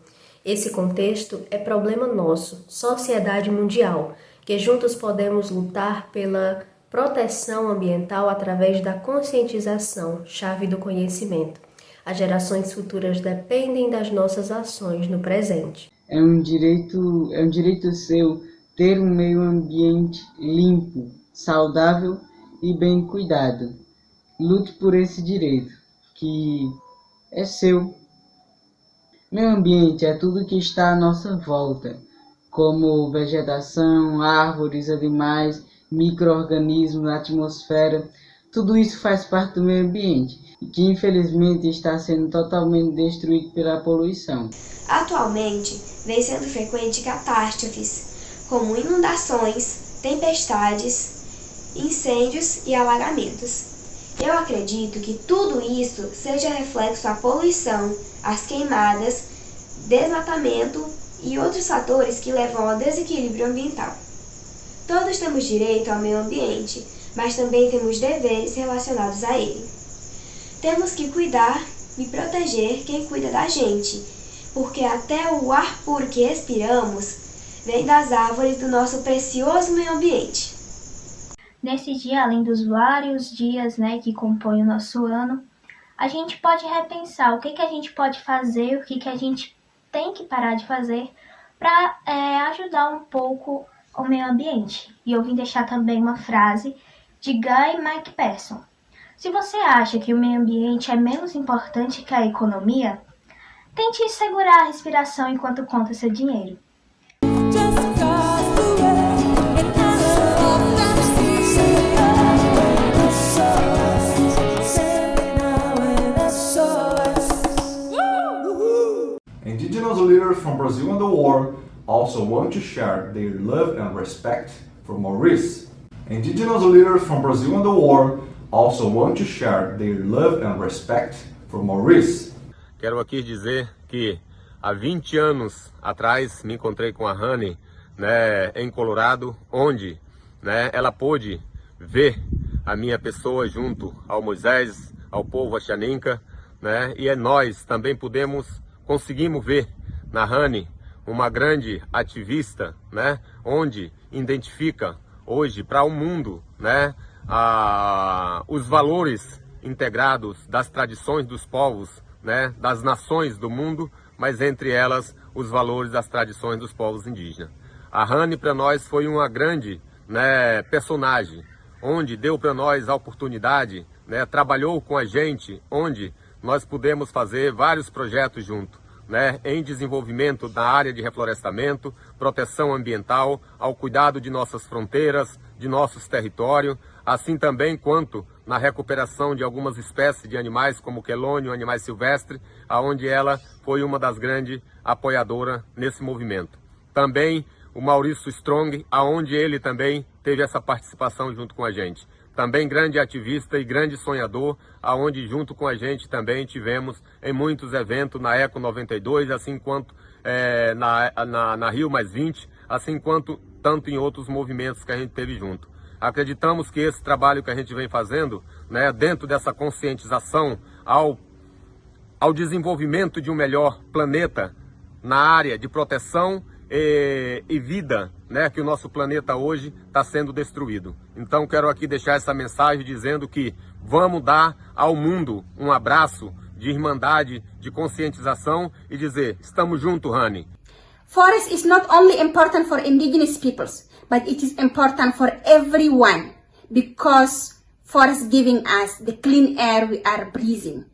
Esse contexto é problema nosso, sociedade mundial, que juntos podemos lutar pela proteção ambiental através da conscientização, chave do conhecimento. As gerações futuras dependem das nossas ações no presente. É um direito seu ter um meio ambiente limpo, saudável e bem cuidado. Lute por esse direito, que é seu. Meio ambiente é tudo que está à nossa volta, como vegetação, árvores, animais, micro-organismos, atmosfera. Tudo isso faz parte do meio ambiente e que infelizmente está sendo totalmente destruído pela poluição. Atualmente, vem sendo frequente catástrofes, como inundações, tempestades, incêndios e alagamentos. Eu acredito que tudo isso seja reflexo da poluição, as queimadas, desmatamento e outros fatores que levam ao desequilíbrio ambiental. Todos temos direito ao meio ambiente, mas também temos deveres relacionados a ele. Temos que cuidar e proteger quem cuida da gente, porque até o ar puro que respiramos vem das árvores do nosso precioso meio ambiente. Nesse dia, além dos vários dias, que compõem o nosso ano, a gente pode repensar o que a gente pode fazer, o que a gente tem que parar de fazer para ajudar um pouco o meio ambiente. E eu vim deixar também uma frase de Guy McPherson. Se você acha que o meio ambiente é menos importante que a economia, tente segurar a respiração enquanto conta seu dinheiro. Indigenous leaders from Brazil and the world also want to share their love and respect for Maurice. Indigenous leaders from Brazil and the world also want to share their love and respect for Maurice. Quero aqui dizer que há 20 anos atrás me encontrei com a Honey, em Colorado, onde, ela pôde ver a minha pessoa junto ao Moisés, ao povo Axaninca, e nós também conseguimos ver na Honey uma grande ativista, onde identifica hoje para o mundo, os valores integrados das tradições dos povos, das nações do mundo, mas entre elas os valores das tradições dos povos indígenas. A Honey para nós foi uma grande personagem, onde deu para nós a oportunidade, trabalhou com a gente, onde nós pudemos fazer vários projetos juntos, em desenvolvimento na área de reflorestamento, proteção ambiental, ao cuidado de nossas fronteiras, de nossos territórios, assim também quanto na recuperação de algumas espécies de animais, como o quelônio, animais silvestres, aonde ela foi uma das grandes apoiadoras nesse movimento. Também o Maurice Strong, aonde ele também teve essa participação junto com a gente. Também grande ativista e grande sonhador, aonde junto com a gente também tivemos em muitos eventos na Eco 92, assim quanto na Rio+20, assim quanto tanto em outros movimentos que a gente teve junto. Acreditamos que esse trabalho que a gente vem fazendo, né, dentro dessa conscientização ao desenvolvimento de um melhor planeta na área de proteção e vida, né, que o nosso planeta hoje está sendo destruído. Então quero aqui deixar essa mensagem dizendo que vamos dar ao mundo um abraço de irmandade, de conscientização e dizer, estamos juntos, Rani. Forest is not only important for indigenous peoples, but it is important for everyone because forest giving us the clean air we are breathing,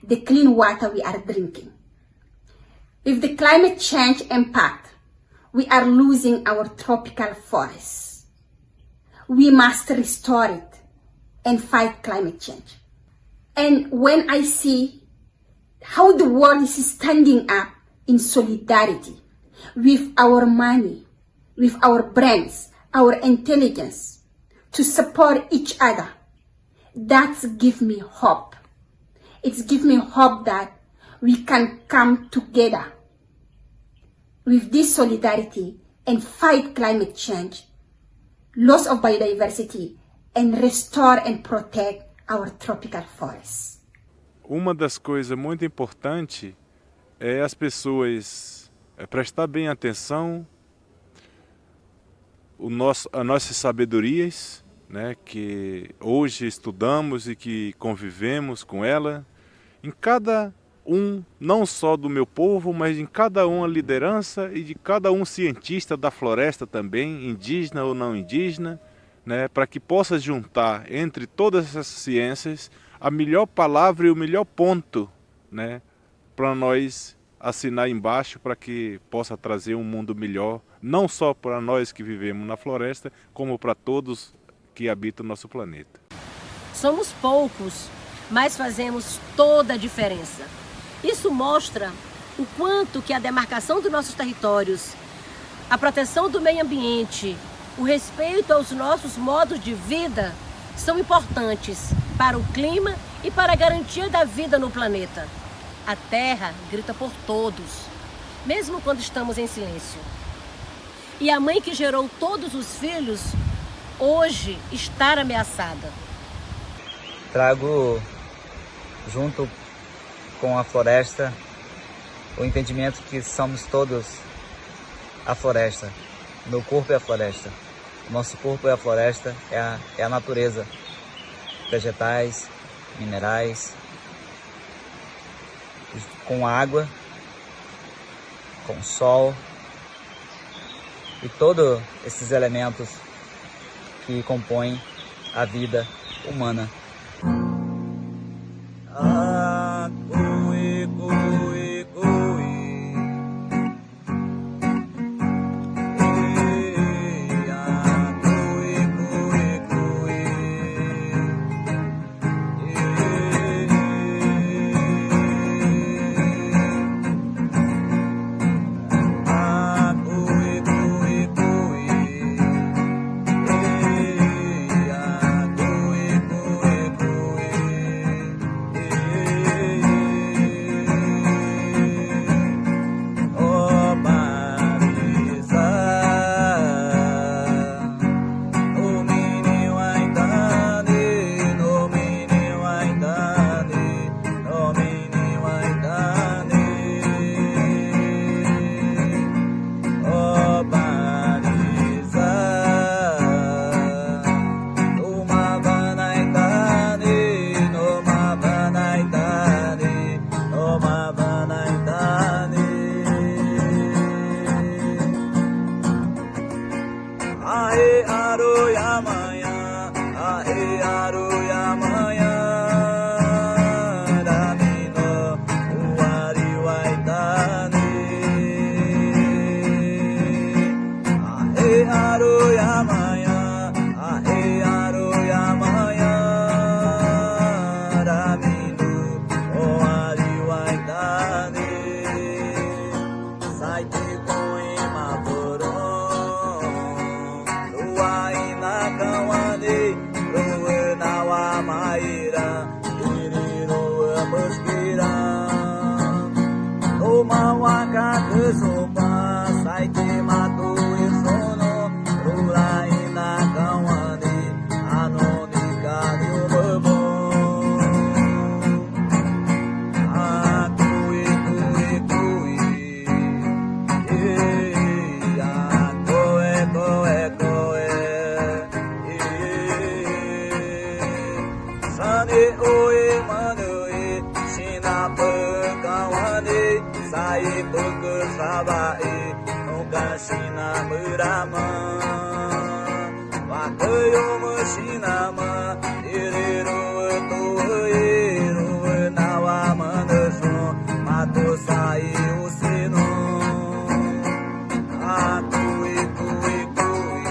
the clean water we are drinking. With the climate change impact, we are losing our tropical forests. We must restore it and fight climate change. And when I see how the world is standing up in solidarity with our money, with our brains, our intelligence, to support each other, that gives me hope. It gives me hope that we can come together with this solidarity and fight climate change, loss of biodiversity, and restore and protect our tropical forests. Uma das coisas muito importantes é as pessoas prestar bem atenção às nossas sabedorias, né, que hoje estudamos e que convivemos com ela, em cada um, não só do meu povo, mas em cada um a liderança e de cada um cientista da floresta também, indígena ou não indígena, né, para que possa juntar entre todas essas ciências a melhor palavra e o melhor ponto, né, para nós assinar embaixo para que possa trazer um mundo melhor, não só para nós que vivemos na floresta, como para todos que habitam o nosso planeta. Somos poucos, mas fazemos toda a diferença. Isso mostra o quanto que a demarcação dos nossos territórios, a proteção do meio ambiente, o respeito aos nossos modos de vida são importantes para o clima e para a garantia da vida no planeta. A terra grita por todos, mesmo quando estamos em silêncio. E a mãe que gerou todos os filhos, hoje está ameaçada. Trago junto com a floresta o entendimento que somos todos a floresta. Meu corpo é a floresta. O nosso corpo é a floresta, é a natureza. Vegetais, minerais, com água, com sol e todos esses elementos que compõem a vida humana. Sane oe manoe, China pekawane, Sai peke sabae, Noga China murama, Wakayo machinama, Irero toeiro, Nawa manason, Mato sai o sino, Akui kui kui,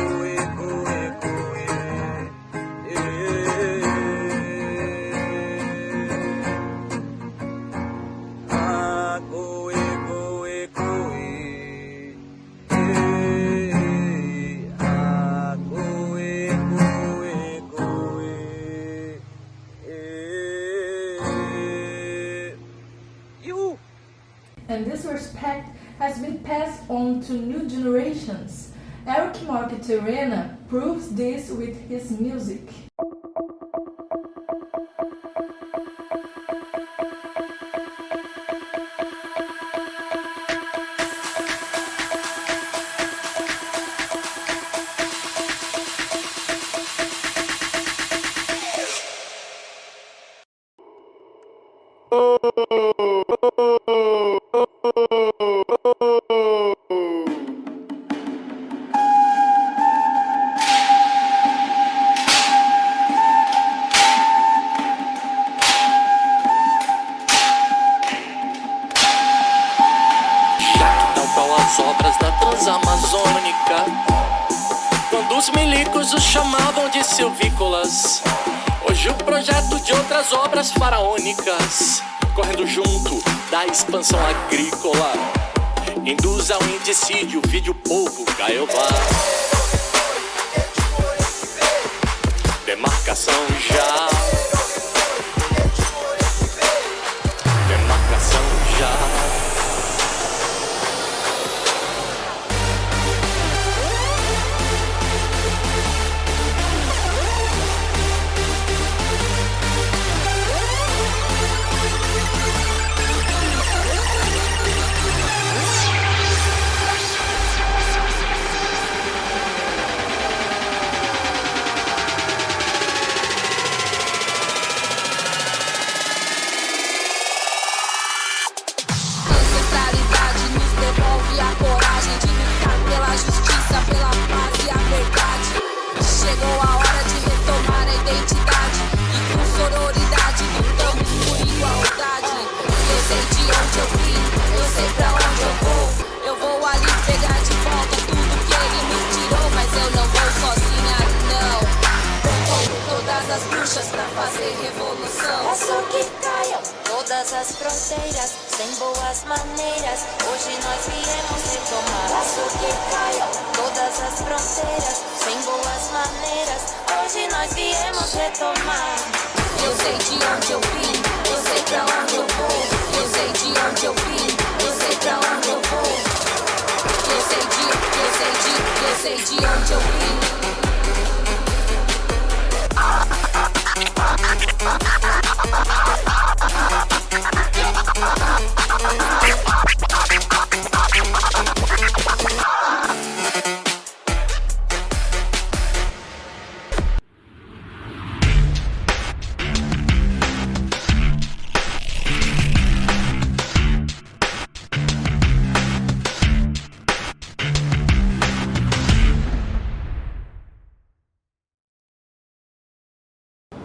Akui kui kui, Akui kui kui, Akui kui kui. And this respect has been passed on to new generations. Eric Marqueterena proves this with his music. As obras da Transamazônica, quando os milicos os chamavam de silvícolas. Hoje o projeto de outras obras faraônicas, correndo junto da expansão agrícola, induz ao indicídio, vide o povo Caiobá. Demarcação já, demarcação já. Todas as fronteiras, sem boas maneiras, hoje nós viemos retomar. Faço que caiam todas as fronteiras, sem boas maneiras, hoje nós viemos retomar. Eu sei de onde eu vim, eu sei pra onde eu vou. Eu sei de onde eu vim, eu sei pra onde eu vou. Eu sei de onde eu vim.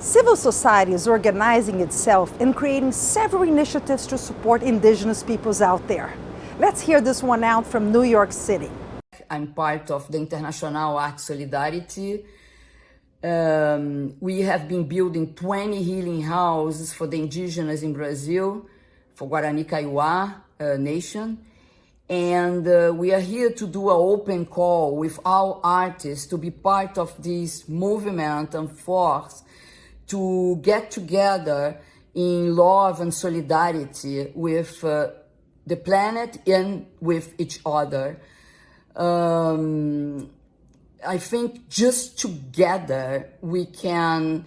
Civil society is organizing itself and creating several initiatives to support indigenous peoples out there. Let's hear this one out from New York City. I'm part of the International Art Solidarity. We have been building 20 healing houses for the indigenous in Brazil, for Guarani Kaiowá nation. And we are here to do an open call with all artists to be part of this movement and force to get together in love and solidarity with the planet and with each other. I think just together we can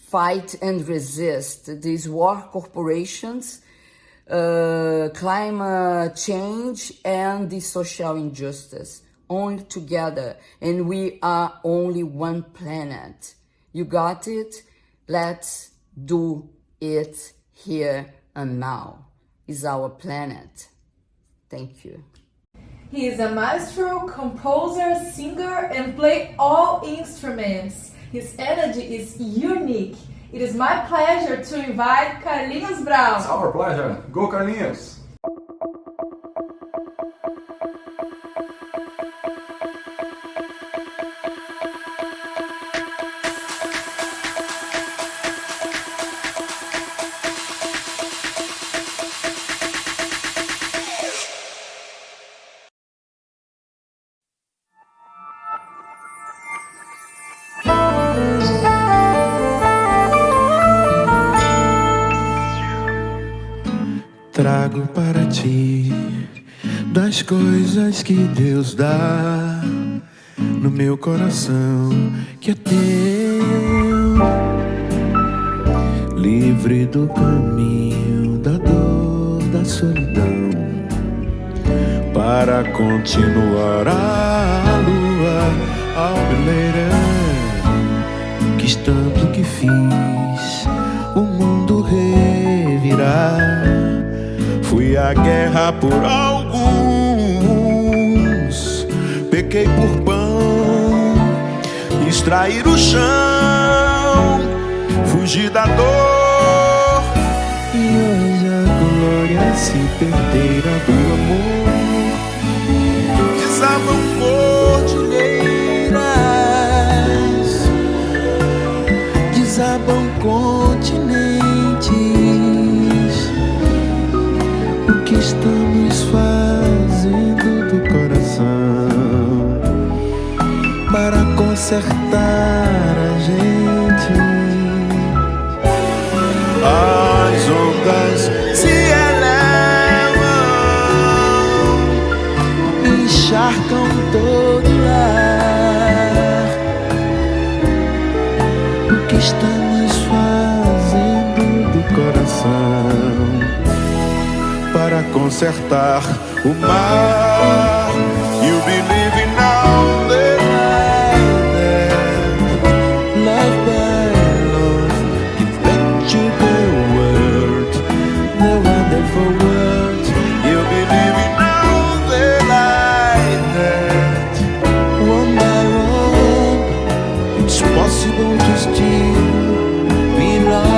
fight and resist these war corporations, climate change, and the social injustice. only together, and we are only one planet. You got it? Let's do it here and now. Is our planet. Thank you. He is a maestro, composer, singer, and play all instruments. His energy is unique. It is my pleasure to invite Carlinhos Brown. It's our pleasure. Go Carlinhos! Trago para ti das coisas que Deus dá no meu coração que é teu, livre do caminho da dor, da solidão, para continuar a lua ao beleirar. Quis tanto que fiz o mundo revirar. Fui à guerra por alguns, pequei por pão, extrair o chão, fugir da dor. E hoje a glória se perdeira do amor. Desabam cordilheiras, desabam continentes. O que estamos fazendo do coração para consertar a gente? As ondas se elevam, encharcam todo lar. O que estamos fazendo do coração para consertar o mar? You believe in all the love by love, give back to the world, the wonderful world. You believe in all the light that one by one it's possible to still be loved.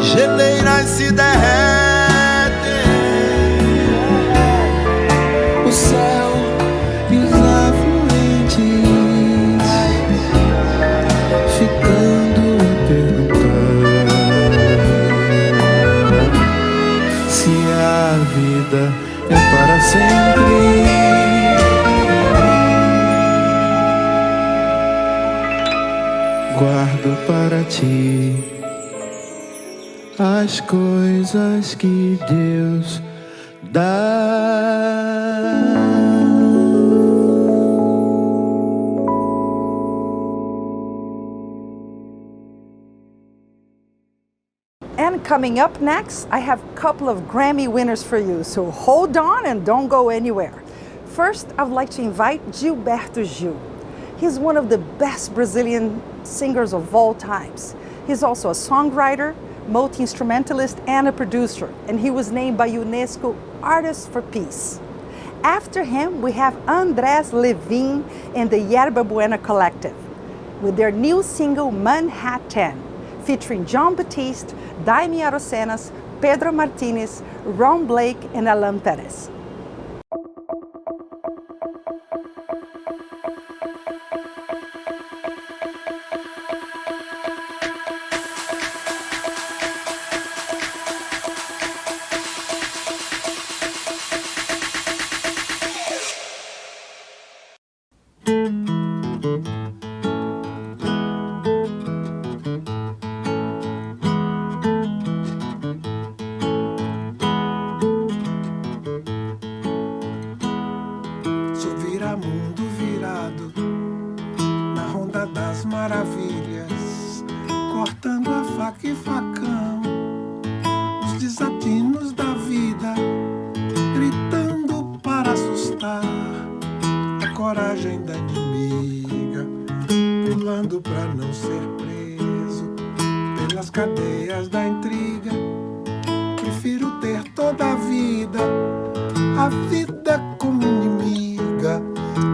Geleiras se derretem, o céu e os afluentes, ficando a perguntar se a vida é para sempre. Guardo para ti as coisas que Deus dá. And coming up next, I have a couple of Grammy winners for you, so hold on and don't go anywhere. First, I'd like to invite Gilberto Gil. He's one of the best Brazilian singers of all times. He's also a songwriter, multi-instrumentalist, and a producer, and he was named by UNESCO Artist for Peace. After him, we have Andrés Levin and the Yerba Buena Collective with their new single Manhattan, featuring John Batiste, Daimi Arocenas, Pedro Martinez, Ron Blake, and Alan Perez. Sou vira-mundo virado na ronda das maravilhas, cortando a faca e facão, os desatinos da vida, gritando para assustar a coragem da inimiga, pulando para não ser preso pelas cadeias da intriga. Prefiro ter toda a vida como inimiga,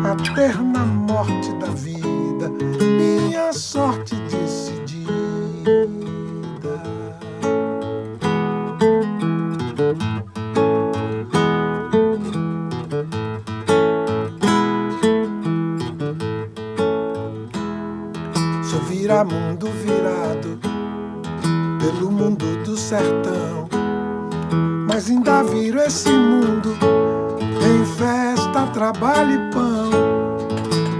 a ter na morte da vida minha sorte decidida. Sou vira-mundo virado pelo mundo do sertão, mas ainda viro esse mundo em festa, trabalho e pão.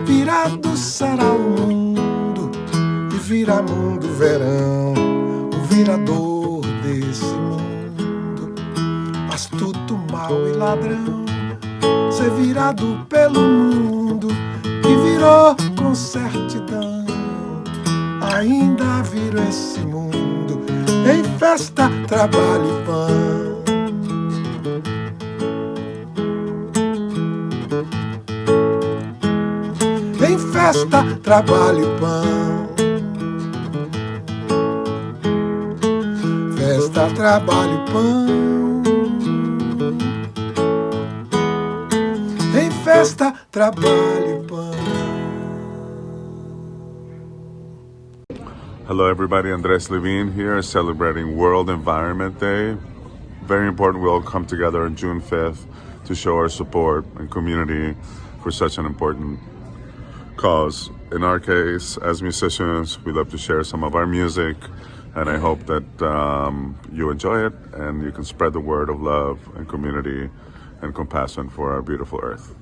Virado será o mundo e vira-mundo verão, o virador desse mundo, astuto, mau e ladrão. Ser virado pelo mundo que virou com certidão, ainda viro esse mundo em festa, trabalho e pão. Em festa, trabalho e pão. Festa, trabalho e pão. Em festa, trabalho e pão. Hello everybody, Andres Levine here celebrating World Environment Day. Very important we all come together on June 5th to show our support and community for such an important cause. In our case, as musicians, we love to share some of our music, and I hope that you enjoy it and you can spread the word of love and community and compassion for our beautiful earth.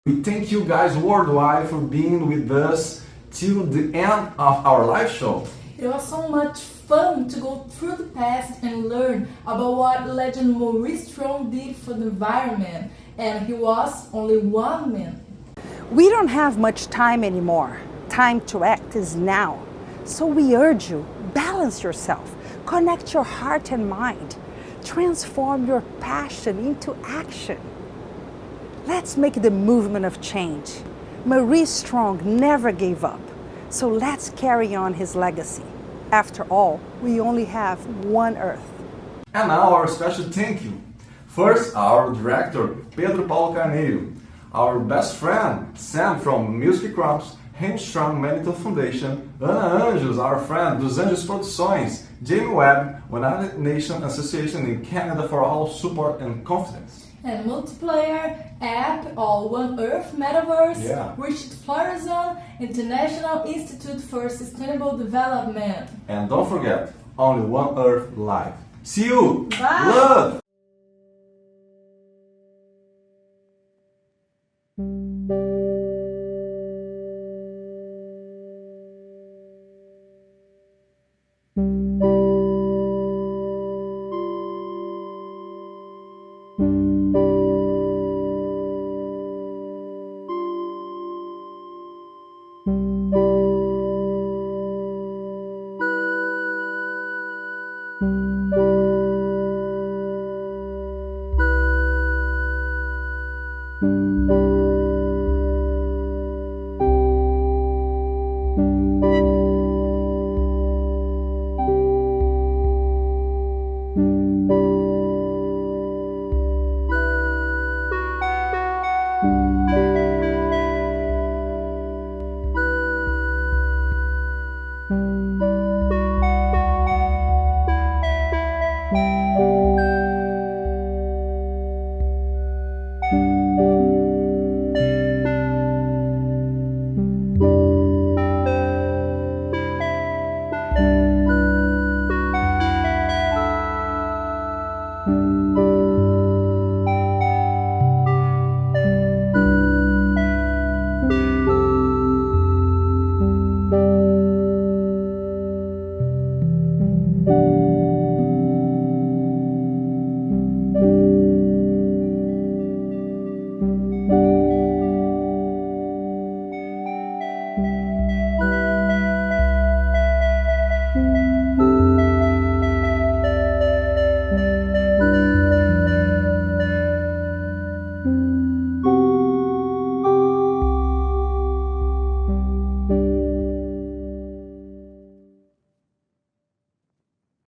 We thank you guys worldwide for being with us till the end of our live show. It was so much fun to go through the past and learn about what legend Maurice Strong did for the environment, and he was only one man. We don't have much time anymore. Time to act is now. So we urge you, balance yourself, connect your heart and mind, transform your passion into action. Let's make the movement of change. Maurice Strong never gave up, so let's carry on his legacy. After all, we only have one Earth. And now our special thank you. First, our director, Pedro Paulo Carneiro, our best friend, Sam from Music Crops, Strong Medical Foundation, Ana Anjos, our friend, Dos Anjos Produções, Jamie Webb, United Nations Association in Canada for all support and confidence. And multiplayer, app, All One Earth Metaverse, Richard Florizon, International Institute for Sustainable Development. And don't forget, Only One Earth Live. See you! Bye! Love!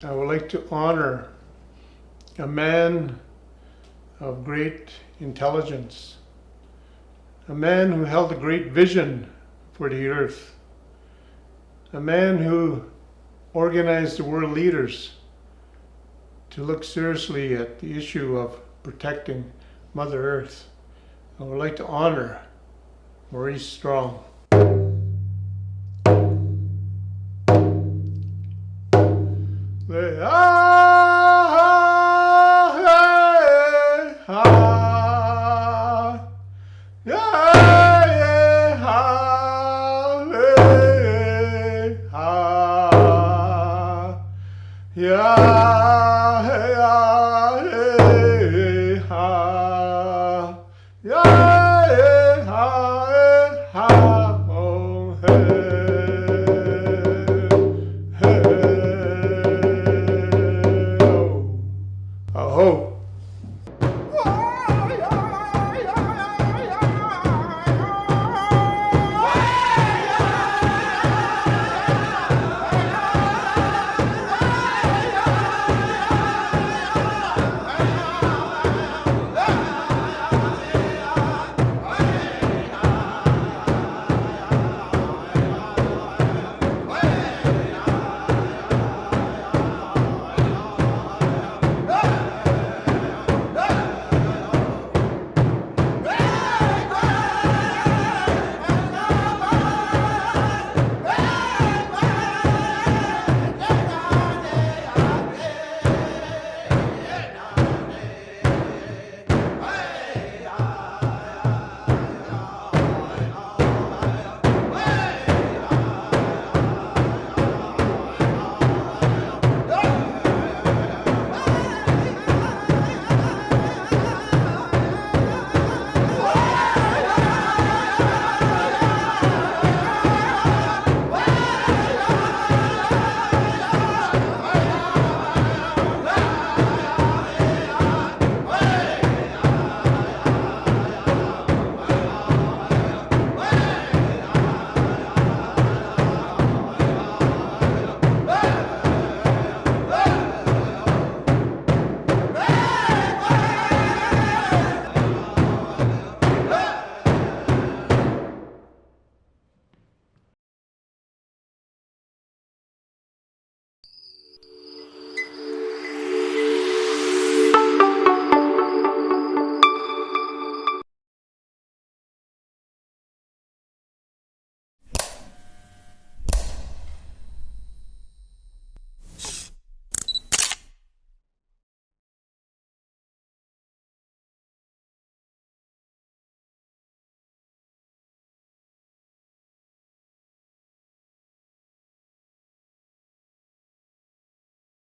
I would like to honor a man of great intelligence, a man who held a great vision for the earth, a man who organized the world leaders to look seriously at the issue of protecting Mother Earth. I would like to honor Maurice Strong.